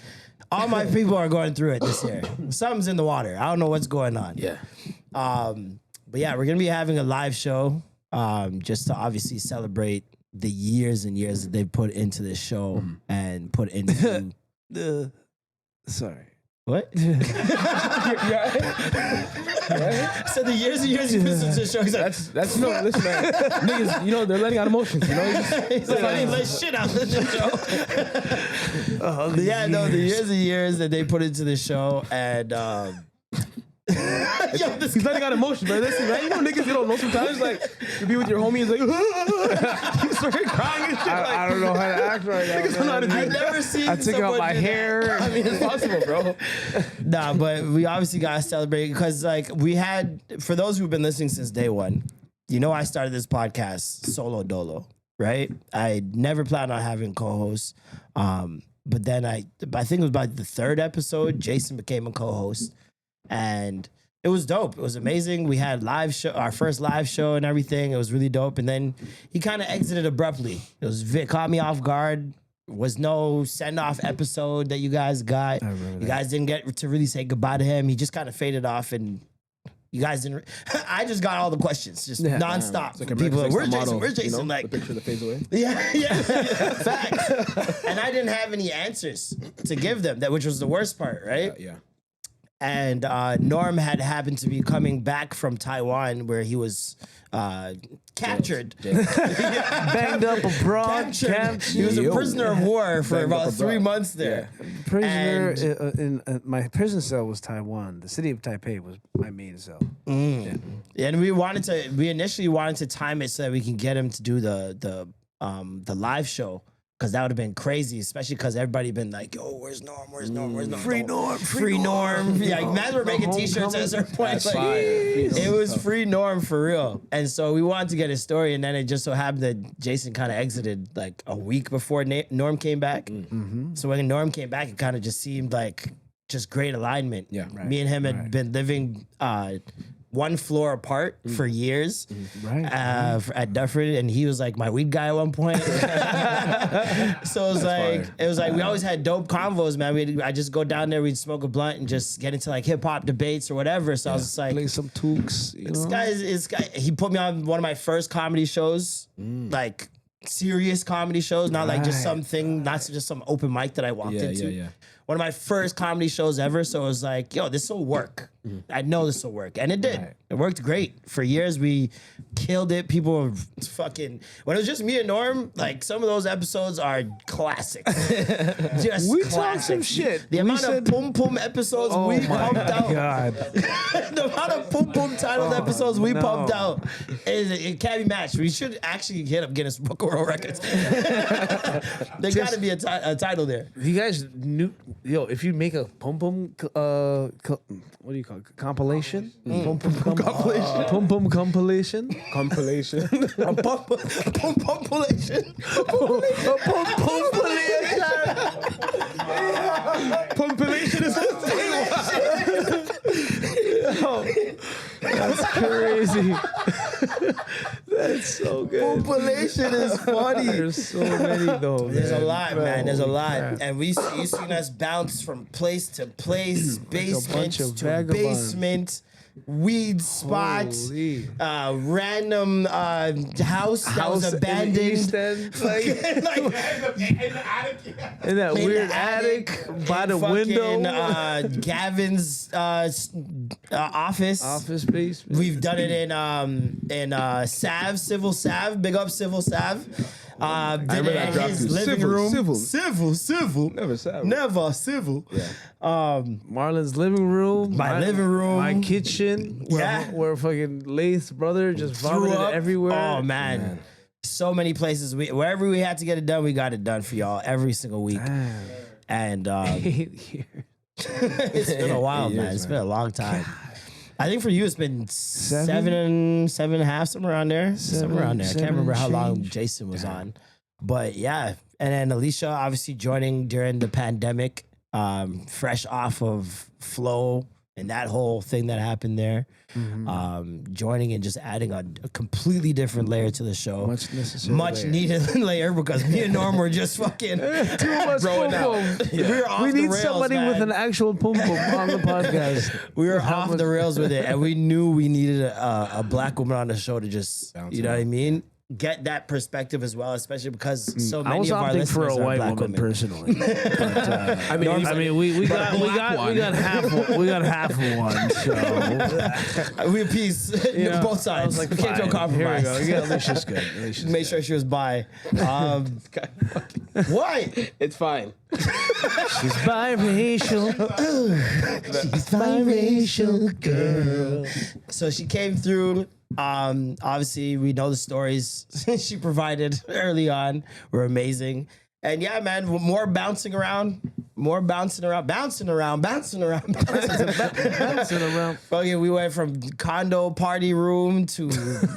[SPEAKER 3] all my people are going through it this year. Something's in the water. I don't know what's going on.
[SPEAKER 1] Yeah.
[SPEAKER 3] But yeah, we're gonna be having a live show, just to obviously celebrate the years and years that they've put into this show and put into
[SPEAKER 5] Sorry.
[SPEAKER 3] what? So the years and years you put into the show. He's like,
[SPEAKER 1] That's no. Listen, man. Niggas, you know they're letting out emotions. You know.
[SPEAKER 3] he's like, I didn't let shit out of the show. But yeah, no, the years and years that they put into the show, and Yo, this
[SPEAKER 1] He's letting out emotion, bro. Listen, man, you know niggas you don't know sometimes. Like you be with your homie, he's like, you start crying and shit.
[SPEAKER 5] I don't know how to act right now.
[SPEAKER 1] Niggas don't know how to do
[SPEAKER 3] I've
[SPEAKER 1] that.
[SPEAKER 3] never seen.
[SPEAKER 5] I took out my hair.
[SPEAKER 1] I mean, it's possible, bro.
[SPEAKER 3] Nah, but we obviously gotta celebrate because, like, we had, for those who've been listening since day one, you know, I started this podcast solo dolo, right? I never planned on having co-hosts, but then I think it was about the third episode, Jason became a co-host, and it was dope. It was amazing. We had our first live show and everything. It was really dope. And then he kind of exited abruptly. It caught me off guard. Was no send-off episode that you guys got. You guys didn't get to really say goodbye to him. He just kind of faded off, and you guys didn't. I just got all the questions, just nonstop.
[SPEAKER 1] It's like
[SPEAKER 3] People,
[SPEAKER 1] America's
[SPEAKER 3] where's
[SPEAKER 1] Next Top
[SPEAKER 3] Jason?
[SPEAKER 1] Model,
[SPEAKER 3] Where's Jason?
[SPEAKER 1] you know,
[SPEAKER 3] Like,
[SPEAKER 1] the picture that fades away.
[SPEAKER 3] yeah, facts. And I didn't have any answers to give them, which was the worst part, right?
[SPEAKER 1] Yeah.
[SPEAKER 3] And Norm had happened to be coming back from Taiwan, where he was captured.
[SPEAKER 5] Banged up abroad.
[SPEAKER 3] Captured. He was a prisoner of war for
[SPEAKER 1] Banged up
[SPEAKER 3] about 3
[SPEAKER 1] abroad.
[SPEAKER 3] months there.
[SPEAKER 5] Prisoner in my prison cell was Taiwan. The city of Taipei was my main cell.
[SPEAKER 3] And we initially wanted to time it so that we can get him to do the live show. Because that would have been crazy, especially because everybody been like, yo, where's Norm? Where's Norm? Where's Norm?
[SPEAKER 5] Free Norm.
[SPEAKER 3] Free Norm. Yeah, like, man, we're making t-shirts at a certain point.
[SPEAKER 1] That's
[SPEAKER 3] Like,
[SPEAKER 1] fire.
[SPEAKER 3] it was free Norm for real. And so we wanted to get his story, and then it just so happened that Jason kind of exited like a week before Norm came back. So when Norm came back, it kind of just seemed like just great alignment.
[SPEAKER 1] Yeah.
[SPEAKER 3] Me and him had been living one floor apart for years at Dufferin, and he was like my weed guy at one point. So it was like we always had dope convos, man. I just go down there, we'd smoke a blunt and just get into like hip hop debates or whatever. So I was just like,
[SPEAKER 5] Play some tooks. You know?
[SPEAKER 3] this guy, he put me on one of my first comedy shows, like serious comedy shows, not like just something, not just some open mic that I walked into.
[SPEAKER 1] Yeah.
[SPEAKER 3] One of my first comedy shows ever. So it was like, yo, this will work. I know this will work. And it did.
[SPEAKER 5] Right.
[SPEAKER 3] It worked great. For years, we killed it. People were fucking, when it was just me and Norm, like some of those episodes are classics. Just
[SPEAKER 5] We
[SPEAKER 3] classics.
[SPEAKER 5] talked some shit.
[SPEAKER 3] The
[SPEAKER 5] We
[SPEAKER 3] amount
[SPEAKER 5] said-
[SPEAKER 3] of Pum Pum episodes we pumped out.
[SPEAKER 5] God.
[SPEAKER 3] The amount of Pum Pum titled episodes we pumped out, it can't be matched. We should actually hit up Guinness Book of World Records. There got to be a title there.
[SPEAKER 5] You guys knew, if you make a pum pum, what do you call it? Compilation? Pum pum compilation. Pum pum compilation.
[SPEAKER 1] Compilation.
[SPEAKER 3] A pum pumpilation.
[SPEAKER 1] Compilation is
[SPEAKER 5] That's crazy. That's so good.
[SPEAKER 3] Pumpilation is funny.
[SPEAKER 5] There's so many though.
[SPEAKER 3] There's a
[SPEAKER 5] man.
[SPEAKER 3] lot, man. There's a lot.
[SPEAKER 5] crap.
[SPEAKER 3] And you've seen us bounce from place to place, basement
[SPEAKER 5] bunch of
[SPEAKER 3] to
[SPEAKER 5] vagabonds.
[SPEAKER 3] basement, weed spots,
[SPEAKER 5] Holy.
[SPEAKER 3] random house that was
[SPEAKER 5] In the
[SPEAKER 3] abandoned.
[SPEAKER 5] East End, like, in that
[SPEAKER 3] In
[SPEAKER 5] weird
[SPEAKER 3] the
[SPEAKER 5] attic by
[SPEAKER 3] in
[SPEAKER 5] the
[SPEAKER 3] fucking,
[SPEAKER 5] window.
[SPEAKER 3] Gavin's office.
[SPEAKER 5] Office basement.
[SPEAKER 3] We've done it in Civil Sav. Big up Civil Sav. Did
[SPEAKER 1] remember
[SPEAKER 3] it
[SPEAKER 1] that
[SPEAKER 3] in
[SPEAKER 1] drop
[SPEAKER 3] his
[SPEAKER 1] too.
[SPEAKER 3] living
[SPEAKER 1] Civil,
[SPEAKER 3] room.
[SPEAKER 1] civil.
[SPEAKER 3] Civil.
[SPEAKER 1] Never said.
[SPEAKER 3] Never civil.
[SPEAKER 1] Yeah.
[SPEAKER 5] Marlon's living room.
[SPEAKER 3] My living room.
[SPEAKER 5] My kitchen.
[SPEAKER 3] Yeah.
[SPEAKER 5] Where fucking Lath's brother just
[SPEAKER 3] Threw
[SPEAKER 5] vomited
[SPEAKER 3] up.
[SPEAKER 5] everywhere.
[SPEAKER 3] Oh man. So many places. Wherever we had to get it done, we got it done for y'all every single week.
[SPEAKER 5] Damn.
[SPEAKER 3] And
[SPEAKER 5] 8 years.
[SPEAKER 3] it's been a while,
[SPEAKER 1] 8
[SPEAKER 3] man.
[SPEAKER 1] years,
[SPEAKER 3] It's been a long time. I think for you, it's been
[SPEAKER 5] Seven?
[SPEAKER 3] seven and a half, somewhere around there. Somewhere around there. I can't
[SPEAKER 5] seven
[SPEAKER 3] remember how long
[SPEAKER 5] change.
[SPEAKER 3] Jason was on. But yeah. And then Alicia obviously joining during the pandemic, fresh off of Flow and that whole thing that happened there. Joining and just adding a completely different layer to the show.
[SPEAKER 5] Much necessary.
[SPEAKER 3] Much
[SPEAKER 5] layer.
[SPEAKER 3] needed layer because me and Norm were just fucking
[SPEAKER 5] Too much
[SPEAKER 3] throwing
[SPEAKER 5] pum
[SPEAKER 3] out.
[SPEAKER 5] pum.
[SPEAKER 3] We were off
[SPEAKER 5] We
[SPEAKER 3] the
[SPEAKER 5] need
[SPEAKER 3] rails,
[SPEAKER 5] somebody
[SPEAKER 3] man.
[SPEAKER 5] with an actual pum pum on the podcast.
[SPEAKER 3] We were
[SPEAKER 5] How
[SPEAKER 3] off
[SPEAKER 5] much-
[SPEAKER 3] the rails with it, and we knew we needed a black woman on the show to just,
[SPEAKER 1] Bounce
[SPEAKER 3] you know
[SPEAKER 1] it
[SPEAKER 3] what I mean? Get that perspective as well, especially because so
[SPEAKER 5] I
[SPEAKER 3] many
[SPEAKER 5] was
[SPEAKER 3] of our
[SPEAKER 5] opting for
[SPEAKER 3] listeners
[SPEAKER 5] a
[SPEAKER 3] are
[SPEAKER 5] white
[SPEAKER 3] black
[SPEAKER 5] woman
[SPEAKER 3] women.
[SPEAKER 5] personally. But,
[SPEAKER 1] I mean,
[SPEAKER 5] we got half of one. So
[SPEAKER 3] We appease
[SPEAKER 5] yeah,
[SPEAKER 3] both
[SPEAKER 5] I
[SPEAKER 3] sides.
[SPEAKER 5] was like,
[SPEAKER 3] We can't show
[SPEAKER 5] fine,
[SPEAKER 3] compromise.
[SPEAKER 5] Here we go. Yeah, Alicia's good. Alicia's
[SPEAKER 3] Make sure she was bi. Why?
[SPEAKER 1] it's fine.
[SPEAKER 5] She's biracial.
[SPEAKER 3] She's biracial girl. So she came through. Obviously, we know the stories she provided early on were amazing. And yeah, man, more bouncing around. Bouncing around. Fucking, we went from condo party room to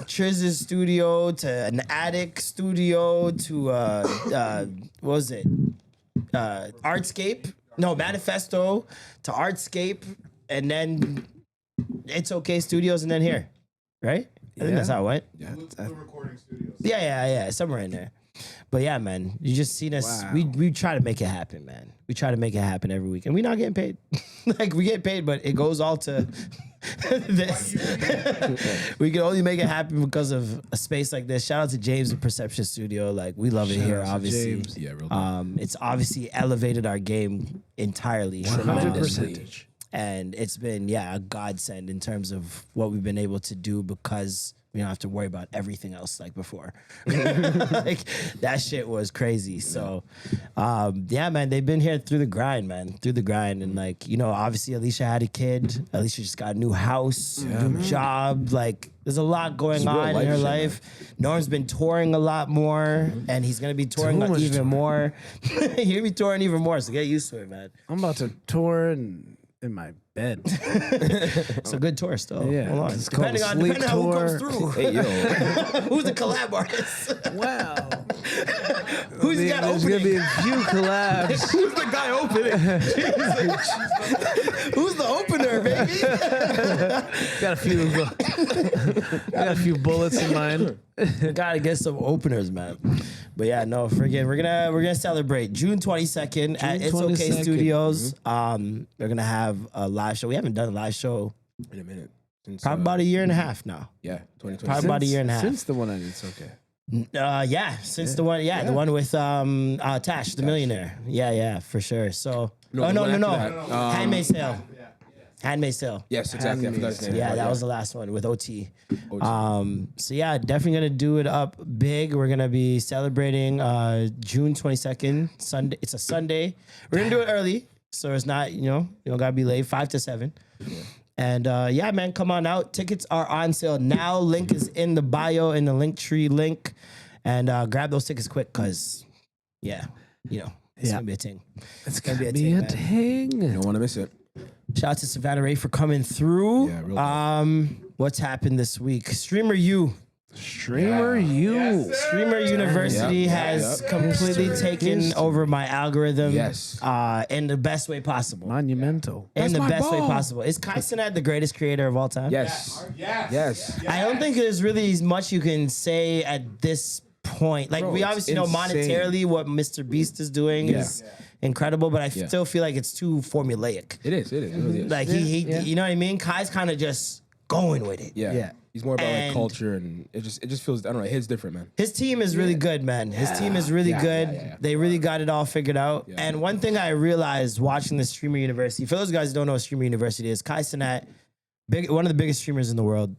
[SPEAKER 3] Triz's studio to an attic studio to what was it? Artscape. No, Manifesto to Artscape, and then It's Okay Studios, and then here, right? I think that's how it went.
[SPEAKER 1] Yeah.
[SPEAKER 4] The recording studios.
[SPEAKER 3] Yeah, somewhere in there. But yeah, man, you just seen us.
[SPEAKER 5] Wow.
[SPEAKER 3] We try to make it happen, man. We try to make it happen every week, and we're not getting paid. Like, we get paid, but it goes all to this. We can only make it happen because of a space like this. Shout out to James at Perception Studio. Like, we love it here,
[SPEAKER 5] out to
[SPEAKER 3] obviously.
[SPEAKER 5] James.
[SPEAKER 1] Yeah, real talk.
[SPEAKER 3] It's obviously elevated our game entirely,
[SPEAKER 5] 100%.
[SPEAKER 3] and it's been a godsend in terms of what we've been able to do because we don't have to worry about everything else like before. Like, that shit was crazy. So man, they've been here through the grind, and like, you know, obviously Alicia had a kid. Alicia just got a new house, new job. Like, there's a lot going
[SPEAKER 1] real
[SPEAKER 3] on in
[SPEAKER 1] life
[SPEAKER 3] her
[SPEAKER 1] shit,
[SPEAKER 3] life. Norm's been touring a lot more, and he's gonna be touring
[SPEAKER 5] much
[SPEAKER 3] even
[SPEAKER 5] touring.
[SPEAKER 3] more. He's gonna be touring even more, so get used to it, man.
[SPEAKER 5] I'm about to tour in my bed.
[SPEAKER 3] It's a good tour still.
[SPEAKER 5] Yeah,
[SPEAKER 3] Hold on.
[SPEAKER 5] it's called
[SPEAKER 3] Depending
[SPEAKER 5] a
[SPEAKER 3] on
[SPEAKER 5] sleep
[SPEAKER 3] who comes
[SPEAKER 5] tour.
[SPEAKER 3] through.
[SPEAKER 1] Hey, yo.
[SPEAKER 3] Who's the collab artist?
[SPEAKER 5] Wow.
[SPEAKER 3] Who's got
[SPEAKER 5] There's gonna be
[SPEAKER 3] opening?
[SPEAKER 5] a few collabs.
[SPEAKER 3] Who's the guy opening? Who's the opener, baby?
[SPEAKER 5] got a few bullets in mind.
[SPEAKER 3] Gotta get some openers, man. But yeah, no, forget. We're gonna celebrate June 22nd at It's Okay
[SPEAKER 5] 22nd.
[SPEAKER 3] Studios. We're gonna have a live show. We haven't done a live show
[SPEAKER 1] In a minute. Since,
[SPEAKER 3] probably about a year and a half now.
[SPEAKER 1] Yeah, 2020.
[SPEAKER 3] Probably about a year and a half.
[SPEAKER 5] Since the one I did, it's okay.
[SPEAKER 3] Since the one with Tash, the millionaire. Yeah, for sure. So
[SPEAKER 1] No,
[SPEAKER 3] no.
[SPEAKER 1] after that,
[SPEAKER 3] Handmaid's Tale. Handmaid's Tale.
[SPEAKER 1] Yes, exactly. I forgot his name.
[SPEAKER 3] Yeah, that was the last one with OT.
[SPEAKER 1] OT.
[SPEAKER 3] So yeah, definitely gonna do it up big. We're gonna be celebrating June 22nd, Sunday. It's a Sunday. We're gonna do it early, so it's not, you don't gotta be late, 5 to 7. And man, come on out. Tickets are on sale now. Link is in the bio, in the Linktree link, and grab those tickets quick, cause it's gonna be a thing.
[SPEAKER 5] It's
[SPEAKER 3] gonna be a
[SPEAKER 5] be a
[SPEAKER 3] thing,
[SPEAKER 1] You don't want to miss it.
[SPEAKER 3] Shout out to Savannah Re for coming through.
[SPEAKER 1] Yeah, real talk.
[SPEAKER 3] What's happened this week? Streamer U.
[SPEAKER 5] Streamer you.
[SPEAKER 3] Streamer University has completely taken over my algorithm.
[SPEAKER 1] Yes.
[SPEAKER 3] In the best way possible.
[SPEAKER 5] Monumental.
[SPEAKER 3] In the
[SPEAKER 1] my
[SPEAKER 3] best way
[SPEAKER 1] ball.
[SPEAKER 3] possible. Is Kai Cenat the greatest creator of all time?
[SPEAKER 1] Yes.
[SPEAKER 4] Yes.
[SPEAKER 1] Yes.
[SPEAKER 3] I don't think there's really much you can say at this point. Like,
[SPEAKER 1] Bro,
[SPEAKER 3] we
[SPEAKER 1] it's
[SPEAKER 3] obviously know
[SPEAKER 1] insane.
[SPEAKER 3] monetarily what Mr. Beast is doing is incredible, but I still feel like it's too formulaic.
[SPEAKER 1] It is. It really is.
[SPEAKER 3] Like, he you know what I mean? Kai's kind of just going with it.
[SPEAKER 1] yeah. He's more about
[SPEAKER 3] And-
[SPEAKER 1] like culture, and it just feels, I don't know, it hits different, man.
[SPEAKER 3] His team is really good, man. His team is really good.
[SPEAKER 1] yeah.
[SPEAKER 3] They really got it all figured out.
[SPEAKER 1] Yeah.
[SPEAKER 3] And one thing I realized watching the Streamer University, for those guys who don't know what Streamer University is, Kai Cenat, one of the biggest streamers in the world,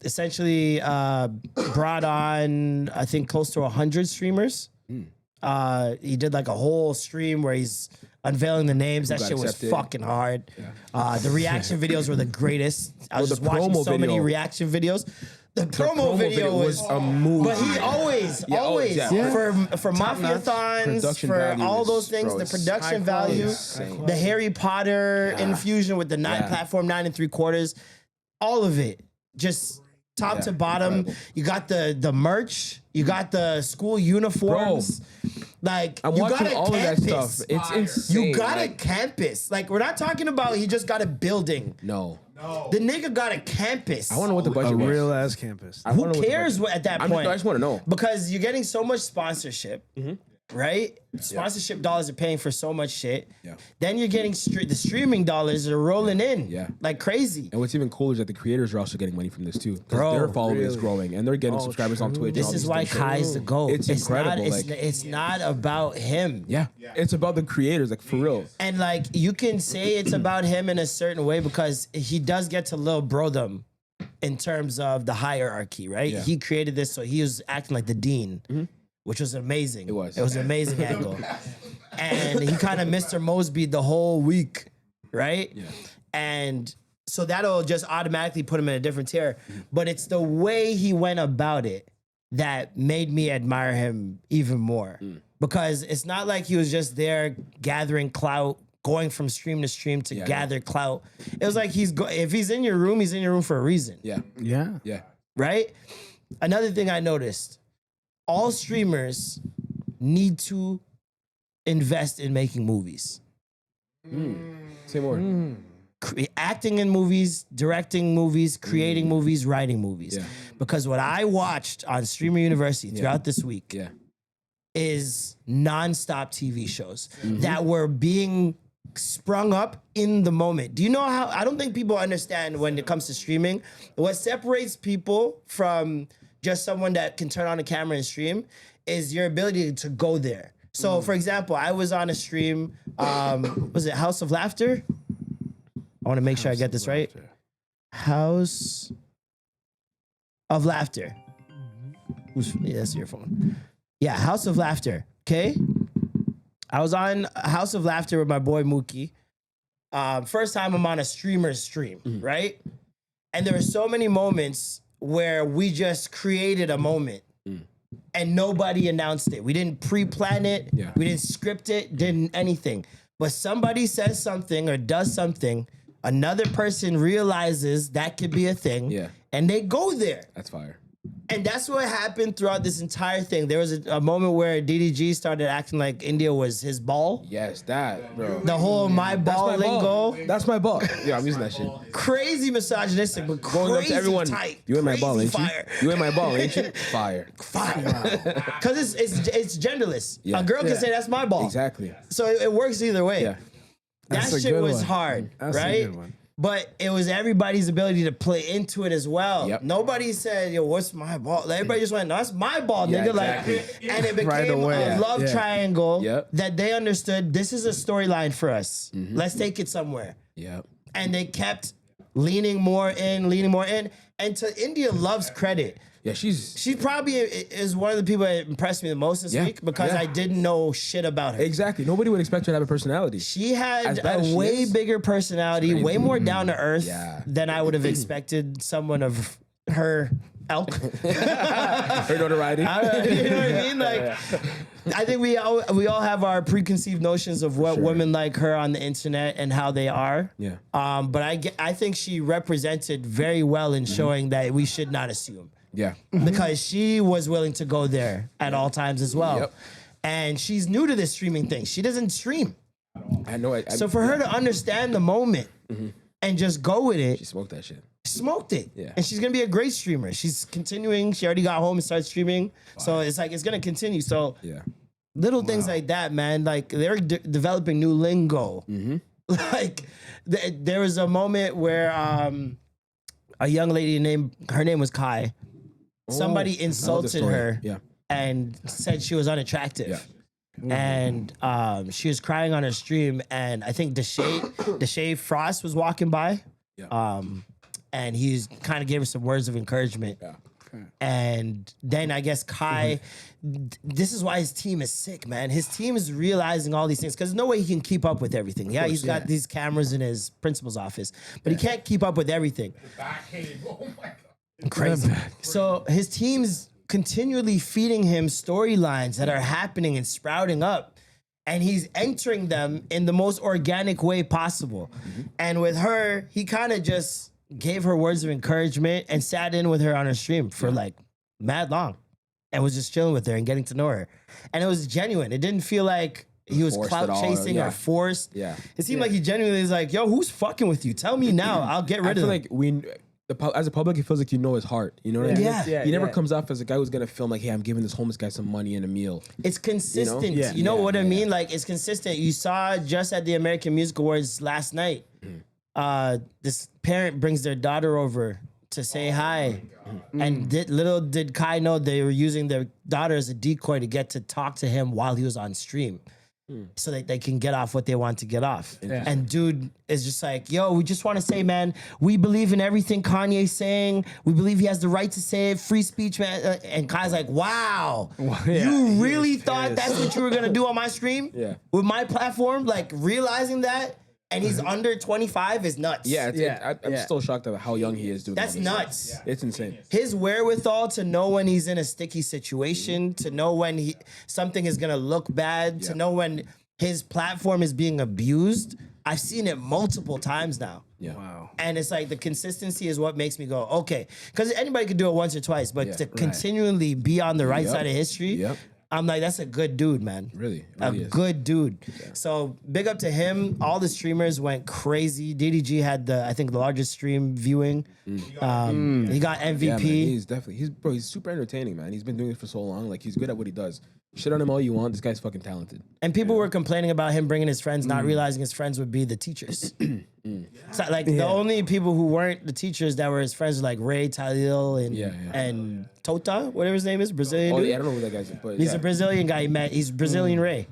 [SPEAKER 3] essentially brought on, I think, close to 100 streamers. He did like a whole stream where he's unveiling the names. That
[SPEAKER 1] got
[SPEAKER 3] shit was
[SPEAKER 1] accepted.
[SPEAKER 3] fucking hard. The reaction videos were the greatest. I was
[SPEAKER 1] the
[SPEAKER 3] just watching
[SPEAKER 1] promo
[SPEAKER 3] so many
[SPEAKER 1] video.
[SPEAKER 3] reaction videos. The promo video was
[SPEAKER 1] a movie.
[SPEAKER 3] but he always for Mafia-thons,
[SPEAKER 1] Production
[SPEAKER 3] for
[SPEAKER 1] value
[SPEAKER 3] all
[SPEAKER 1] is-
[SPEAKER 3] those things,
[SPEAKER 1] bro,
[SPEAKER 3] the
[SPEAKER 1] it's
[SPEAKER 3] production
[SPEAKER 5] high quality.
[SPEAKER 3] value,
[SPEAKER 1] Insane.
[SPEAKER 3] the Harry Potter infusion with the platform 9 3/4, all of it, just top to bottom.
[SPEAKER 1] incredible.
[SPEAKER 3] You got the merch, you got the school uniforms, like
[SPEAKER 1] I'm
[SPEAKER 3] you
[SPEAKER 1] watching
[SPEAKER 3] got a
[SPEAKER 1] all
[SPEAKER 3] campus.
[SPEAKER 1] of that stuff. It's insane.
[SPEAKER 3] You got
[SPEAKER 1] like,
[SPEAKER 3] a campus. Like, we're not talking about he just got a building.
[SPEAKER 1] No.
[SPEAKER 3] The nigga got a campus.
[SPEAKER 1] I wonder what the budget
[SPEAKER 5] A
[SPEAKER 1] was.
[SPEAKER 5] real ass campus.
[SPEAKER 1] I
[SPEAKER 3] Who
[SPEAKER 1] wonder what the
[SPEAKER 3] cares
[SPEAKER 1] budget-
[SPEAKER 3] at that
[SPEAKER 1] I'm
[SPEAKER 3] point?
[SPEAKER 1] I just want to know.
[SPEAKER 3] Because you're getting so much sponsorship, right? Sponsorship dollars are paying for so much shit.
[SPEAKER 1] Yeah.
[SPEAKER 3] Then you're getting the streaming dollars are rolling in,
[SPEAKER 1] Yeah.
[SPEAKER 3] like crazy.
[SPEAKER 1] And what's even cooler is that the creators are also getting money from this too. Because
[SPEAKER 3] Bro,
[SPEAKER 1] their following is
[SPEAKER 5] really?
[SPEAKER 1] growing and they're getting subscribers on Twitch. and
[SPEAKER 3] This
[SPEAKER 1] all
[SPEAKER 3] is
[SPEAKER 1] these
[SPEAKER 3] why
[SPEAKER 1] things.
[SPEAKER 3] Kai's the GOAT.
[SPEAKER 1] It's incredible,
[SPEAKER 3] Not, it's not about him.
[SPEAKER 1] Yeah. It's about the creators, like for real.
[SPEAKER 3] And like, you can say it's about him in a certain way because he does get to lil bro them in terms of the hierarchy, right?
[SPEAKER 1] Yeah.
[SPEAKER 3] He created this, so he was acting like the dean, which was amazing.
[SPEAKER 1] It was.
[SPEAKER 3] an amazing angle. and he kind of Mr. Mosby the whole week, right?
[SPEAKER 1] Yeah.
[SPEAKER 3] And so that'll just automatically put him in a different tier. But it's the way he went about it that made me admire him even more. Because it's not like he was just there gathering clout, going from stream to stream to gather clout. It was like if he's in your room, he's in your room for a reason.
[SPEAKER 1] Yeah.
[SPEAKER 5] Yeah.
[SPEAKER 1] Yeah.
[SPEAKER 3] Right? Another thing I noticed, all streamers need to invest in making movies.
[SPEAKER 1] Say more.
[SPEAKER 3] Acting in movies, directing movies, creating movies, writing movies.
[SPEAKER 1] Yeah.
[SPEAKER 3] Because what I watched on Streamer University throughout this week
[SPEAKER 1] Yeah.
[SPEAKER 3] is nonstop TV shows that were being sprung up in the moment. Do you know how? I don't think people understand when it comes to streaming. What separates people from just someone that can turn on a camera and stream is your ability to go there. So, for example, I was on a stream. Was it House of Laughter? I want to make sure I get this right. House of Laughter. Yeah, that's your phone. Yeah, House of Laughter. Okay. I was on House of Laughter with my boy Mookie. First time I'm on a streamer's stream, right? And there were so many moments where we just created a moment and nobody announced it. We didn't pre-plan it.
[SPEAKER 1] Yeah.
[SPEAKER 3] We didn't script it, didn't anything. But somebody says something or does something, another person realizes that could be a thing,
[SPEAKER 1] Yeah.
[SPEAKER 3] and they go there.
[SPEAKER 1] That's fire.
[SPEAKER 3] And that's what happened throughout this entire thing. There was a moment where DDG started acting like India was his ball.
[SPEAKER 1] Yes, that, bro.
[SPEAKER 3] The whole my ball lingo.
[SPEAKER 1] That's my ball. Yeah, I'm using that shit.
[SPEAKER 3] Crazy misogynistic, but
[SPEAKER 1] Going up
[SPEAKER 3] crazy
[SPEAKER 1] to everyone.
[SPEAKER 3] tight.
[SPEAKER 1] You ain't my ball, ain't
[SPEAKER 3] fire.
[SPEAKER 1] you? You ain't my ball, ain't you? Fire.
[SPEAKER 3] Fire. Because it's genderless.
[SPEAKER 1] Yeah.
[SPEAKER 3] A girl can say that's my ball.
[SPEAKER 1] Exactly.
[SPEAKER 3] So it works either way.
[SPEAKER 1] Yeah.
[SPEAKER 3] That
[SPEAKER 5] That's a
[SPEAKER 3] shit
[SPEAKER 5] good
[SPEAKER 3] was
[SPEAKER 5] one.
[SPEAKER 3] hard,
[SPEAKER 5] That's a
[SPEAKER 3] right?
[SPEAKER 5] good one.
[SPEAKER 3] But it was everybody's ability to play into it as well.
[SPEAKER 1] Yep.
[SPEAKER 3] Nobody said, "Yo, what's my ball?" Like, everybody just went, "No, that's my ball,
[SPEAKER 1] Yeah,
[SPEAKER 3] nigga."
[SPEAKER 1] exactly.
[SPEAKER 3] Like, and it became
[SPEAKER 5] Right away.
[SPEAKER 3] a love
[SPEAKER 5] Yeah.
[SPEAKER 3] triangle
[SPEAKER 1] Yep.
[SPEAKER 3] that they understood. This is a storyline for us. Let's take it somewhere.
[SPEAKER 1] Yep.
[SPEAKER 3] And they kept leaning more in. And to India loves credit.
[SPEAKER 1] Yeah, she's
[SPEAKER 3] She probably is one of the people that impressed me the most this
[SPEAKER 1] Yeah.
[SPEAKER 3] week because
[SPEAKER 1] Yeah.
[SPEAKER 3] I didn't know shit about her.
[SPEAKER 1] exactly. Nobody would expect her to have a personality.
[SPEAKER 3] She had
[SPEAKER 1] As bad
[SPEAKER 3] a
[SPEAKER 1] as she
[SPEAKER 3] way
[SPEAKER 1] is.
[SPEAKER 3] bigger personality, way more down to earth
[SPEAKER 1] Yeah.
[SPEAKER 3] than I would have expected someone of her elk.
[SPEAKER 1] Her notoriety.
[SPEAKER 3] You know what I mean? Like, I think we all have our preconceived notions of what women like her on the internet and how they are.
[SPEAKER 1] Yeah.
[SPEAKER 3] But I think she represented very well in showing that we should not assume.
[SPEAKER 1] Yeah.
[SPEAKER 3] Because she was willing to go there at all times as well.
[SPEAKER 1] Yep.
[SPEAKER 3] And she's new to this streaming thing. She doesn't stream.
[SPEAKER 1] I know it.
[SPEAKER 3] So for her to understand the moment and just go with
[SPEAKER 1] she
[SPEAKER 3] it,
[SPEAKER 1] smoked that shit.
[SPEAKER 3] smoked it.
[SPEAKER 1] Yeah.
[SPEAKER 3] And she's gonna be a great streamer. She's continuing. She already got home and started streaming. So it's like it's gonna continue. So
[SPEAKER 1] Yeah.
[SPEAKER 3] little things like that, man. Like they're developing new lingo. Like there was a moment where a young lady her name was Kai. Somebody
[SPEAKER 1] I know the
[SPEAKER 3] insulted
[SPEAKER 1] story.
[SPEAKER 3] her
[SPEAKER 1] Yeah.
[SPEAKER 3] and said she was unattractive.
[SPEAKER 1] Yeah.
[SPEAKER 3] And she was crying on her stream, and I think Deshae Frost was walking by.
[SPEAKER 1] Yeah.
[SPEAKER 3] And he's kind of gave her some words of encouragement.
[SPEAKER 1] Yeah.
[SPEAKER 3] And then I guess Kai, this is why his team is sick, man. His team is realizing all these things because there's no way he can keep up with everything. Yeah, he's got these cameras in his principal's office, but he can't keep up with everything.
[SPEAKER 4] Back cave. Oh my god.
[SPEAKER 3] Crazy. So his team's continually feeding him storylines that are happening and sprouting up. And he's entering them in the most organic way possible. And with her, he kind of just gave her words of encouragement and sat in with her on her stream for like mad long and was just chilling with her and getting to know her. And it was genuine. It didn't feel like he was
[SPEAKER 1] Forced
[SPEAKER 3] clout
[SPEAKER 1] at all,
[SPEAKER 3] chasing
[SPEAKER 1] yeah.
[SPEAKER 3] or forced.
[SPEAKER 1] Yeah.
[SPEAKER 3] It seemed like he genuinely was like, yo, who's fucking with you? Tell me now. I'll get
[SPEAKER 1] I
[SPEAKER 3] rid of
[SPEAKER 1] feel
[SPEAKER 3] them.
[SPEAKER 1] like as a public, it feels like you know his heart. You know what I mean?
[SPEAKER 3] Yeah.
[SPEAKER 1] He never comes off as a guy who's gonna film like, hey, I'm giving this homeless guy some money and a meal.
[SPEAKER 3] It's consistent. You know,
[SPEAKER 5] Yeah.
[SPEAKER 3] what I mean? Like, it's consistent. You saw just at the American Music Awards last night, this parent brings their daughter over to say hi. And little did Kai know they were using their daughter as a decoy to get to talk to him while he was on stream. so that they can get off what they want to get off.
[SPEAKER 5] Yeah.
[SPEAKER 3] And dude is just like, yo, we just want to say, man, we believe in everything Kanye's saying. We believe he has the right to say it. Free speech, man. And Kai's like, wow, you really thought that's what you were going to do on my stream?
[SPEAKER 1] Yeah.
[SPEAKER 3] With my platform? Like, realizing that, and he's under 25 is nuts.
[SPEAKER 1] Yeah, I'm still shocked at how young he is doing.
[SPEAKER 3] That's
[SPEAKER 1] all this.
[SPEAKER 3] nuts.
[SPEAKER 1] Yeah. It's insane.
[SPEAKER 3] His wherewithal to know when he's in a sticky situation, to know when something is gonna look bad, to know when his platform is being abused. I've seen it multiple times now.
[SPEAKER 1] Yeah.
[SPEAKER 5] Wow.
[SPEAKER 3] And it's like the consistency is what makes me go, okay. Because anybody could do it once or twice, but to continually be on the right side of history, I'm like, that's a good dude, man.
[SPEAKER 1] Really
[SPEAKER 3] A
[SPEAKER 1] is.
[SPEAKER 3] good dude. So big up to him. All the streamers went crazy. DDG had I think the largest stream viewing. He got MVP.
[SPEAKER 1] Yeah, man, he's super entertaining, man. He's been doing it for so long. Like, he's good at what he does. Shit on him all you want. This guy's fucking talented.
[SPEAKER 3] And people were complaining about him bringing his friends, not realizing his friends would be the teachers. So, like, the only people who weren't the teachers that were his friends were like Ray, Talil, and Tota, whatever his name is, Brazilian
[SPEAKER 1] Oh,
[SPEAKER 3] dude.
[SPEAKER 1] yeah, I don't know who that guy's. But
[SPEAKER 3] He's a Brazilian guy he met. He's Brazilian Ray.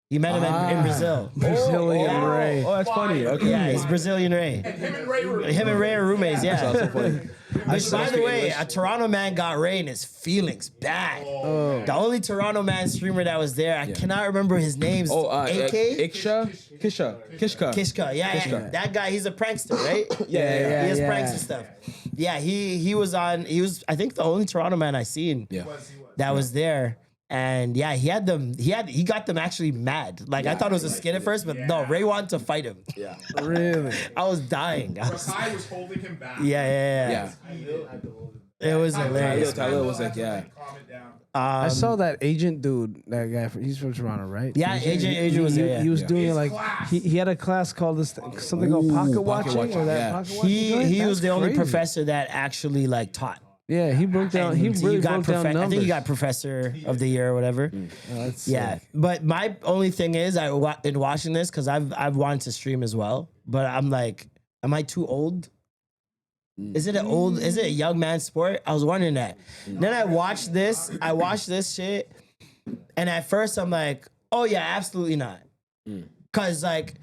[SPEAKER 3] You met him in Brazil.
[SPEAKER 5] Brazilian Ray.
[SPEAKER 1] Oh, that's funny. Okay.
[SPEAKER 3] Yeah, he's Brazilian Ray. Him and Ray are roommates, yeah.
[SPEAKER 1] That's so funny.
[SPEAKER 3] Which, by the way, a Toronto man got Ray in his feelings bad. The only Toronto man streamer that was there, I cannot remember his name. AK?
[SPEAKER 1] Kishka.
[SPEAKER 3] Kishka, yeah. That guy, he's a prankster, right?
[SPEAKER 1] Yeah.
[SPEAKER 3] He has pranks and stuff. Yeah, he was I think the only Toronto man I seen that was there. And yeah, he got them actually mad. Like, I thought it was a skit at first, but no, Ray wanted to fight him.
[SPEAKER 1] Yeah.
[SPEAKER 5] Really?
[SPEAKER 3] I was dying.
[SPEAKER 4] Kai was holding him back.
[SPEAKER 3] Yeah. It was hilarious.
[SPEAKER 1] Tyler was like,
[SPEAKER 4] Calm it down.
[SPEAKER 5] I saw that agent dude, that guy, he's from Toronto, right?
[SPEAKER 3] Yeah, Agent was there.
[SPEAKER 5] He was doing like, he had a class called something called pocket watching. Or that
[SPEAKER 1] yeah.
[SPEAKER 5] pocket watching.
[SPEAKER 3] He was the only
[SPEAKER 5] crazy.
[SPEAKER 3] professor that actually like taught.
[SPEAKER 5] Yeah, he broke down. He really broke down numbers.
[SPEAKER 3] I think he got Professor of the Year or whatever. Yeah, but my only thing is, in watching this, because I've wanted to stream as well, but I'm like, am I too old? Is it a young man sport? I was wondering that. Then I watched this shit, and at first I'm like, oh yeah, absolutely not. Cause like,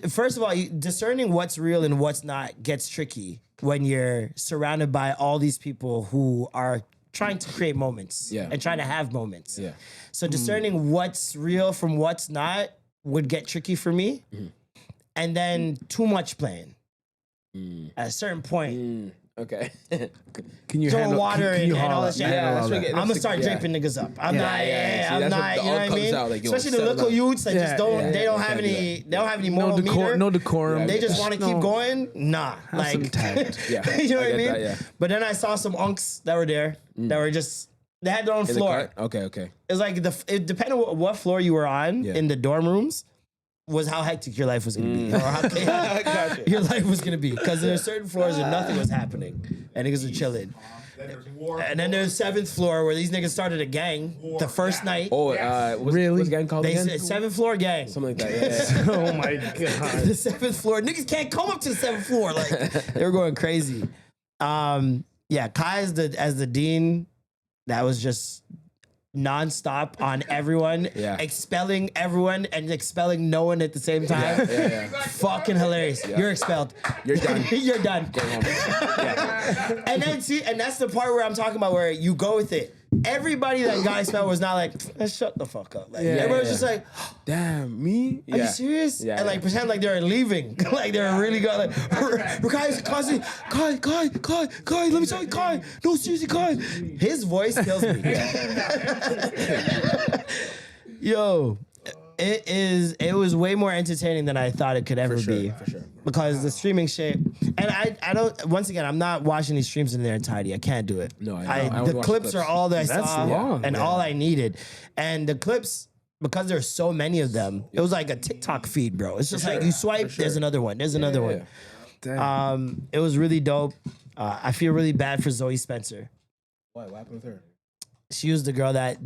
[SPEAKER 3] first of all, discerning what's real and what's not gets tricky when you're surrounded by all these people who are trying to create moments and trying to have moments. Yeah. So discerning what's real from what's not would get tricky for me. And then too much playing. At a certain point,
[SPEAKER 1] okay.
[SPEAKER 5] Can you
[SPEAKER 3] throw
[SPEAKER 5] handle
[SPEAKER 3] water
[SPEAKER 5] can you
[SPEAKER 3] and all
[SPEAKER 5] haul
[SPEAKER 3] that shit.
[SPEAKER 1] Yeah,
[SPEAKER 3] I'm gonna start draping niggas up. I'm not. I'm not. You know what I mean? Especially the local youths that just don't. They don't have any. They don't have any moral meter.
[SPEAKER 5] No decorum.
[SPEAKER 3] They just want to keep going. Nah, like
[SPEAKER 5] some tact.
[SPEAKER 3] you know what I mean?
[SPEAKER 1] that, yeah.
[SPEAKER 3] But then I saw some unks that were there that were just. They had their own floor.
[SPEAKER 1] Okay.
[SPEAKER 3] It was like it depended on what floor you were on in the dorm rooms. Was how hectic your life was gonna be, or how chaotic your life was gonna be. Because there are certain floors where nothing was happening, and niggas were chilling. And then there's 7th floor where these niggas started a gang the first night.
[SPEAKER 1] Oh, what's the gang called
[SPEAKER 3] They
[SPEAKER 1] again?
[SPEAKER 3] said 7th floor gang.
[SPEAKER 1] Something like that. Yeah.
[SPEAKER 5] Oh my god.
[SPEAKER 3] The 7th floor niggas can't come up to the 7th floor. Like they were going crazy. Yeah, Kai as the dean, that was just nonstop on everyone, expelling everyone and expelling no one at the same time. Fucking hilarious. You're expelled.
[SPEAKER 1] You're done.
[SPEAKER 3] You're done.
[SPEAKER 1] Go home.
[SPEAKER 3] And then and that's the part where I'm talking about where you go with it. Everybody that got expelled was not like, shut the fuck up. Like everybody was just like,
[SPEAKER 1] damn, me?
[SPEAKER 3] are you serious?
[SPEAKER 1] Yeah,
[SPEAKER 3] and like pretend like they're leaving. Like they're really good. Like Rakai's constantly, Kai, let me tell you, Kai. No, seriously, Kai. His voice kills me. Yo, it was way more entertaining than I thought it could ever be.
[SPEAKER 1] For sure.
[SPEAKER 3] Because the streaming shit, and I don't. Once again, I'm not watching these streams in their entirety. I can't do it.
[SPEAKER 1] No, I know. I
[SPEAKER 3] the
[SPEAKER 1] watch
[SPEAKER 3] clips are all that I
[SPEAKER 5] That's
[SPEAKER 3] saw
[SPEAKER 5] long,
[SPEAKER 3] and all I needed. And the clips, because there's so many of them, it was like a TikTok feed, bro. It's just like you swipe, there's another one, there's another one.
[SPEAKER 5] Damn.
[SPEAKER 3] It was really dope. I feel really bad for Zoe Spencer.
[SPEAKER 1] What happened with her?
[SPEAKER 3] She was the girl that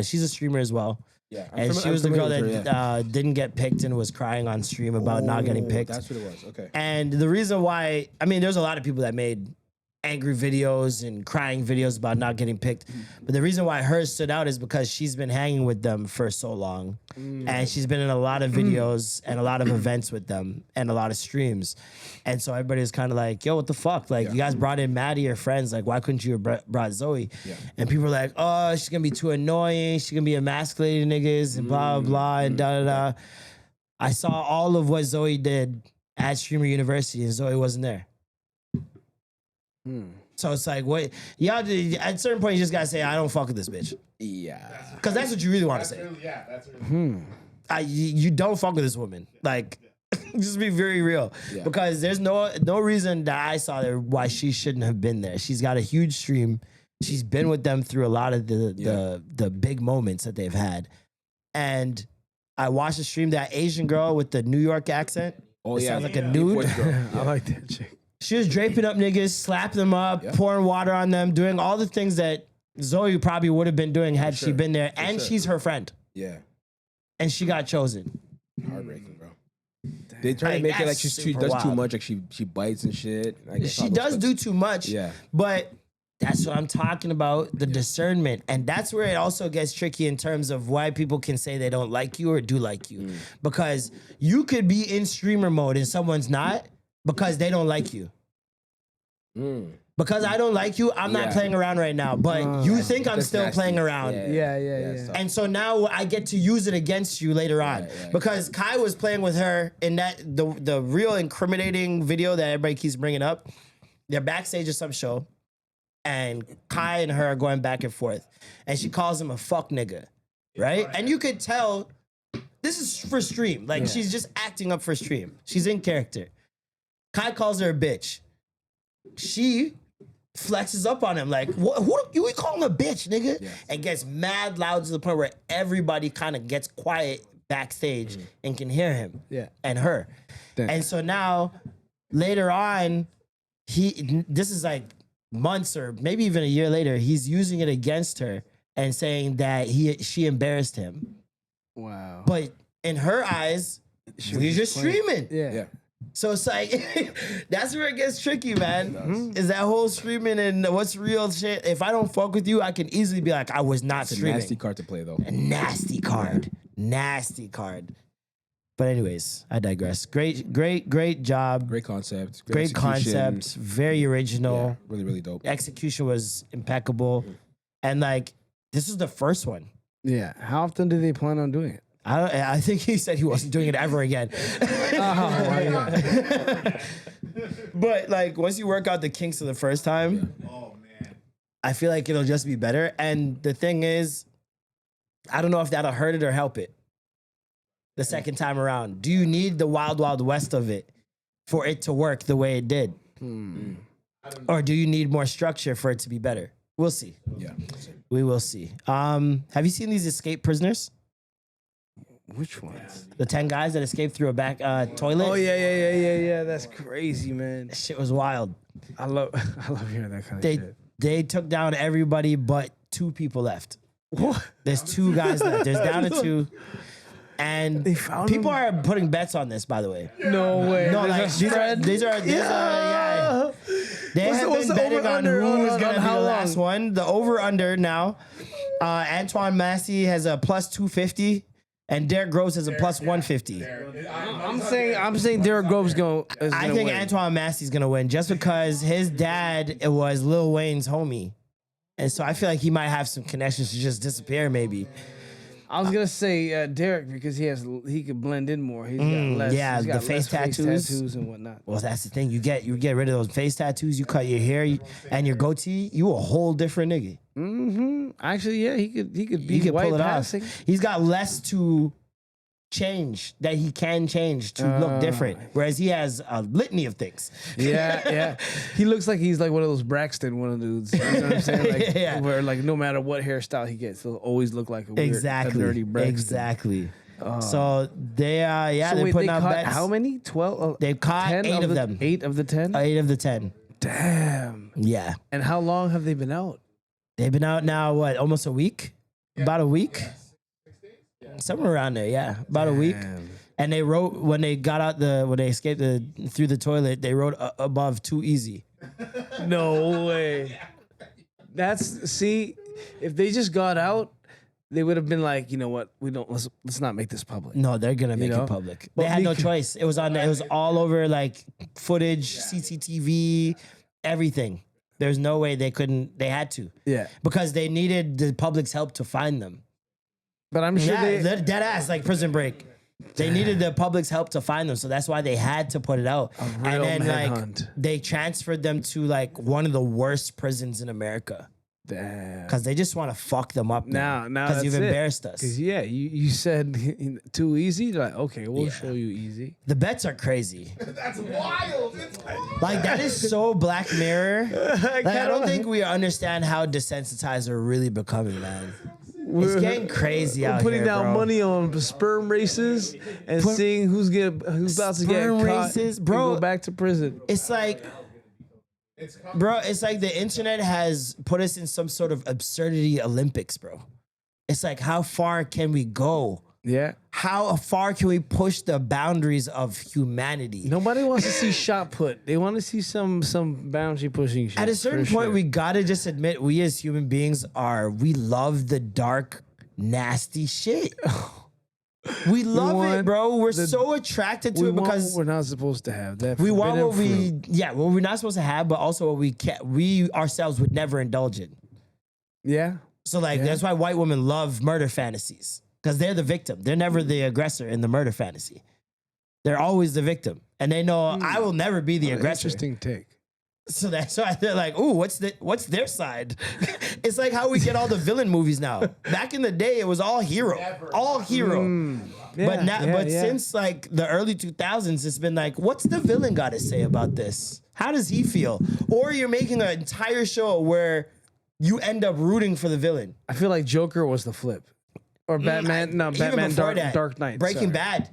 [SPEAKER 3] she's a streamer as well.
[SPEAKER 1] Yeah,
[SPEAKER 3] And she was the girl that didn't get picked and was crying on stream about not getting picked.
[SPEAKER 1] That's what it was. Okay.
[SPEAKER 3] And the reason why, I mean, there's a lot of people that made angry videos and crying videos about not getting picked. But the reason why hers stood out is because she's been hanging with them for so long. And she's been in a lot of videos and a lot of events with them and a lot of streams. And so everybody was kind of like, yo, what the fuck? Like, you guys brought in Maddie, your friends. Like, why couldn't you have brought Zoe? Yeah. And people were like, oh, she's going to be too annoying. She's going to be emasculating niggas and blah, blah, blah, and da-da-da. I saw all of what Zoe did at Streamer University, and Zoe wasn't there. So it's like, what? Y'all, at a certain point, you just gotta say, I don't fuck with this bitch.
[SPEAKER 1] Yeah.
[SPEAKER 3] Because that's what you really want to say.
[SPEAKER 4] That's really.
[SPEAKER 3] You don't fuck with this woman. Like, just be very real. Yeah. Because there's no reason that I saw there why she shouldn't have been there. She's got a huge stream. She's been with them through a lot of the big moments that they've had. And I watched the stream, that Asian girl with the New York accent. Oh, yeah. Sounds like a nude.
[SPEAKER 5] I like that chick.
[SPEAKER 3] She was draping up niggas, slapping them up, pouring water on them, doing all the things that Zoe probably would have been doing had she been there. And she's her friend.
[SPEAKER 1] Yeah.
[SPEAKER 3] And she got chosen.
[SPEAKER 1] Heartbreaking, bro. They try to make it like she does too much, like she bites and shit. Like,
[SPEAKER 3] she does do too much. Yeah. But that's what I'm talking about, the discernment. And that's where it also gets tricky in terms of why people can say they don't like you or do like you. Because you could be in streamer mode and someone's not because they don't like you. Because I don't like you, I'm not playing around right now. But you think I'm still playing around.
[SPEAKER 5] Yeah.
[SPEAKER 3] And so now I get to use it against you later on. Because Kai was playing with her in that the real incriminating video that everybody keeps bringing up. They're backstage at some show. And Kai and her are going back and forth. And she calls him a fuck nigga. Right? And you could tell this is for stream. Like, she's just acting up for stream. She's in character. Kai calls her a bitch. She flexes up on him like, who you call him a bitch, nigga? And gets mad loud to the point where everybody kind of gets quiet backstage and can hear him and her. And so now, later on, this is like months or maybe even a year later, he's using it against her and saying that she embarrassed him. Wow. But in her eyes, we're just streaming. Yeah. So it's like, that's where it gets tricky, man. Is that whole streaming and what's real shit. If I don't fuck with you, I can easily be like, I was not streaming.
[SPEAKER 1] A nasty card to play, though.
[SPEAKER 3] A nasty card. Nasty card. But anyways, I digress. Great job.
[SPEAKER 1] Great concept.
[SPEAKER 3] Great concept. Very original.
[SPEAKER 1] Yeah, really, really dope.
[SPEAKER 3] Execution was impeccable. And like, this is the first one.
[SPEAKER 5] Yeah. How often do they plan on doing it?
[SPEAKER 3] I think he said he wasn't doing it ever again. But like, once you work out the kinks of the first time, I feel like it'll just be better. And the thing is, I don't know if that'll hurt it or help it the second time around. Do you need the wild, wild west of it for it to work the way it did? Or do you need more structure for it to be better? We'll see.
[SPEAKER 1] Yeah.
[SPEAKER 3] We will see. Have you seen these escape prisoners?
[SPEAKER 5] Which ones?
[SPEAKER 3] The 10 guys that escaped through a back toilet.
[SPEAKER 5] Oh yeah. That's crazy, man.
[SPEAKER 3] That shit was wild.
[SPEAKER 5] I love hearing that kind of shit.
[SPEAKER 3] They took down everybody but 2 people left. What? There's 2 guys left. There's down to 2. And
[SPEAKER 5] they found
[SPEAKER 3] people
[SPEAKER 5] them?
[SPEAKER 3] are putting bets on this, by the way.
[SPEAKER 5] No way.
[SPEAKER 3] No, like, these are They have been betting on who's going to be the last one. The over-under now. Antoine Massey has a plus 250. And Derek Groves has a plus 150.
[SPEAKER 5] I'm saying Derek Groves
[SPEAKER 3] I think
[SPEAKER 5] win.
[SPEAKER 3] Antoine Massey's gonna win just because his dad was Lil Wayne's homie, and so I feel like he might have some connections to just disappear. Maybe
[SPEAKER 5] I was gonna say Derek because he could blend in more. He's got less.
[SPEAKER 3] Yeah,
[SPEAKER 5] he's got
[SPEAKER 3] the face
[SPEAKER 5] less
[SPEAKER 3] tattoos
[SPEAKER 5] and whatnot.
[SPEAKER 3] Well, that's the thing. You get rid of those face tattoos. You cut your hair and your goatee. You a whole different nigga.
[SPEAKER 5] Actually, yeah, he could be
[SPEAKER 3] He could
[SPEAKER 5] white
[SPEAKER 3] pull it
[SPEAKER 5] passing.
[SPEAKER 3] off. He's got less to change that he can change to look different, whereas he has a litany of things.
[SPEAKER 5] Yeah. He looks like he's like one of those Braxton one of the dudes. You know what I'm saying? Like, where like no matter what hairstyle he gets, he'll always look like a weird, a nerdy Braxton.
[SPEAKER 3] Exactly. So they're
[SPEAKER 5] so
[SPEAKER 3] putting out bets.
[SPEAKER 5] How many? 12?
[SPEAKER 3] They've caught 8 of them.
[SPEAKER 5] 8 of the 10?
[SPEAKER 3] 8 of the 10.
[SPEAKER 5] Damn.
[SPEAKER 3] Yeah.
[SPEAKER 5] And how long have they been out?
[SPEAKER 3] They've been out now, what, almost a week? Yeah. About a week? Somewhere around there, yeah. About a week. And they wrote, when they got out when they escaped through the toilet, they wrote above too easy.
[SPEAKER 5] No way. See, if they just got out, they would have been like, you know what? Let's not make this public.
[SPEAKER 3] No, they're gonna make
[SPEAKER 5] know?
[SPEAKER 3] it public.
[SPEAKER 5] But
[SPEAKER 3] They had no
[SPEAKER 5] because-
[SPEAKER 3] choice. It was all over like footage, CCTV, everything. There's no way they couldn't. They had to.
[SPEAKER 5] Yeah.
[SPEAKER 3] Because they needed the public's help to find them.
[SPEAKER 5] But I'm sure
[SPEAKER 3] They're dead ass like Prison Break. They needed the public's help to find them, so that's why they had to put it out. And
[SPEAKER 5] real
[SPEAKER 3] then
[SPEAKER 5] manhunt.
[SPEAKER 3] they transferred them to like one of the worst prisons in America
[SPEAKER 5] Damn.
[SPEAKER 3] because they just want to fuck them up
[SPEAKER 5] Now
[SPEAKER 3] because you've
[SPEAKER 5] that's it.
[SPEAKER 3] embarrassed us.
[SPEAKER 5] Because you said too easy. Like, okay, we'll
[SPEAKER 3] Yeah.
[SPEAKER 5] show you easy.
[SPEAKER 3] The bets are crazy.
[SPEAKER 4] That's wild. It's wild.
[SPEAKER 3] Like that is so Black Mirror. Like, I don't think we understand how desensitized we're really becoming, man. It's getting crazy out
[SPEAKER 5] Putting
[SPEAKER 3] here,
[SPEAKER 5] down
[SPEAKER 3] bro.
[SPEAKER 5] money on sperm races and seeing who's about to get
[SPEAKER 3] Sperm
[SPEAKER 5] caught
[SPEAKER 3] races,
[SPEAKER 5] and
[SPEAKER 3] bro.
[SPEAKER 5] go back to prison.
[SPEAKER 3] It's like, bro, it's like the internet has put us in some sort of absurdity Olympics, bro. It's like, how far can we go?
[SPEAKER 5] Yeah.
[SPEAKER 3] How far can we push the boundaries of humanity?
[SPEAKER 5] Nobody wants to see shot put. They want to see some boundary pushing shit.
[SPEAKER 3] At a certain
[SPEAKER 5] for
[SPEAKER 3] point,
[SPEAKER 5] sure.
[SPEAKER 3] we gotta just admit we as human beings we love the dark, nasty shit. We love it,
[SPEAKER 5] want
[SPEAKER 3] bro. We're so attracted to
[SPEAKER 5] we
[SPEAKER 3] it
[SPEAKER 5] want
[SPEAKER 3] because
[SPEAKER 5] what we're not supposed to have. That
[SPEAKER 3] we want what
[SPEAKER 5] forbidden fruit.
[SPEAKER 3] what we're not supposed to have, but also what we ourselves would never indulge in.
[SPEAKER 5] Yeah.
[SPEAKER 3] So like that's why white women love murder fantasies. Because they're the victim. They're never the aggressor in the murder fantasy. They're always the victim. And they know I will never be the aggressor.
[SPEAKER 5] Interesting take.
[SPEAKER 3] So that's why they're like, ooh, what's their side? It's like how we get all the villain movies now. Back in the day, it was all hero. All hero. But now, since like the early 2000s, it's been like, what's the villain got to say about this? How does he feel? Or you're making an entire show where you end up rooting for the villain.
[SPEAKER 5] I feel like Joker was the flip. Or Batman.
[SPEAKER 3] Even
[SPEAKER 5] Batman
[SPEAKER 3] before that,
[SPEAKER 5] Dark Knight.
[SPEAKER 3] Breaking
[SPEAKER 5] sorry.
[SPEAKER 3] Bad.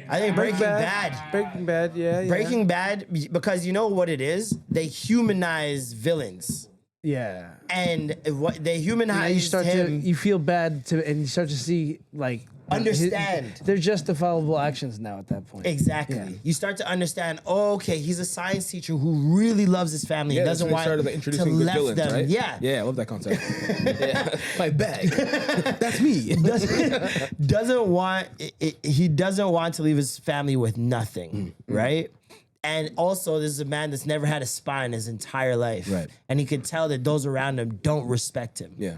[SPEAKER 3] I think Breaking Bad.
[SPEAKER 5] Breaking Bad, yeah.
[SPEAKER 3] Breaking Bad, because you know what it is? They humanize villains.
[SPEAKER 5] Yeah.
[SPEAKER 3] And what they
[SPEAKER 5] Now
[SPEAKER 3] humanize him.
[SPEAKER 5] you feel bad and you start to see like
[SPEAKER 3] Understand.
[SPEAKER 5] they're justifiable actions now at that point.
[SPEAKER 3] Exactly.
[SPEAKER 5] Yeah.
[SPEAKER 3] You start to understand, okay, he's a science teacher who really loves his family.
[SPEAKER 1] Yeah,
[SPEAKER 3] He
[SPEAKER 1] that's
[SPEAKER 3] doesn't
[SPEAKER 1] when they
[SPEAKER 3] want
[SPEAKER 1] started
[SPEAKER 3] to
[SPEAKER 1] introducing good
[SPEAKER 3] left
[SPEAKER 1] villains,
[SPEAKER 3] them.
[SPEAKER 1] right?
[SPEAKER 3] Yeah.
[SPEAKER 1] Yeah, I love that concept. Yeah. My bag. That's me.
[SPEAKER 3] He doesn't want to leave his family with nothing, right? And also, this is a man that's never had a spine his entire life.
[SPEAKER 1] Right.
[SPEAKER 3] And he can tell that those around him don't respect him.
[SPEAKER 1] Yeah.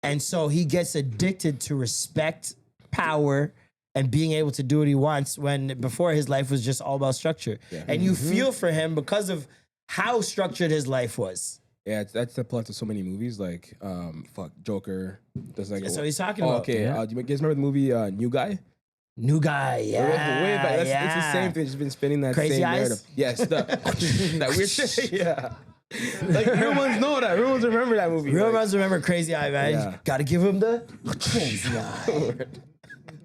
[SPEAKER 3] And so he gets addicted to respect, power, and being able to do what he wants when before his life was just all about structure.
[SPEAKER 1] Yeah.
[SPEAKER 3] And you feel for him because of how structured his life was.
[SPEAKER 1] Yeah, that's the plot to so many movies, like Joker. There's like
[SPEAKER 3] So he's talking about.
[SPEAKER 1] okay. Do you guys remember the movie New Guy?
[SPEAKER 3] New guy, yeah.
[SPEAKER 1] Way back. It's
[SPEAKER 3] yeah.
[SPEAKER 1] the same thing. Just been spinning that
[SPEAKER 3] Crazy
[SPEAKER 1] same
[SPEAKER 3] Eyes?
[SPEAKER 1] narrative. Yes, that weird shit. Yeah, like real ones know that. Real ones remember that movie.
[SPEAKER 3] Real
[SPEAKER 1] like,
[SPEAKER 3] ones remember Crazy Eye, man.
[SPEAKER 1] Yeah.
[SPEAKER 3] Gotta give him the Crazy Eye.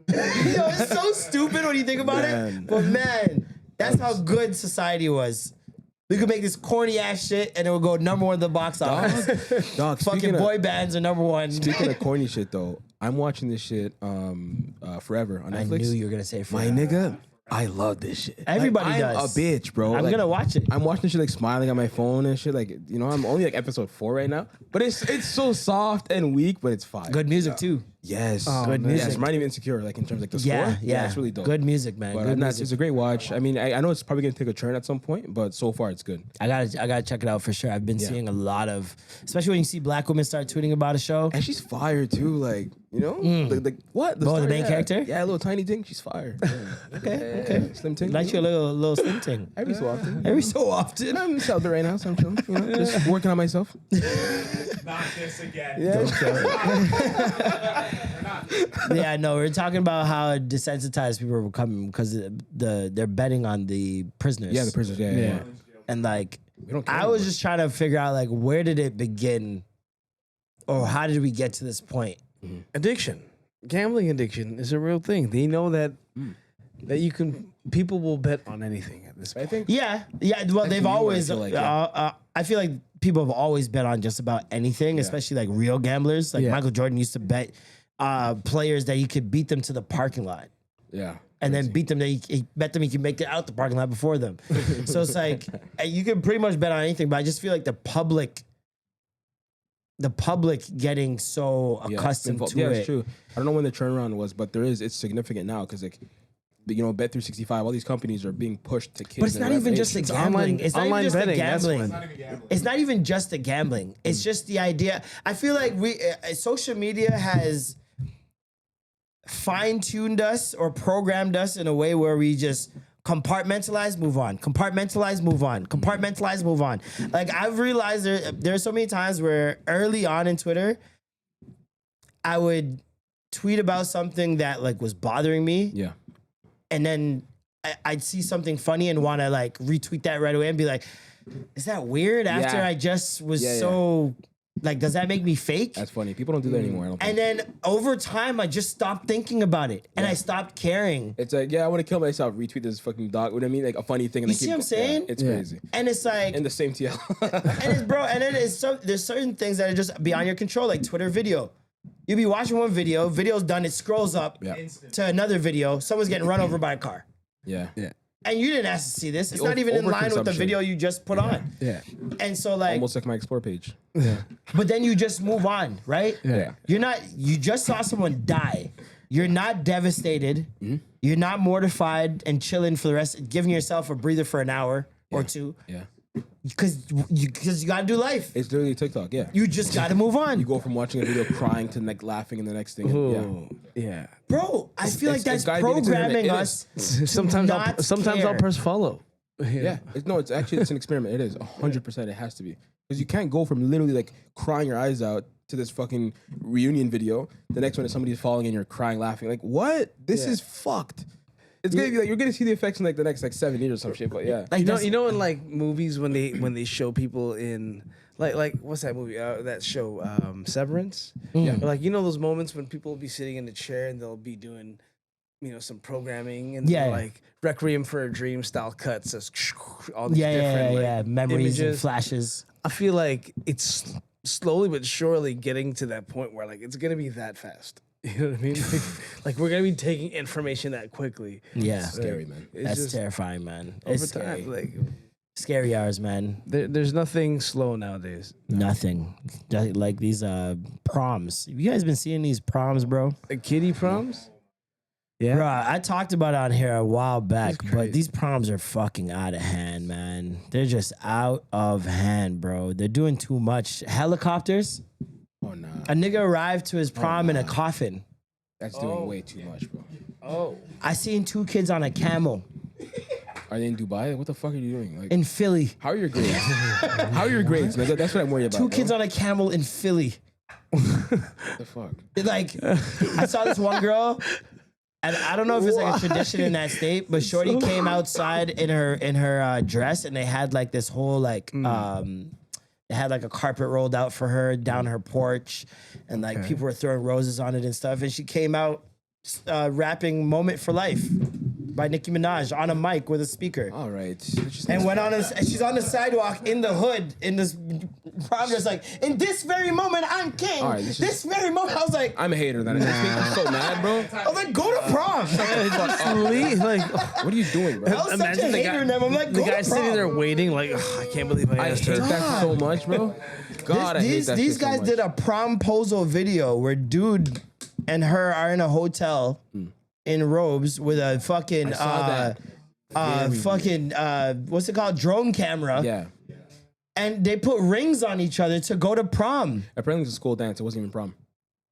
[SPEAKER 3] Yo, it's so stupid when you think about it.
[SPEAKER 1] Man.
[SPEAKER 3] But man, that's how good society was. We could make this corny ass shit and it would go number one in the box office.
[SPEAKER 1] Dog,
[SPEAKER 3] Fucking boy bands are number one.
[SPEAKER 1] Speaking of corny shit, though, I'm watching this shit Forever on
[SPEAKER 3] I
[SPEAKER 1] Netflix.
[SPEAKER 3] knew you were gonna say
[SPEAKER 1] My nigga, I love this shit.
[SPEAKER 3] Everybody
[SPEAKER 1] I'm
[SPEAKER 3] does.
[SPEAKER 1] a bitch, bro.
[SPEAKER 3] I'm
[SPEAKER 1] Like,
[SPEAKER 3] gonna watch it.
[SPEAKER 1] I'm watching this shit like smiling on my phone and shit. Like, you know, I'm only like episode 4 right now, but it's so soft and weak, but it's fire.
[SPEAKER 3] Good music too.
[SPEAKER 1] Yes,
[SPEAKER 3] Good
[SPEAKER 1] Yeah,
[SPEAKER 3] music.
[SPEAKER 1] it's reminding me of Insecure, like in terms of like the score.
[SPEAKER 3] Yeah,
[SPEAKER 1] it's really dope.
[SPEAKER 3] Good music, man.
[SPEAKER 1] But
[SPEAKER 3] Good
[SPEAKER 1] I'm not-
[SPEAKER 3] music.
[SPEAKER 1] it's a great watch. I mean, I know it's probably gonna take a turn at some point, but so far it's good.
[SPEAKER 3] I gotta check it out for sure. I've been seeing a lot of, especially when you see black women start tweeting about a show.
[SPEAKER 1] And she's fire too. Like, you know, what?
[SPEAKER 3] Oh, the
[SPEAKER 1] star,
[SPEAKER 3] main character?
[SPEAKER 1] Yeah, a little tiny thing. She's fire.
[SPEAKER 3] Okay.
[SPEAKER 1] Slim ting.
[SPEAKER 3] Like your little slim thing.
[SPEAKER 1] Every so often.
[SPEAKER 3] Every so often.
[SPEAKER 1] And I'm celibate right now, so I'm chilling. You know, just working on myself.
[SPEAKER 4] Not this again.
[SPEAKER 3] Yeah, no, we're talking about how desensitized people are becoming because they're betting on the prisoners.
[SPEAKER 1] Yeah, the prisoners. Yeah.
[SPEAKER 3] And like,
[SPEAKER 1] don't care
[SPEAKER 3] I was just trying to figure out like where did it begin, or how did we get to this point?
[SPEAKER 5] Addiction. Gambling addiction is a real thing. They know that people will bet on anything at this point.
[SPEAKER 1] I think.
[SPEAKER 3] Yeah. Well, they've
[SPEAKER 1] you,
[SPEAKER 3] always.
[SPEAKER 1] I feel like,
[SPEAKER 3] I feel like people have always bet on just about anything, especially like real gamblers. Like
[SPEAKER 1] Yeah.
[SPEAKER 3] Michael Jordan used to bet players that he could beat them to the parking lot.
[SPEAKER 1] Yeah.
[SPEAKER 3] and then beat them. He bet them he can make it out the parking lot before them. So it's like you can pretty much bet on anything, but I just feel like the public getting so accustomed to it.
[SPEAKER 1] Yeah, it's true. I don't know when the turnaround was, but it's significant now because like, you know, Bet365, all these companies are being pushed to kids.
[SPEAKER 3] But it's not even just the gambling. It's not even just the gambling. It's not even just the gambling. It's just the idea. I feel like social media has fine-tuned us or programmed us in a way where we just compartmentalize, move on, compartmentalize, move on, compartmentalize, move on. Like I've realized there's so many times where early on in Twitter, I would tweet about something that like was bothering me.
[SPEAKER 1] Yeah.
[SPEAKER 3] And then I'd see something funny and want to like retweet that right away and be like, is that weird? After I just was like, does that make me fake?
[SPEAKER 1] That's funny. People don't do that anymore. I don't think.
[SPEAKER 3] And then over time, I just stopped thinking about it and I stopped caring.
[SPEAKER 1] It's like, I want to kill myself. Retweet this fucking dog. What I mean, like a funny thing. And
[SPEAKER 3] You see what I'm saying?
[SPEAKER 1] It's crazy.
[SPEAKER 3] And it's like,
[SPEAKER 1] In the same TL.
[SPEAKER 3] and it's bro, and then there's certain things that are just beyond your control, like Twitter video. You be watching one video's done, it scrolls up to another video. Someone's getting run over by a car.
[SPEAKER 1] Yeah.
[SPEAKER 3] And you didn't ask to see this. It's not even in line with the video you just put on.
[SPEAKER 5] Yeah.
[SPEAKER 3] And so like,
[SPEAKER 1] Almost like my Explore page.
[SPEAKER 3] but then you just move on, right?
[SPEAKER 1] Yeah.
[SPEAKER 3] You just saw someone die. You're not devastated. You're not mortified and chilling for the rest, giving yourself a breather for an hour or two.
[SPEAKER 1] Yeah.
[SPEAKER 3] Because you gotta do life.
[SPEAKER 1] It's literally TikTok. Yeah.
[SPEAKER 3] You just gotta move on.
[SPEAKER 1] You go from watching a video crying to like laughing in the next thing. And,
[SPEAKER 5] Yeah.
[SPEAKER 3] Bro, I feel like that's
[SPEAKER 1] guided into
[SPEAKER 3] programming
[SPEAKER 1] it
[SPEAKER 3] us.
[SPEAKER 5] Sometimes I'll press follow.
[SPEAKER 1] Yeah. It's an experiment. It is 100%. It has to be because you can't go from literally like crying your eyes out to this fucking reunion video. The next one is somebody's falling and you're crying, laughing. Like what? This is fucked. It's gonna be like you're gonna see the effects in like the next like 7 years or some shit. But yeah,
[SPEAKER 3] Like
[SPEAKER 5] You know in like movies when they show people in like what's that movie that show Severance? Yeah. Like you know those moments when people will be sitting in a chair and they'll be doing some programming and like Requiem for a Dream style cuts, all these different
[SPEAKER 3] memories
[SPEAKER 5] images.
[SPEAKER 3] and flashes.
[SPEAKER 5] I feel like it's slowly but surely getting to that point where like it's gonna be that fast. You know what I mean? Like we're gonna be taking information that quickly.
[SPEAKER 3] Yeah,
[SPEAKER 1] scary, man.
[SPEAKER 3] That's just terrifying, man.
[SPEAKER 5] Over
[SPEAKER 3] It's scary.
[SPEAKER 5] time, like
[SPEAKER 3] Scary hours, man.
[SPEAKER 5] there's nothing slow nowadays.
[SPEAKER 3] Nothing. Like these proms. Have you guys been seeing these proms, bro?
[SPEAKER 5] The kiddie proms. Yeah,
[SPEAKER 3] Bro, I talked about it on here a while back,
[SPEAKER 5] That's
[SPEAKER 3] but
[SPEAKER 5] crazy.
[SPEAKER 3] these proms are fucking out of hand, man. They're just out of hand, bro. They're doing too much. Helicopters.
[SPEAKER 1] Oh nah,
[SPEAKER 3] A nigga arrived to his prom in a coffin.
[SPEAKER 1] that's doing way too much, bro.
[SPEAKER 5] Oh,
[SPEAKER 3] I seen 2 kids on a camel
[SPEAKER 1] Are they in Dubai? What the fuck are you doing? Like,
[SPEAKER 3] in Philly.
[SPEAKER 1] how are your grades? How are your grades, man? That's what I'm worried about.
[SPEAKER 3] 2 kids on a camel in Philly.
[SPEAKER 1] the fuck?
[SPEAKER 3] Like, I saw this one girl, and I don't know if it's like a tradition in that state, but Shorty came outside in her dress, and they had like this whole like they had like a carpet rolled out for her down her porch, and like people were throwing roses on it and stuff, and she came out rapping "Moment for Life" by Nicki Minaj on a mic with a speaker.
[SPEAKER 1] All right.
[SPEAKER 3] And went on, and she's on the sidewalk in the hood in this prom dress, like, in this very moment, I'm king.
[SPEAKER 1] All right,
[SPEAKER 3] this very moment, I was like,
[SPEAKER 1] I'm a hater. That I'm so mad, bro.
[SPEAKER 3] I was like, go to prom.
[SPEAKER 5] like
[SPEAKER 1] What are you doing, bro?
[SPEAKER 3] I was such a hater in them. I'm like,
[SPEAKER 5] the
[SPEAKER 3] go
[SPEAKER 5] guy's
[SPEAKER 3] to prom.
[SPEAKER 5] sitting there waiting, like I can't believe I
[SPEAKER 1] I
[SPEAKER 5] asked
[SPEAKER 1] hate
[SPEAKER 5] her.
[SPEAKER 1] that so much, bro. God, I hate that.
[SPEAKER 3] These
[SPEAKER 1] shit so
[SPEAKER 3] guys
[SPEAKER 1] much.
[SPEAKER 3] did a promposal video where dude and her are in a hotel in robes with a fucking
[SPEAKER 1] saw that.
[SPEAKER 3] what's it called, drone camera.
[SPEAKER 1] Yeah.
[SPEAKER 3] And they put rings on each other to go to prom.
[SPEAKER 1] Apparently, it was a school dance. It wasn't even prom.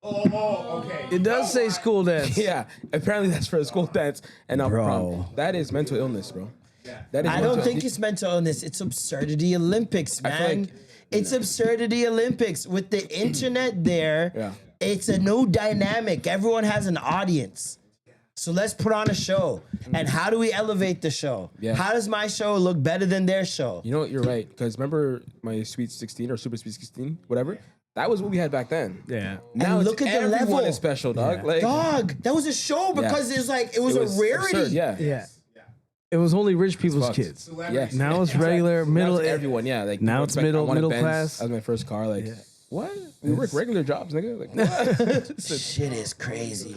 [SPEAKER 4] Oh, okay.
[SPEAKER 5] It does say school dance.
[SPEAKER 1] Yeah. Apparently, that's for a school dance and not for
[SPEAKER 3] Bro.
[SPEAKER 1] prom. That is mental illness, bro. That is
[SPEAKER 3] I don't
[SPEAKER 1] mental-
[SPEAKER 3] think it's mental illness. It's absurdity Olympics,
[SPEAKER 1] I feel
[SPEAKER 3] man.
[SPEAKER 1] like-
[SPEAKER 3] It's absurdity Olympics with the internet there.
[SPEAKER 1] Yeah.
[SPEAKER 3] It's a new dynamic. Everyone has an audience. So let's put on a show. And how do we elevate the show?
[SPEAKER 1] Yeah.
[SPEAKER 3] How does my show look better than their show?
[SPEAKER 1] You know what? You're right. Because remember my Sweet 16 or Super Sweet 16, whatever? That was what we had back then.
[SPEAKER 5] Yeah.
[SPEAKER 1] Now
[SPEAKER 3] look
[SPEAKER 1] it's
[SPEAKER 3] at the
[SPEAKER 1] everyone
[SPEAKER 3] level.
[SPEAKER 1] is special, dog. Like,
[SPEAKER 3] Dog, that was a show because it was like, it was a rarity.
[SPEAKER 1] absurd, yeah.
[SPEAKER 5] Yeah. It was only rich people's
[SPEAKER 1] fucked.
[SPEAKER 5] kids.
[SPEAKER 1] Yes.
[SPEAKER 5] Now it's regular middle.
[SPEAKER 1] Now it's everyone, yeah. Like
[SPEAKER 5] Now
[SPEAKER 1] people
[SPEAKER 5] it's
[SPEAKER 1] expect, I want a
[SPEAKER 5] middle
[SPEAKER 1] Benz
[SPEAKER 5] class.
[SPEAKER 1] as my first car. Like, what? We work regular jobs, nigga. Like, what?
[SPEAKER 3] Shit is crazy.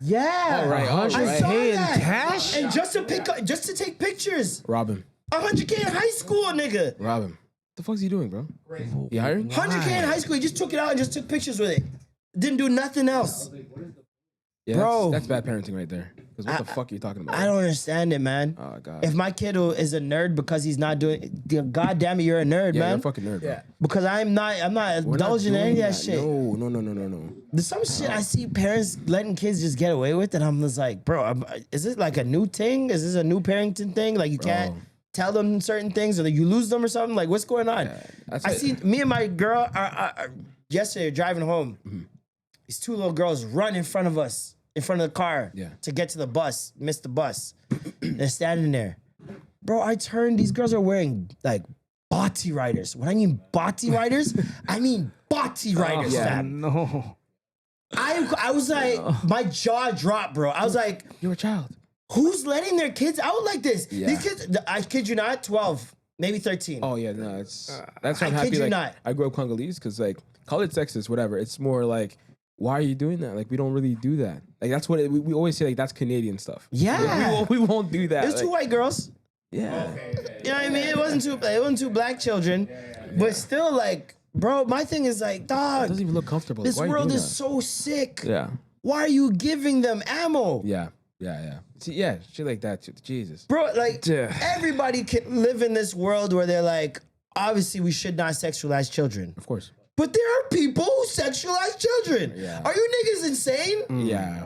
[SPEAKER 3] Yeah.
[SPEAKER 1] All right, all
[SPEAKER 3] I
[SPEAKER 1] right.
[SPEAKER 3] saw
[SPEAKER 5] Hey, in
[SPEAKER 3] that.
[SPEAKER 5] cash?
[SPEAKER 3] And just to take pictures.
[SPEAKER 1] Rob him.
[SPEAKER 3] 100K in high school, nigga.
[SPEAKER 1] Rob him. What the fuck's he doing, bro? You hiring?
[SPEAKER 3] 100K in high school. He just took it out and just took pictures with it. Didn't do nothing else.
[SPEAKER 1] Yeah,
[SPEAKER 3] Bro.
[SPEAKER 1] that's bad parenting right there. Because what the fuck are you talking about?
[SPEAKER 3] I don't understand it, man.
[SPEAKER 1] Oh, God.
[SPEAKER 3] If my kid is a nerd because he's not doing, God damn it, you're a nerd,
[SPEAKER 1] Yeah, you're a
[SPEAKER 3] man.
[SPEAKER 1] fucking nerd, bro.
[SPEAKER 3] Because I'm not
[SPEAKER 1] We're not
[SPEAKER 3] indulging in any of
[SPEAKER 1] doing
[SPEAKER 3] that shit.
[SPEAKER 1] No.
[SPEAKER 3] There's some shit I see parents letting kids just get away with, and I'm just like, bro, is it like a new thing? Is this a new parenting thing? Like you can't tell them certain things, or you lose them or something? Like what's going on?
[SPEAKER 1] that's
[SPEAKER 3] I
[SPEAKER 1] it.
[SPEAKER 3] see me and my girl are yesterday driving home. These two little girls run in front of us, in front of the car, to get to the bus. Missed the bus. They're standing there, bro. I turned. These girls are wearing like body riders. When I mean body riders, I mean body riders, fam.
[SPEAKER 5] No.
[SPEAKER 3] I was like, my jaw dropped, bro. I was like,
[SPEAKER 1] You're a child.
[SPEAKER 3] who's letting their kids out like this?
[SPEAKER 1] Yeah.
[SPEAKER 3] These kids, I kid you not, 12, maybe 13.
[SPEAKER 1] Oh, yeah, no, that's why
[SPEAKER 3] I
[SPEAKER 1] I'm happy.
[SPEAKER 3] kid you
[SPEAKER 1] Like,
[SPEAKER 3] not.
[SPEAKER 1] I grew up Congolese because, like, call it sexist, whatever. It's more like, why are you doing that? Like, we don't really do that. Like, that's what we always say, like, that's Canadian stuff.
[SPEAKER 3] Yeah.
[SPEAKER 1] Like, we won't do that.
[SPEAKER 3] There's two white girls.
[SPEAKER 1] Yeah.
[SPEAKER 3] You know what I mean? It wasn't two black children, but still, like, bro, my thing is like,
[SPEAKER 1] It
[SPEAKER 3] dog,
[SPEAKER 1] doesn't even look comfortable.
[SPEAKER 3] this
[SPEAKER 1] Like, why are you
[SPEAKER 3] world
[SPEAKER 1] doing
[SPEAKER 3] is so sick.
[SPEAKER 1] that? Yeah.
[SPEAKER 3] Why are you giving them ammo?
[SPEAKER 1] Yeah. See, yeah, shit like that. Jesus.
[SPEAKER 3] Bro, like,
[SPEAKER 5] Yeah.
[SPEAKER 3] everybody can live in this world where they're like, obviously, we should not sexualize children.
[SPEAKER 1] Of course.
[SPEAKER 3] But there are people who sexualize children.
[SPEAKER 1] Yeah.
[SPEAKER 3] Are you niggas insane?
[SPEAKER 1] Yeah.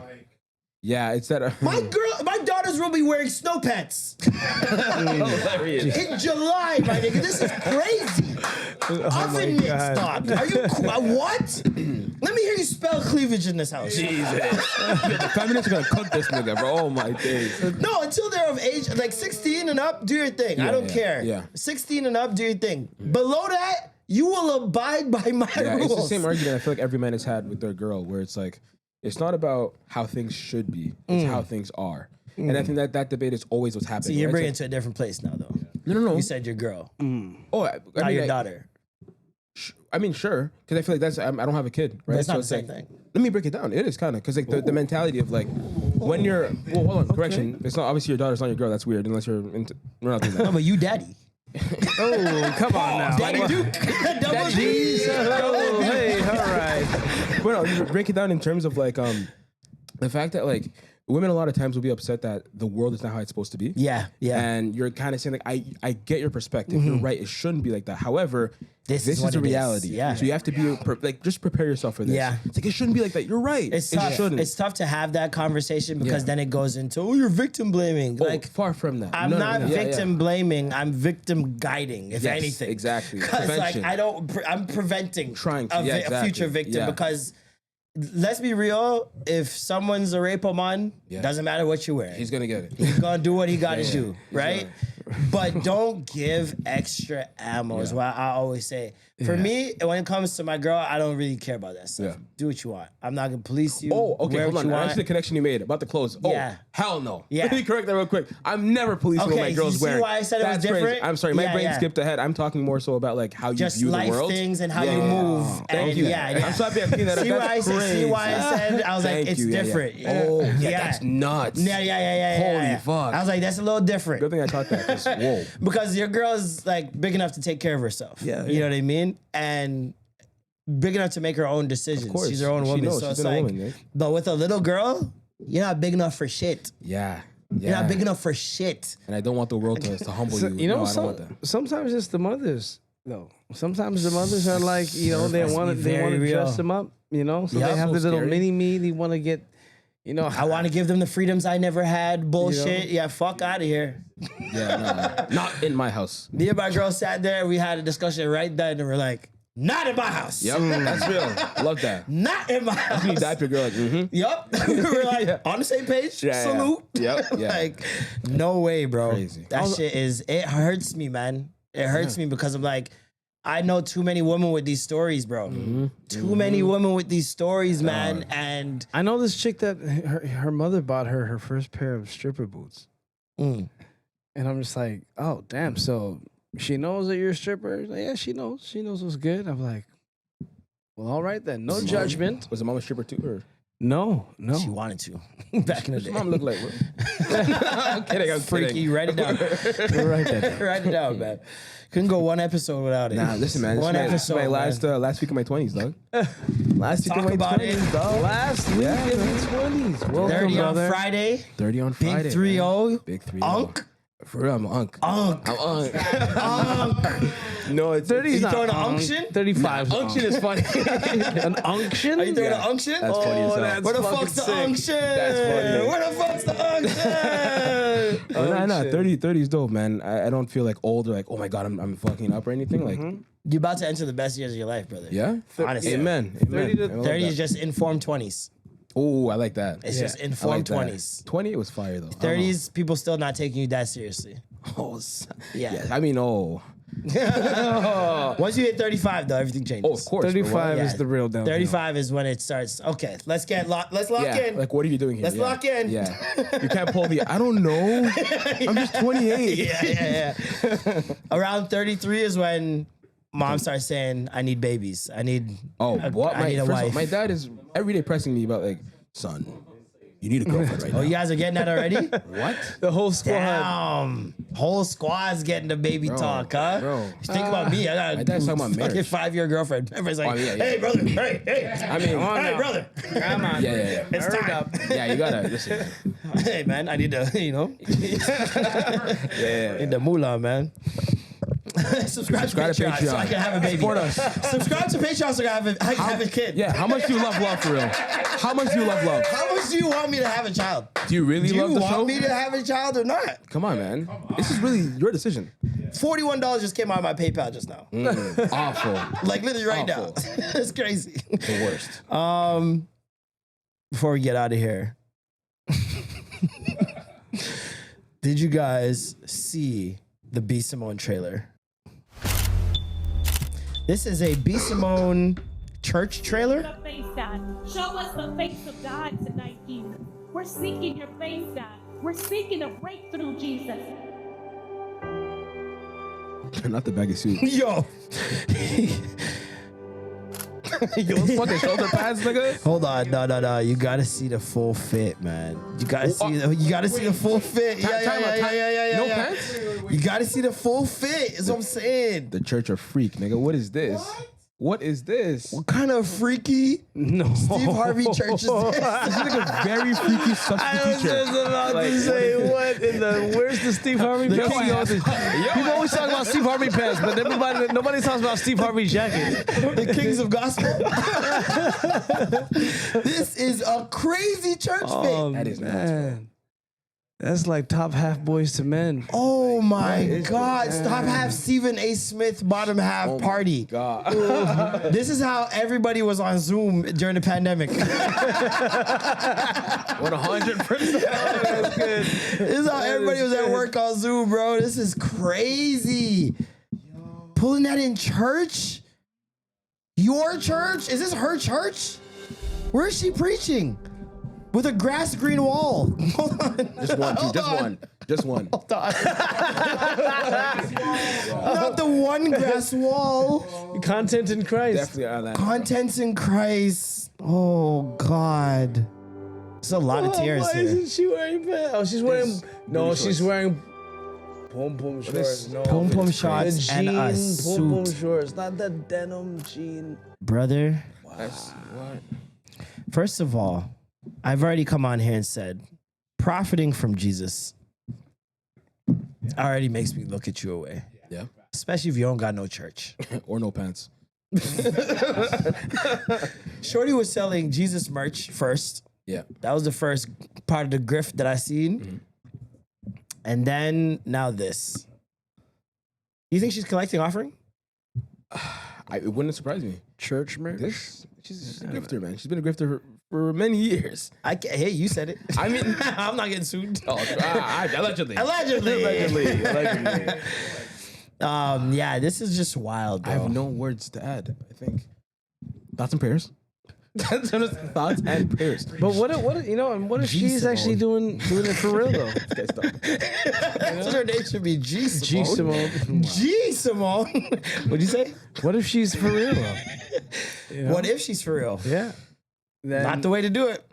[SPEAKER 1] Yeah, it's that.
[SPEAKER 3] My daughters will be wearing snow pants in July, my nigga. This is crazy. Oven mitts, dog. Are you what? Let me hear you spell cleavage in this house.
[SPEAKER 1] Jesus. The feminists are gonna cook this nigga, bro. Oh my days.
[SPEAKER 3] No, until they're of age, like 16 and up, do your thing. I don't care.
[SPEAKER 1] yeah.
[SPEAKER 3] 16 and up, do your thing. Below that, you will abide by my rules.
[SPEAKER 1] It's the same argument I feel like every man has had with their girl, where it's like, it's not about how things should be, it's how things are. And I think that debate is always what's happening.
[SPEAKER 3] So you're
[SPEAKER 1] right?
[SPEAKER 3] bringing it
[SPEAKER 1] It's
[SPEAKER 3] to a different place now, though.
[SPEAKER 1] no.
[SPEAKER 3] You said your girl,
[SPEAKER 1] Oh, I
[SPEAKER 3] not
[SPEAKER 1] mean,
[SPEAKER 3] your daughter.
[SPEAKER 1] I mean, sure, because I feel like I don't have a kid, right?
[SPEAKER 3] That's not the
[SPEAKER 1] it's
[SPEAKER 3] same
[SPEAKER 1] like,
[SPEAKER 3] thing.
[SPEAKER 1] Let me break it down. It is kind of because like the mentality of like when you're hold on, correction. It's not obviously your daughter's not your girl. That's weird unless you're into. We're not doing
[SPEAKER 3] No,
[SPEAKER 1] that.
[SPEAKER 3] but you daddy.
[SPEAKER 5] Oh, come on now.
[SPEAKER 3] Daddy Duke. Double G.
[SPEAKER 5] Oh, hey, all right.
[SPEAKER 1] But no, you break it down in terms of like the fact that like women a lot of times will be upset that the world is not how it's supposed to be.
[SPEAKER 3] Yeah.
[SPEAKER 1] And you're kind of saying like I get your perspective. You're right. It shouldn't be like that. However,
[SPEAKER 3] This
[SPEAKER 1] this
[SPEAKER 3] is what
[SPEAKER 1] is a
[SPEAKER 3] it is.
[SPEAKER 1] reality.
[SPEAKER 3] Yeah.
[SPEAKER 1] So you have to be like just prepare yourself for this.
[SPEAKER 3] Yeah.
[SPEAKER 1] It's like it shouldn't be like that. You're right.
[SPEAKER 3] It's
[SPEAKER 1] it
[SPEAKER 3] tough.
[SPEAKER 1] shouldn't.
[SPEAKER 3] It's tough to have that conversation because
[SPEAKER 1] Yeah.
[SPEAKER 3] then it goes into, oh, you're victim blaming.
[SPEAKER 1] Oh,
[SPEAKER 3] like,
[SPEAKER 1] far from that.
[SPEAKER 3] I'm
[SPEAKER 1] No,
[SPEAKER 3] not
[SPEAKER 1] no, no. Yeah,
[SPEAKER 3] victim blaming. I'm victim guiding, if
[SPEAKER 1] Yes,
[SPEAKER 3] anything.
[SPEAKER 1] exactly.
[SPEAKER 3] Because like
[SPEAKER 1] Prevention.
[SPEAKER 3] I'm preventing
[SPEAKER 1] Trying to,
[SPEAKER 3] a,
[SPEAKER 1] yeah,
[SPEAKER 3] a
[SPEAKER 1] exactly.
[SPEAKER 3] future victim
[SPEAKER 1] Yeah.
[SPEAKER 3] because let's be real, if someone's a rape man,
[SPEAKER 1] Yeah.
[SPEAKER 3] doesn't matter what you wear.
[SPEAKER 1] He's gonna get it.
[SPEAKER 3] He's gonna do what he gotta
[SPEAKER 1] Yeah,
[SPEAKER 3] do,
[SPEAKER 1] he's
[SPEAKER 3] right? But don't give extra ammo is what I always say. For me, when it comes to my girl, I don't really care about that stuff.
[SPEAKER 1] Yeah.
[SPEAKER 3] Do what you want. I'm not gonna police you.
[SPEAKER 1] Oh, okay.
[SPEAKER 3] Wear
[SPEAKER 1] Hold
[SPEAKER 3] what
[SPEAKER 1] on.
[SPEAKER 3] you
[SPEAKER 1] That's
[SPEAKER 3] want.
[SPEAKER 1] the connection you made about the clothes. Oh,
[SPEAKER 3] Yeah.
[SPEAKER 1] hell no.
[SPEAKER 3] Yeah.
[SPEAKER 1] Let me correct that real quick. I'm never policing what
[SPEAKER 3] Okay,
[SPEAKER 1] my
[SPEAKER 3] you
[SPEAKER 1] girl's
[SPEAKER 3] see
[SPEAKER 1] wearing.
[SPEAKER 3] why I said it was
[SPEAKER 1] That's crazy.
[SPEAKER 3] different?
[SPEAKER 1] I'm sorry. My
[SPEAKER 3] Yeah,
[SPEAKER 1] brain
[SPEAKER 3] yeah.
[SPEAKER 1] skipped ahead. I'm talking more so about like how you
[SPEAKER 3] Just
[SPEAKER 1] view
[SPEAKER 3] life
[SPEAKER 1] the world.
[SPEAKER 3] things and how you move.
[SPEAKER 1] Thank
[SPEAKER 3] and
[SPEAKER 1] you.
[SPEAKER 3] yeah.
[SPEAKER 1] I'm so happy I'm cleaning that up.
[SPEAKER 3] See
[SPEAKER 1] That's
[SPEAKER 3] why
[SPEAKER 1] crazy.
[SPEAKER 3] I said I was like,
[SPEAKER 1] Thank
[SPEAKER 3] it's
[SPEAKER 1] you. Yeah, yeah.
[SPEAKER 3] different.
[SPEAKER 1] Oh, yeah,
[SPEAKER 3] Yeah.
[SPEAKER 1] that's nuts.
[SPEAKER 3] Yeah.
[SPEAKER 1] Holy fuck.
[SPEAKER 3] I was like, that's a little different.
[SPEAKER 1] Good thing I caught that. 'Cause, whoa.
[SPEAKER 3] Because your girl's like big enough to take care of herself.
[SPEAKER 1] Yeah,
[SPEAKER 3] You know what I mean? And big enough to make her own decisions.
[SPEAKER 1] Of course.
[SPEAKER 3] She's her own
[SPEAKER 1] She
[SPEAKER 3] woman.
[SPEAKER 1] knows.
[SPEAKER 3] So
[SPEAKER 1] She's
[SPEAKER 3] it's
[SPEAKER 1] been a
[SPEAKER 3] like,
[SPEAKER 1] woman, right?
[SPEAKER 3] but with a little girl, you're not big enough for shit.
[SPEAKER 1] Yeah.
[SPEAKER 3] You're not big enough for shit.
[SPEAKER 1] And I don't want the world to humble you.
[SPEAKER 5] You know,
[SPEAKER 1] no, I don't want that.
[SPEAKER 5] sometimes it's the mothers. No, sometimes the mothers are like, you know, they
[SPEAKER 3] Let's
[SPEAKER 5] want to
[SPEAKER 3] be
[SPEAKER 5] they want
[SPEAKER 3] very
[SPEAKER 5] to
[SPEAKER 3] real.
[SPEAKER 5] dress them up. You know, so
[SPEAKER 3] Yeah.
[SPEAKER 5] they have
[SPEAKER 1] So
[SPEAKER 5] this little
[SPEAKER 1] scary.
[SPEAKER 5] mini me. They want to get, you know,
[SPEAKER 3] I want to give them the freedoms I never had. Bullshit. Yeah, fuck out of here.
[SPEAKER 1] Yeah, no. Not in my house.
[SPEAKER 3] Me and my girl sat there. We had a discussion right then, and we're like, not in my house.
[SPEAKER 1] Yep. That's real. Love that.
[SPEAKER 3] Not in my house.
[SPEAKER 1] You diaper girl like, mm-hmm.
[SPEAKER 3] Yup. We're like on the same page.
[SPEAKER 1] Yeah, yeah.
[SPEAKER 3] Salute.
[SPEAKER 1] Yep, yeah.
[SPEAKER 3] Like, no way, bro.
[SPEAKER 1] Crazy.
[SPEAKER 3] That shit it hurts me, man. It hurts me because I'm like, I know too many women with these stories, bro. Too many women with these stories, man. And
[SPEAKER 5] I know this chick that her mother bought her first pair of stripper boots, and I'm just like, oh damn. So she knows that you're a stripper. Like, yeah, she knows. She knows what's good. I'm like, well, all right then. No judgment.
[SPEAKER 1] Was the mom a stripper too? Or?
[SPEAKER 5] No.
[SPEAKER 3] She wanted to back in the day.
[SPEAKER 1] Mom look like. I'm kidding. I'm
[SPEAKER 3] Freaky,
[SPEAKER 1] kidding.
[SPEAKER 3] write it down.
[SPEAKER 1] Write that down.
[SPEAKER 3] Write it down, man. Couldn't go one episode without it.
[SPEAKER 1] Nah, listen, man.
[SPEAKER 3] One
[SPEAKER 1] This is my
[SPEAKER 3] episode,
[SPEAKER 1] last week of my 20s, dog. Last week
[SPEAKER 3] Talk
[SPEAKER 1] of my
[SPEAKER 3] about
[SPEAKER 1] 20s,
[SPEAKER 3] it.
[SPEAKER 1] dog.
[SPEAKER 5] Last week
[SPEAKER 1] Yeah,
[SPEAKER 5] in
[SPEAKER 1] man.
[SPEAKER 5] the 20s. Welcome,
[SPEAKER 3] 30 on
[SPEAKER 5] brother.
[SPEAKER 3] Friday.
[SPEAKER 1] 30 on Friday.
[SPEAKER 3] Big 3-0.
[SPEAKER 1] Big 3-0.
[SPEAKER 3] Unk.
[SPEAKER 1] For real, I'm an unk.
[SPEAKER 3] Unk.
[SPEAKER 1] I'm unk.
[SPEAKER 3] Unk.
[SPEAKER 1] No, it's
[SPEAKER 5] 30
[SPEAKER 3] You
[SPEAKER 5] is not
[SPEAKER 3] throwing an
[SPEAKER 5] unk.
[SPEAKER 3] unction?
[SPEAKER 5] 35.
[SPEAKER 1] unction is funny.
[SPEAKER 5] An unction?
[SPEAKER 3] Are you throwing
[SPEAKER 1] Yeah.
[SPEAKER 3] an unction?
[SPEAKER 1] That's funny as hell.
[SPEAKER 5] that's
[SPEAKER 3] Where the
[SPEAKER 5] fucking
[SPEAKER 3] fuck's the
[SPEAKER 5] sick.
[SPEAKER 3] unction?
[SPEAKER 1] That's funny.
[SPEAKER 3] Where the fuck's the unction?
[SPEAKER 1] Oh, nah,
[SPEAKER 5] shit.
[SPEAKER 1] 30 is dope, man. I don't feel like old or like, oh my God, I'm fucking up or anything. Like,
[SPEAKER 3] You're about to enter the best years of your life, brother.
[SPEAKER 1] yeah?
[SPEAKER 3] Honestly.
[SPEAKER 1] Amen.
[SPEAKER 5] 30 to
[SPEAKER 3] 30 is just informed 20s.
[SPEAKER 1] Oh, I like that.
[SPEAKER 3] It's just
[SPEAKER 1] I
[SPEAKER 3] informed
[SPEAKER 1] like that.
[SPEAKER 3] 20s.
[SPEAKER 1] 20, it was fire, though.
[SPEAKER 3] 30s, people still not taking you that seriously.
[SPEAKER 1] Oh,
[SPEAKER 3] Yeah.
[SPEAKER 1] I mean, oh.
[SPEAKER 3] Once you hit 35, though, everything changes.
[SPEAKER 1] Oh, of course.
[SPEAKER 5] 35
[SPEAKER 3] Yeah.
[SPEAKER 5] is the real downhill.
[SPEAKER 3] 35 is when it starts. Okay, let's lock
[SPEAKER 1] Yeah,
[SPEAKER 3] in.
[SPEAKER 1] like, what are you doing here?
[SPEAKER 3] Let's
[SPEAKER 1] Yeah.
[SPEAKER 3] lock in.
[SPEAKER 1] Yeah. You can't pull the, I don't know. I'm just 28.
[SPEAKER 3] yeah. Around 33 is when mom starts saying, I need babies. I need
[SPEAKER 1] Oh, what?
[SPEAKER 3] I need a
[SPEAKER 1] First of all,
[SPEAKER 3] wife.
[SPEAKER 1] my dad is every day pressing me about, like, son, you need a girlfriend right
[SPEAKER 3] Oh,
[SPEAKER 1] now.
[SPEAKER 3] you guys are getting that already?
[SPEAKER 1] What?
[SPEAKER 5] The whole squad.
[SPEAKER 3] Damn. Whole squad's getting the baby talk, huh?
[SPEAKER 1] bro.
[SPEAKER 3] Think about me. I got
[SPEAKER 1] My dad's talking about
[SPEAKER 3] fucking
[SPEAKER 1] marriage.
[SPEAKER 3] 5-year girlfriend. Everybody's like,
[SPEAKER 1] Oh, yeah.
[SPEAKER 3] hey, brother. Hey.
[SPEAKER 1] I mean,
[SPEAKER 3] Hey, brother.
[SPEAKER 5] Come on.
[SPEAKER 1] yeah.
[SPEAKER 3] It's time.
[SPEAKER 1] Yeah, you gotta, listen.
[SPEAKER 3] Hey, man, I need to,
[SPEAKER 1] Yeah.
[SPEAKER 3] need the moolah, man. Subscribe to Patreon so I can have a baby.
[SPEAKER 1] Support us.
[SPEAKER 3] Subscribe to Patreon so I can have a kid.
[SPEAKER 1] Yeah, how much do you love love for real? How much do you love love?
[SPEAKER 3] How much do you want me to have a child?
[SPEAKER 1] Do you really
[SPEAKER 3] Do you
[SPEAKER 1] love the
[SPEAKER 3] want
[SPEAKER 1] show?
[SPEAKER 3] me to have a child or not?
[SPEAKER 1] Come on, man. This is really your decision.
[SPEAKER 3] $41 just came out of my PayPal just now.
[SPEAKER 1] Awful.
[SPEAKER 3] Like literally right now. It's crazy.
[SPEAKER 1] The worst.
[SPEAKER 3] Before we get out of here, did you guys see the B.Simone trailer? This is a B.Simone church trailer.
[SPEAKER 6] The face, God. Show us the face of God tonight, Jesus. We're seeking your face, God. We're seeking a breakthrough, Jesus.
[SPEAKER 1] Not the bag of soup.
[SPEAKER 3] Yo.
[SPEAKER 1] Fucking shoulder pads, nigga.
[SPEAKER 3] Hold on, no. You gotta see the full fit, man. You gotta see the full fit. Yeah.
[SPEAKER 1] No pants?
[SPEAKER 3] You gotta see the full fit. Is what I'm saying.
[SPEAKER 1] The Church of Freak, nigga. What is this? What is this?
[SPEAKER 3] What kind of freaky Steve Harvey church is this?
[SPEAKER 1] This is like a very freaky substitute church.
[SPEAKER 5] about
[SPEAKER 1] Like,
[SPEAKER 5] to say, what in the, where's the Steve Harvey pants? People always talk about Steve Harvey pants, but nobody talks about Steve Harvey jacket.
[SPEAKER 3] The Kings of Gospel. This is a crazy church fit.
[SPEAKER 1] That is nuts, bro.
[SPEAKER 5] Man. That's like top half boys to men.
[SPEAKER 3] Oh my God. Top half Stephen A. Smith, bottom half party.
[SPEAKER 1] God.
[SPEAKER 3] This is how everybody was on Zoom during the pandemic.
[SPEAKER 1] 100%.
[SPEAKER 5] That's good.
[SPEAKER 3] This is how everybody was at work on Zoom, bro. This is crazy. Pulling that in church? Your church? Is this her church? Where is she preaching? With a grass green wall. Hold on.
[SPEAKER 1] Just one, too.
[SPEAKER 3] Hold
[SPEAKER 1] Just
[SPEAKER 3] on.
[SPEAKER 1] one. Just one.
[SPEAKER 3] Hold on. Not the one grass wall.
[SPEAKER 5] Content in Christ.
[SPEAKER 1] Definitely on that.
[SPEAKER 3] Contents in Christ. Oh, God. There's a lot of tears
[SPEAKER 5] Why
[SPEAKER 3] here.
[SPEAKER 5] isn't she wearing pants? Oh, she's wearing. No, she's wearing pom-pom shorts. No.
[SPEAKER 3] Pom-pom shorts
[SPEAKER 5] The
[SPEAKER 3] and a
[SPEAKER 5] jean pom-pom
[SPEAKER 3] suit.
[SPEAKER 5] shorts, not the denim jean.
[SPEAKER 3] Brother,
[SPEAKER 1] That's what?
[SPEAKER 3] first of all, I've already come on here and said, profiting from Jesus already makes me look at you away.
[SPEAKER 1] Yeah.
[SPEAKER 3] Especially if you don't got no church.
[SPEAKER 1] Or no pants.
[SPEAKER 3] Shorty was selling Jesus merch first.
[SPEAKER 1] Yeah.
[SPEAKER 3] That was the first part of the grift that I seen. And then now this. You think she's collecting offering?
[SPEAKER 1] It wouldn't surprise me.
[SPEAKER 5] Church merch.
[SPEAKER 1] She's a grifter, man. She's been a grifter for many years.
[SPEAKER 3] Hey, you said it.
[SPEAKER 1] I mean,
[SPEAKER 3] I'm not getting sued.
[SPEAKER 1] allegedly.
[SPEAKER 3] Allegedly.
[SPEAKER 1] Allegedly.
[SPEAKER 3] Yeah, this is just wild, bro.
[SPEAKER 1] I have no words to add, I think. Thoughts and prayers? That's just thoughts and prayers.
[SPEAKER 5] But what if she's actually doing it for real though?
[SPEAKER 3] That's her name should be G-Simone.
[SPEAKER 5] G-Simone.
[SPEAKER 3] G-Simone. What'd you say?
[SPEAKER 5] What if she's for real though?
[SPEAKER 3] What if she's for real?
[SPEAKER 5] Yeah. then
[SPEAKER 3] not the way to do it.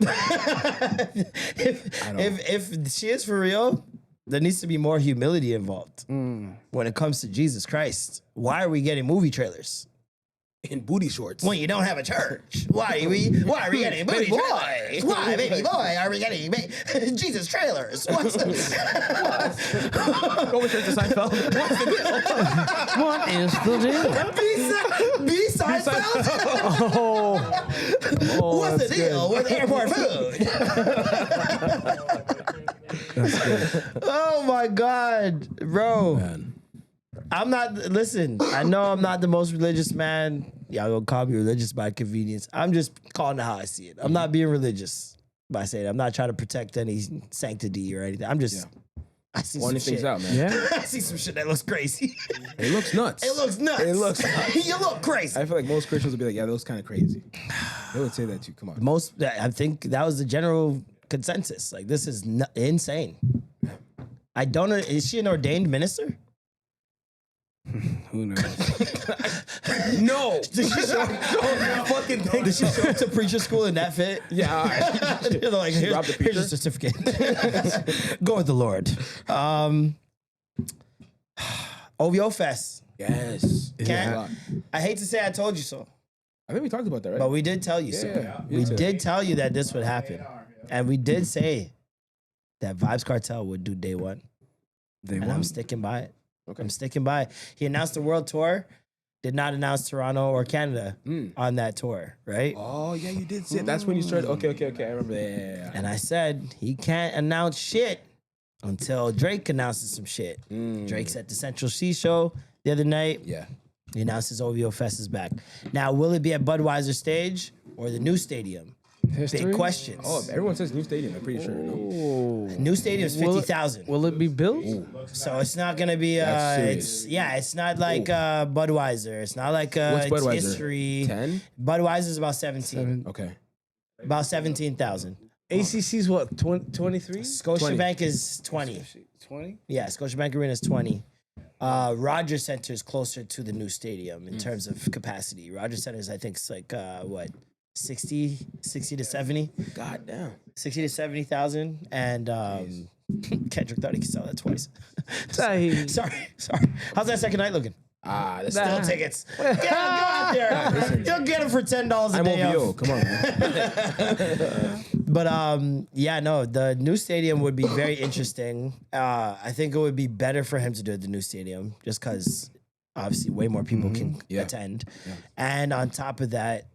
[SPEAKER 3] if she is for real, there needs to be more humility involved when it comes to Jesus Christ. Why are we getting movie trailers?
[SPEAKER 1] In booty shorts.
[SPEAKER 3] When you don't have a church, why are we getting movie trailers? Why, baby boy, are we getting Jesus trailers? What's the
[SPEAKER 1] Go with her to Seinfeld. What's the deal?
[SPEAKER 5] what is the deal?
[SPEAKER 3] B-side What's the deal with airport food? Oh my God, bro.
[SPEAKER 1] Man.
[SPEAKER 3] I'm not, listen, I know I'm not the most religious man. Y'all gonna call me religious by convenience. I'm just calling it how I see it. I'm not being religious by saying it. I'm not trying to protect any sanctity or anything. I'm just, I see
[SPEAKER 1] Pointing
[SPEAKER 3] some
[SPEAKER 1] things
[SPEAKER 3] shit.
[SPEAKER 1] out, man.
[SPEAKER 5] Yeah.
[SPEAKER 3] I see some shit that looks crazy.
[SPEAKER 1] It looks nuts.
[SPEAKER 3] It looks nuts.
[SPEAKER 1] It looks nuts.
[SPEAKER 3] You look crazy.
[SPEAKER 1] I feel like most Christians would be like, yeah, that looks kind of crazy. They would say that too. Come on.
[SPEAKER 3] I think that was the general consensus. Like, this is insane. I don't know. Is she an ordained minister?
[SPEAKER 5] Who knows?
[SPEAKER 1] No.
[SPEAKER 3] Did she show up to preacher school in that fit?
[SPEAKER 1] Yeah, all right.
[SPEAKER 3] They're like,
[SPEAKER 1] robbed the
[SPEAKER 3] here's
[SPEAKER 1] preacher?
[SPEAKER 3] a certificate. Go with the Lord. OVO Fest.
[SPEAKER 1] Yes.
[SPEAKER 3] Can't- I hate to say I told you so,
[SPEAKER 1] I think we talked about that, right?
[SPEAKER 3] but we did tell you so.
[SPEAKER 1] Yeah,
[SPEAKER 3] We did tell you that this would happen. And we did say that Vibes Cartel would do day one.
[SPEAKER 5] They
[SPEAKER 3] And
[SPEAKER 5] won.
[SPEAKER 3] I'm sticking by it.
[SPEAKER 1] Okay.
[SPEAKER 3] I'm sticking by it. He announced the world tour, did not announce Toronto or Canada on that tour, right?
[SPEAKER 1] Oh, yeah, you did say it. That's when you started. Okay. I remember that. Yeah.
[SPEAKER 3] And I said he can't announce shit until Drake announces some shit. Drake's at the Central C show the other night.
[SPEAKER 1] Yeah.
[SPEAKER 3] He announced his OVO Fest is back. Now, will it be at Budweiser Stage or the new stadium?
[SPEAKER 5] History?
[SPEAKER 3] Big questions.
[SPEAKER 1] Oh, everyone says new stadium. I'm pretty sure. No?
[SPEAKER 3] New stadium is 50,000.
[SPEAKER 5] Will it be built?
[SPEAKER 3] So it's not gonna be
[SPEAKER 1] That's serious.
[SPEAKER 3] it's not like Budweiser. It's not like
[SPEAKER 1] What's
[SPEAKER 3] it's
[SPEAKER 1] Budweiser?
[SPEAKER 3] history.
[SPEAKER 1] 10?
[SPEAKER 3] Budweiser is about 17.
[SPEAKER 1] Okay.
[SPEAKER 3] About 17,000.
[SPEAKER 5] ACC's what? 23?
[SPEAKER 3] Scotiabank is 20.
[SPEAKER 5] 20?
[SPEAKER 3] Yeah, Scotiabank Arena is 20. Rogers Center is closer to the new stadium in terms of capacity. Rogers Center is, I think, it's like 60 to 70.
[SPEAKER 1] God damn.
[SPEAKER 3] 60 to 70,000. And Kendrick thought he could sell that twice.
[SPEAKER 5] Sorry.
[SPEAKER 3] Sorry. How's that second night looking?
[SPEAKER 1] That's
[SPEAKER 3] Still tickets. Go out there. You'll get them for $10 a
[SPEAKER 1] I'm
[SPEAKER 3] day.
[SPEAKER 1] OVO.
[SPEAKER 3] Off.
[SPEAKER 1] Come on, man.
[SPEAKER 3] But yeah, no, the new stadium would be very interesting. I think it would be better for him to do it at the new stadium, just because obviously way more people can attend. Yeah. And on top of that,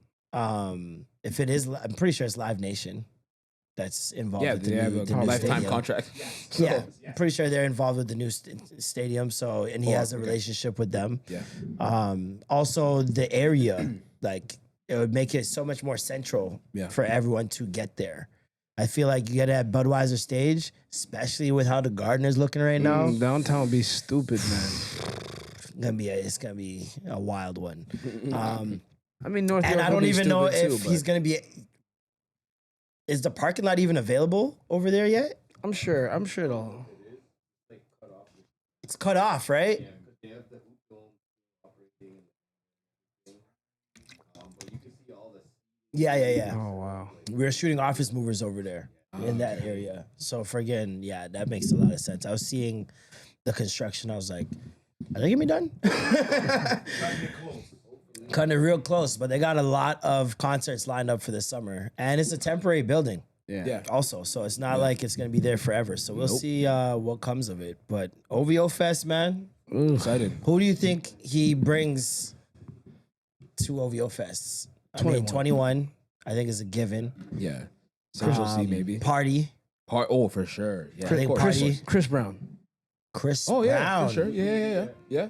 [SPEAKER 3] if it is, I'm pretty sure it's Live Nation that's involved with the new
[SPEAKER 1] lifetime
[SPEAKER 3] stadium.
[SPEAKER 1] contract.
[SPEAKER 3] Yeah, I'm pretty sure they're involved with the new stadium. So, and he has a relationship with them.
[SPEAKER 1] Yeah.
[SPEAKER 3] Also, the area, like, it would make it so much more central for everyone to get there. I feel like you get it at Budweiser Stage, especially with how the Garden is looking right now.
[SPEAKER 5] Downtown would be stupid, man.
[SPEAKER 3] It's gonna be a wild one.
[SPEAKER 5] I mean, North
[SPEAKER 3] And
[SPEAKER 5] York
[SPEAKER 3] I don't
[SPEAKER 5] would be
[SPEAKER 3] even know
[SPEAKER 5] stupid
[SPEAKER 3] if
[SPEAKER 5] too,
[SPEAKER 3] he's
[SPEAKER 5] but
[SPEAKER 3] gonna be. Is the parking lot even available over there yet?
[SPEAKER 5] I'm sure it'll.
[SPEAKER 3] It's cut off, right? Yeah.
[SPEAKER 5] Oh wow.
[SPEAKER 3] We were shooting Office Movers over there in that area. So that makes a lot of sense. I was seeing the construction. I was like, are they gonna be done? Cutting it real close, but they got a lot of concerts lined up for this summer. And it's a temporary building.
[SPEAKER 5] Yeah.
[SPEAKER 3] Also, so it's not like it's gonna be there forever. So we'll see what comes of it. But OVO Fest, man.
[SPEAKER 1] Excited.
[SPEAKER 3] Who do you think he brings to OVO Fest? I mean, 21, I think is a given.
[SPEAKER 1] Yeah. Central C maybe.
[SPEAKER 3] Party.
[SPEAKER 1] Oh, for sure. Yeah.
[SPEAKER 3] I think
[SPEAKER 1] of course.
[SPEAKER 3] Party.
[SPEAKER 5] Chris Brown.
[SPEAKER 3] Chris
[SPEAKER 1] Oh yeah,
[SPEAKER 3] Brown.
[SPEAKER 1] for sure. Yeah.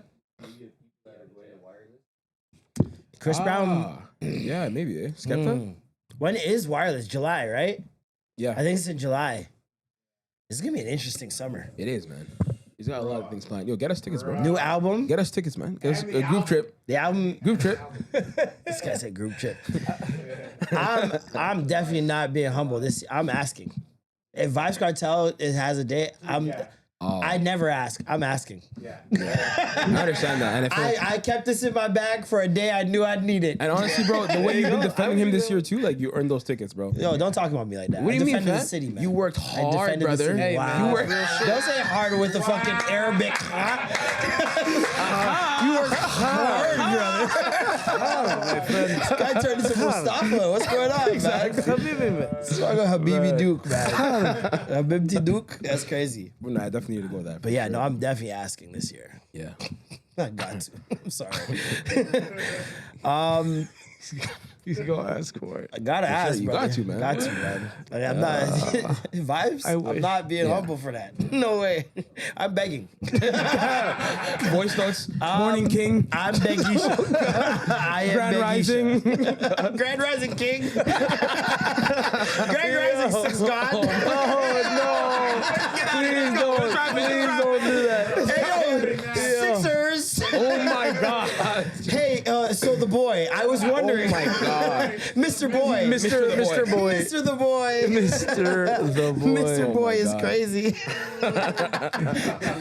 [SPEAKER 3] Chris Brown.
[SPEAKER 1] Yeah, maybe. Skepta?
[SPEAKER 3] When is Wireless? July, right?
[SPEAKER 1] Yeah.
[SPEAKER 3] I think it's in July. This is gonna be an interesting summer.
[SPEAKER 1] It is, man. He's got a lot of things planned. Yo, get us tickets, bro.
[SPEAKER 3] New album.
[SPEAKER 1] Get us tickets, man. Get us a group trip.
[SPEAKER 3] The album.
[SPEAKER 1] Group trip.
[SPEAKER 3] This guy said group trip. I'm definitely not being humble. I'm asking. If Vibes Cartel has a date, I never ask. I'm asking.
[SPEAKER 1] I understand that. And
[SPEAKER 3] I kept this in my bag for a day I knew I'd need it.
[SPEAKER 1] and honestly, bro, the way you've been defending him this year too, like you earned those tickets, bro.
[SPEAKER 3] Yo, don't talk about me like that.
[SPEAKER 1] What do you
[SPEAKER 3] I
[SPEAKER 1] mean,
[SPEAKER 3] defended the
[SPEAKER 1] fam?
[SPEAKER 3] city, man.
[SPEAKER 1] You worked
[SPEAKER 3] I
[SPEAKER 1] hard,
[SPEAKER 3] defended
[SPEAKER 1] brother.
[SPEAKER 3] the city.
[SPEAKER 1] Hey,
[SPEAKER 3] Wow.
[SPEAKER 1] man, you worked.
[SPEAKER 3] Don't say hard with the fucking Arabic. You worked hard, brother. This guy turned into Mustafa. What's going on, man? Struggle Habibi Duke, man. Habibti Duke. That's crazy.
[SPEAKER 1] Well, nah, I definitely need to go with that.
[SPEAKER 3] But yeah, no, I'm definitely asking this year.
[SPEAKER 1] Yeah.
[SPEAKER 3] I got to. I'm sorry.
[SPEAKER 5] He's gonna ask for it.
[SPEAKER 3] I gotta ask,
[SPEAKER 1] you
[SPEAKER 3] brother.
[SPEAKER 1] got to, man.
[SPEAKER 3] Got to, man. Like, I'm not vibes. I'm not being humble for that. No way. I'm begging.
[SPEAKER 1] Voice notes. Morning King.
[SPEAKER 3] I'm begging. I am
[SPEAKER 1] Grand Rising.
[SPEAKER 3] Grand Rising King. Grand Rising Six God.
[SPEAKER 5] Oh no! Please don't do that.
[SPEAKER 3] Hey, yo, Sixers.
[SPEAKER 1] Oh my God.
[SPEAKER 3] Hey, so the boy. I was wondering.
[SPEAKER 1] Oh my God.
[SPEAKER 3] Mr. Boy.
[SPEAKER 5] Mr. Boy.
[SPEAKER 3] Mr. the Boy.
[SPEAKER 5] Mr. the Boy.
[SPEAKER 3] Mr. Boy is
[SPEAKER 1] God.
[SPEAKER 3] crazy.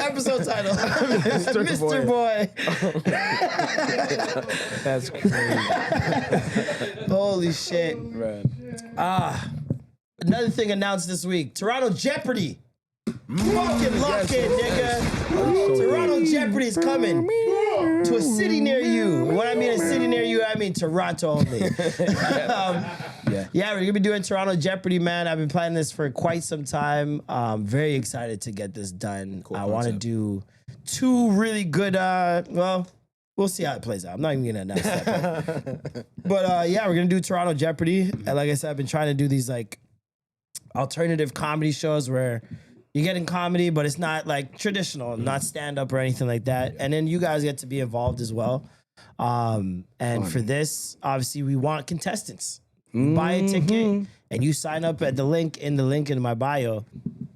[SPEAKER 3] Episode title. Mr. Boy.
[SPEAKER 5] That's crazy.
[SPEAKER 3] Holy shit.
[SPEAKER 1] Man.
[SPEAKER 3] Another thing announced this week. Toronto Jeopardy. Fucking lock in, nigga. Toronto Jeopardy is coming to a city near you. When I mean a city near you, I mean Toronto only. Yeah, we're gonna be doing Toronto Jeopardy, man. I've been planning this for quite some time. Very excited to get this done.
[SPEAKER 1] Cool
[SPEAKER 3] I want to
[SPEAKER 1] concept.
[SPEAKER 3] do 2 really good. Well, we'll see how it plays out. I'm not even gonna announce that. But yeah, we're gonna do Toronto Jeopardy. And like I said, I've been trying to do these like alternative comedy shows where you're getting comedy, but it's not like traditional, not stand up or anything like that. And then you guys get to be involved as well. And for this, obviously, we want contestants. You buy a ticket and you sign up at the link in my bio.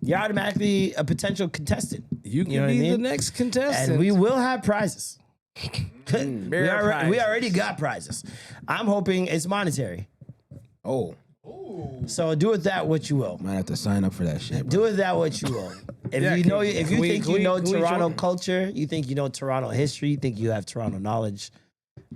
[SPEAKER 3] You're automatically a potential contestant.
[SPEAKER 5] You can
[SPEAKER 3] know what I
[SPEAKER 5] be the
[SPEAKER 3] mean?
[SPEAKER 5] next contestant.
[SPEAKER 3] And we will have prizes. we
[SPEAKER 5] prizes.
[SPEAKER 3] already got prizes. I'm hoping it's monetary.
[SPEAKER 1] Oh,
[SPEAKER 3] So do with that what you will.
[SPEAKER 1] might have to sign up for that shit, bro.
[SPEAKER 3] Do with that what you will. If
[SPEAKER 5] Yeah,
[SPEAKER 3] you know, if you
[SPEAKER 5] can we-
[SPEAKER 3] think
[SPEAKER 5] can
[SPEAKER 3] you
[SPEAKER 5] we-
[SPEAKER 3] know
[SPEAKER 5] can we
[SPEAKER 3] Toronto
[SPEAKER 5] join?
[SPEAKER 3] culture, you think you know Toronto history, you think you have Toronto knowledge,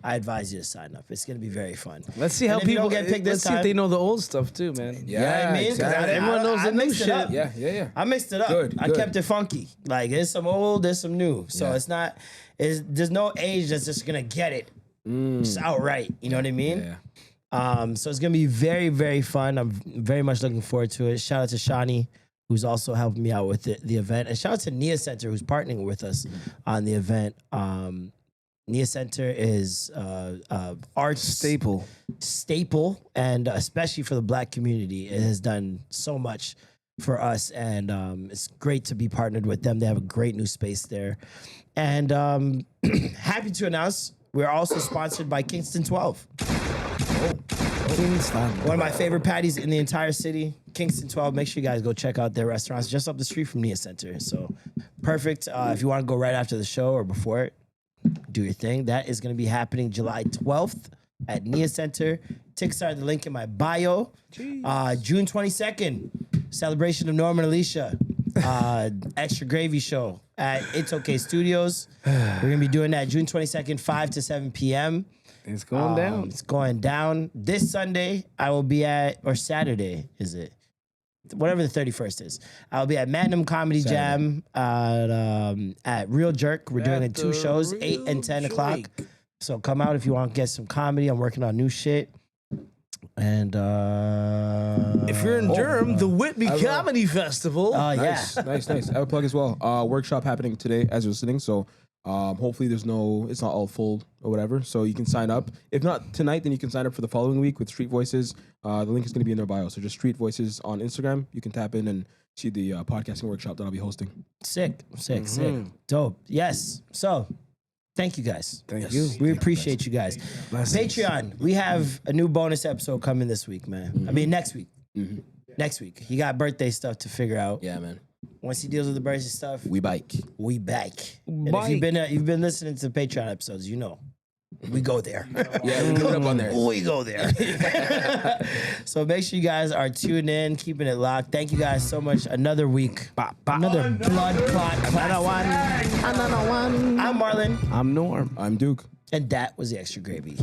[SPEAKER 3] I advise you to sign up. It's gonna be very fun.
[SPEAKER 5] Let's see how
[SPEAKER 3] And if you
[SPEAKER 5] people
[SPEAKER 3] get picked
[SPEAKER 5] Let's
[SPEAKER 3] this
[SPEAKER 5] see if
[SPEAKER 3] time-
[SPEAKER 5] they know the old stuff too, man.
[SPEAKER 3] You know what I mean? 'Cause
[SPEAKER 1] exactly.
[SPEAKER 5] Everyone knows the new
[SPEAKER 3] mixed it
[SPEAKER 5] shit.
[SPEAKER 3] up.
[SPEAKER 1] Yeah.
[SPEAKER 3] I mixed it up.
[SPEAKER 1] Good,
[SPEAKER 3] I
[SPEAKER 1] good.
[SPEAKER 3] kept it funky. Like there's some old, there's some new. So
[SPEAKER 1] Yeah.
[SPEAKER 3] it's not. There's no age that's just gonna get it. Just outright. You know what I mean?
[SPEAKER 1] Yeah.
[SPEAKER 3] So it's gonna be very, very fun. I'm very much looking forward to it. Shout out to Shani, who's also helping me out with the event, and shout out to Nia Center, who's partnering with us on the event. Nia Center is arts staple, and especially for the Black community, it has done so much for us, and it's great to be partnered with them. They have a great new space there, and happy to announce we're also sponsored by Kingston 12. One of my favorite patties in the entire city, Kingston 12. Make sure you guys go check out their restaurants just up the street from Nia Center. So perfect. If you want to go right after the show or before it, do your thing. That is going to be happening July 12th at Nia Center. Tickets are the link in my bio. June 22nd, celebration of Norman Alicia. Extra Gravy Show at It's Okay Studios. We're going to be doing that June 22nd, 5 to 7 p.m.
[SPEAKER 5] It's going down.
[SPEAKER 3] It's going down. This Sunday, I will be at, or Saturday, is it? Whatever the 31st is. I'll be at Magnum Comedy Jam at Real Jerk. We're doing it 2 shows, 8 and 10 o'clock. So come out if you want to get some comedy. I'm working on new shit. And
[SPEAKER 5] If you're in Durham, the Whitby Comedy Festival.
[SPEAKER 1] Nice. I have a plug as well. Workshop happening today as you're listening. So hopefully it's not all full or whatever. So you can sign up. If not tonight, then you can sign up for the following week with Street Voices. The link is going to be in their bio. So just Street Voices on Instagram. You can tap in and see the podcasting workshop that I'll be hosting.
[SPEAKER 3] sick. Dope. Yes. So thank you guys.
[SPEAKER 5] Thank you.
[SPEAKER 3] We appreciate you guys. Patreon, we have a new bonus episode coming this week, man. I mean, next week. Next week. He got birthday stuff to figure out.
[SPEAKER 1] Yeah, man.
[SPEAKER 3] Once he deals with the birthday stuff,
[SPEAKER 1] We bike.
[SPEAKER 3] we back. And if you've been listening to Patreon episodes, you know. We go there.
[SPEAKER 1] Yeah, we put it up on there.
[SPEAKER 3] We go there. So make sure you guys are tuned in, keeping it locked. Thank you guys so much. Another week. Another blood clot. Another one. I'm Marlon.
[SPEAKER 5] I'm Norm.
[SPEAKER 1] I'm Duke.
[SPEAKER 3] And that was the extra gravy.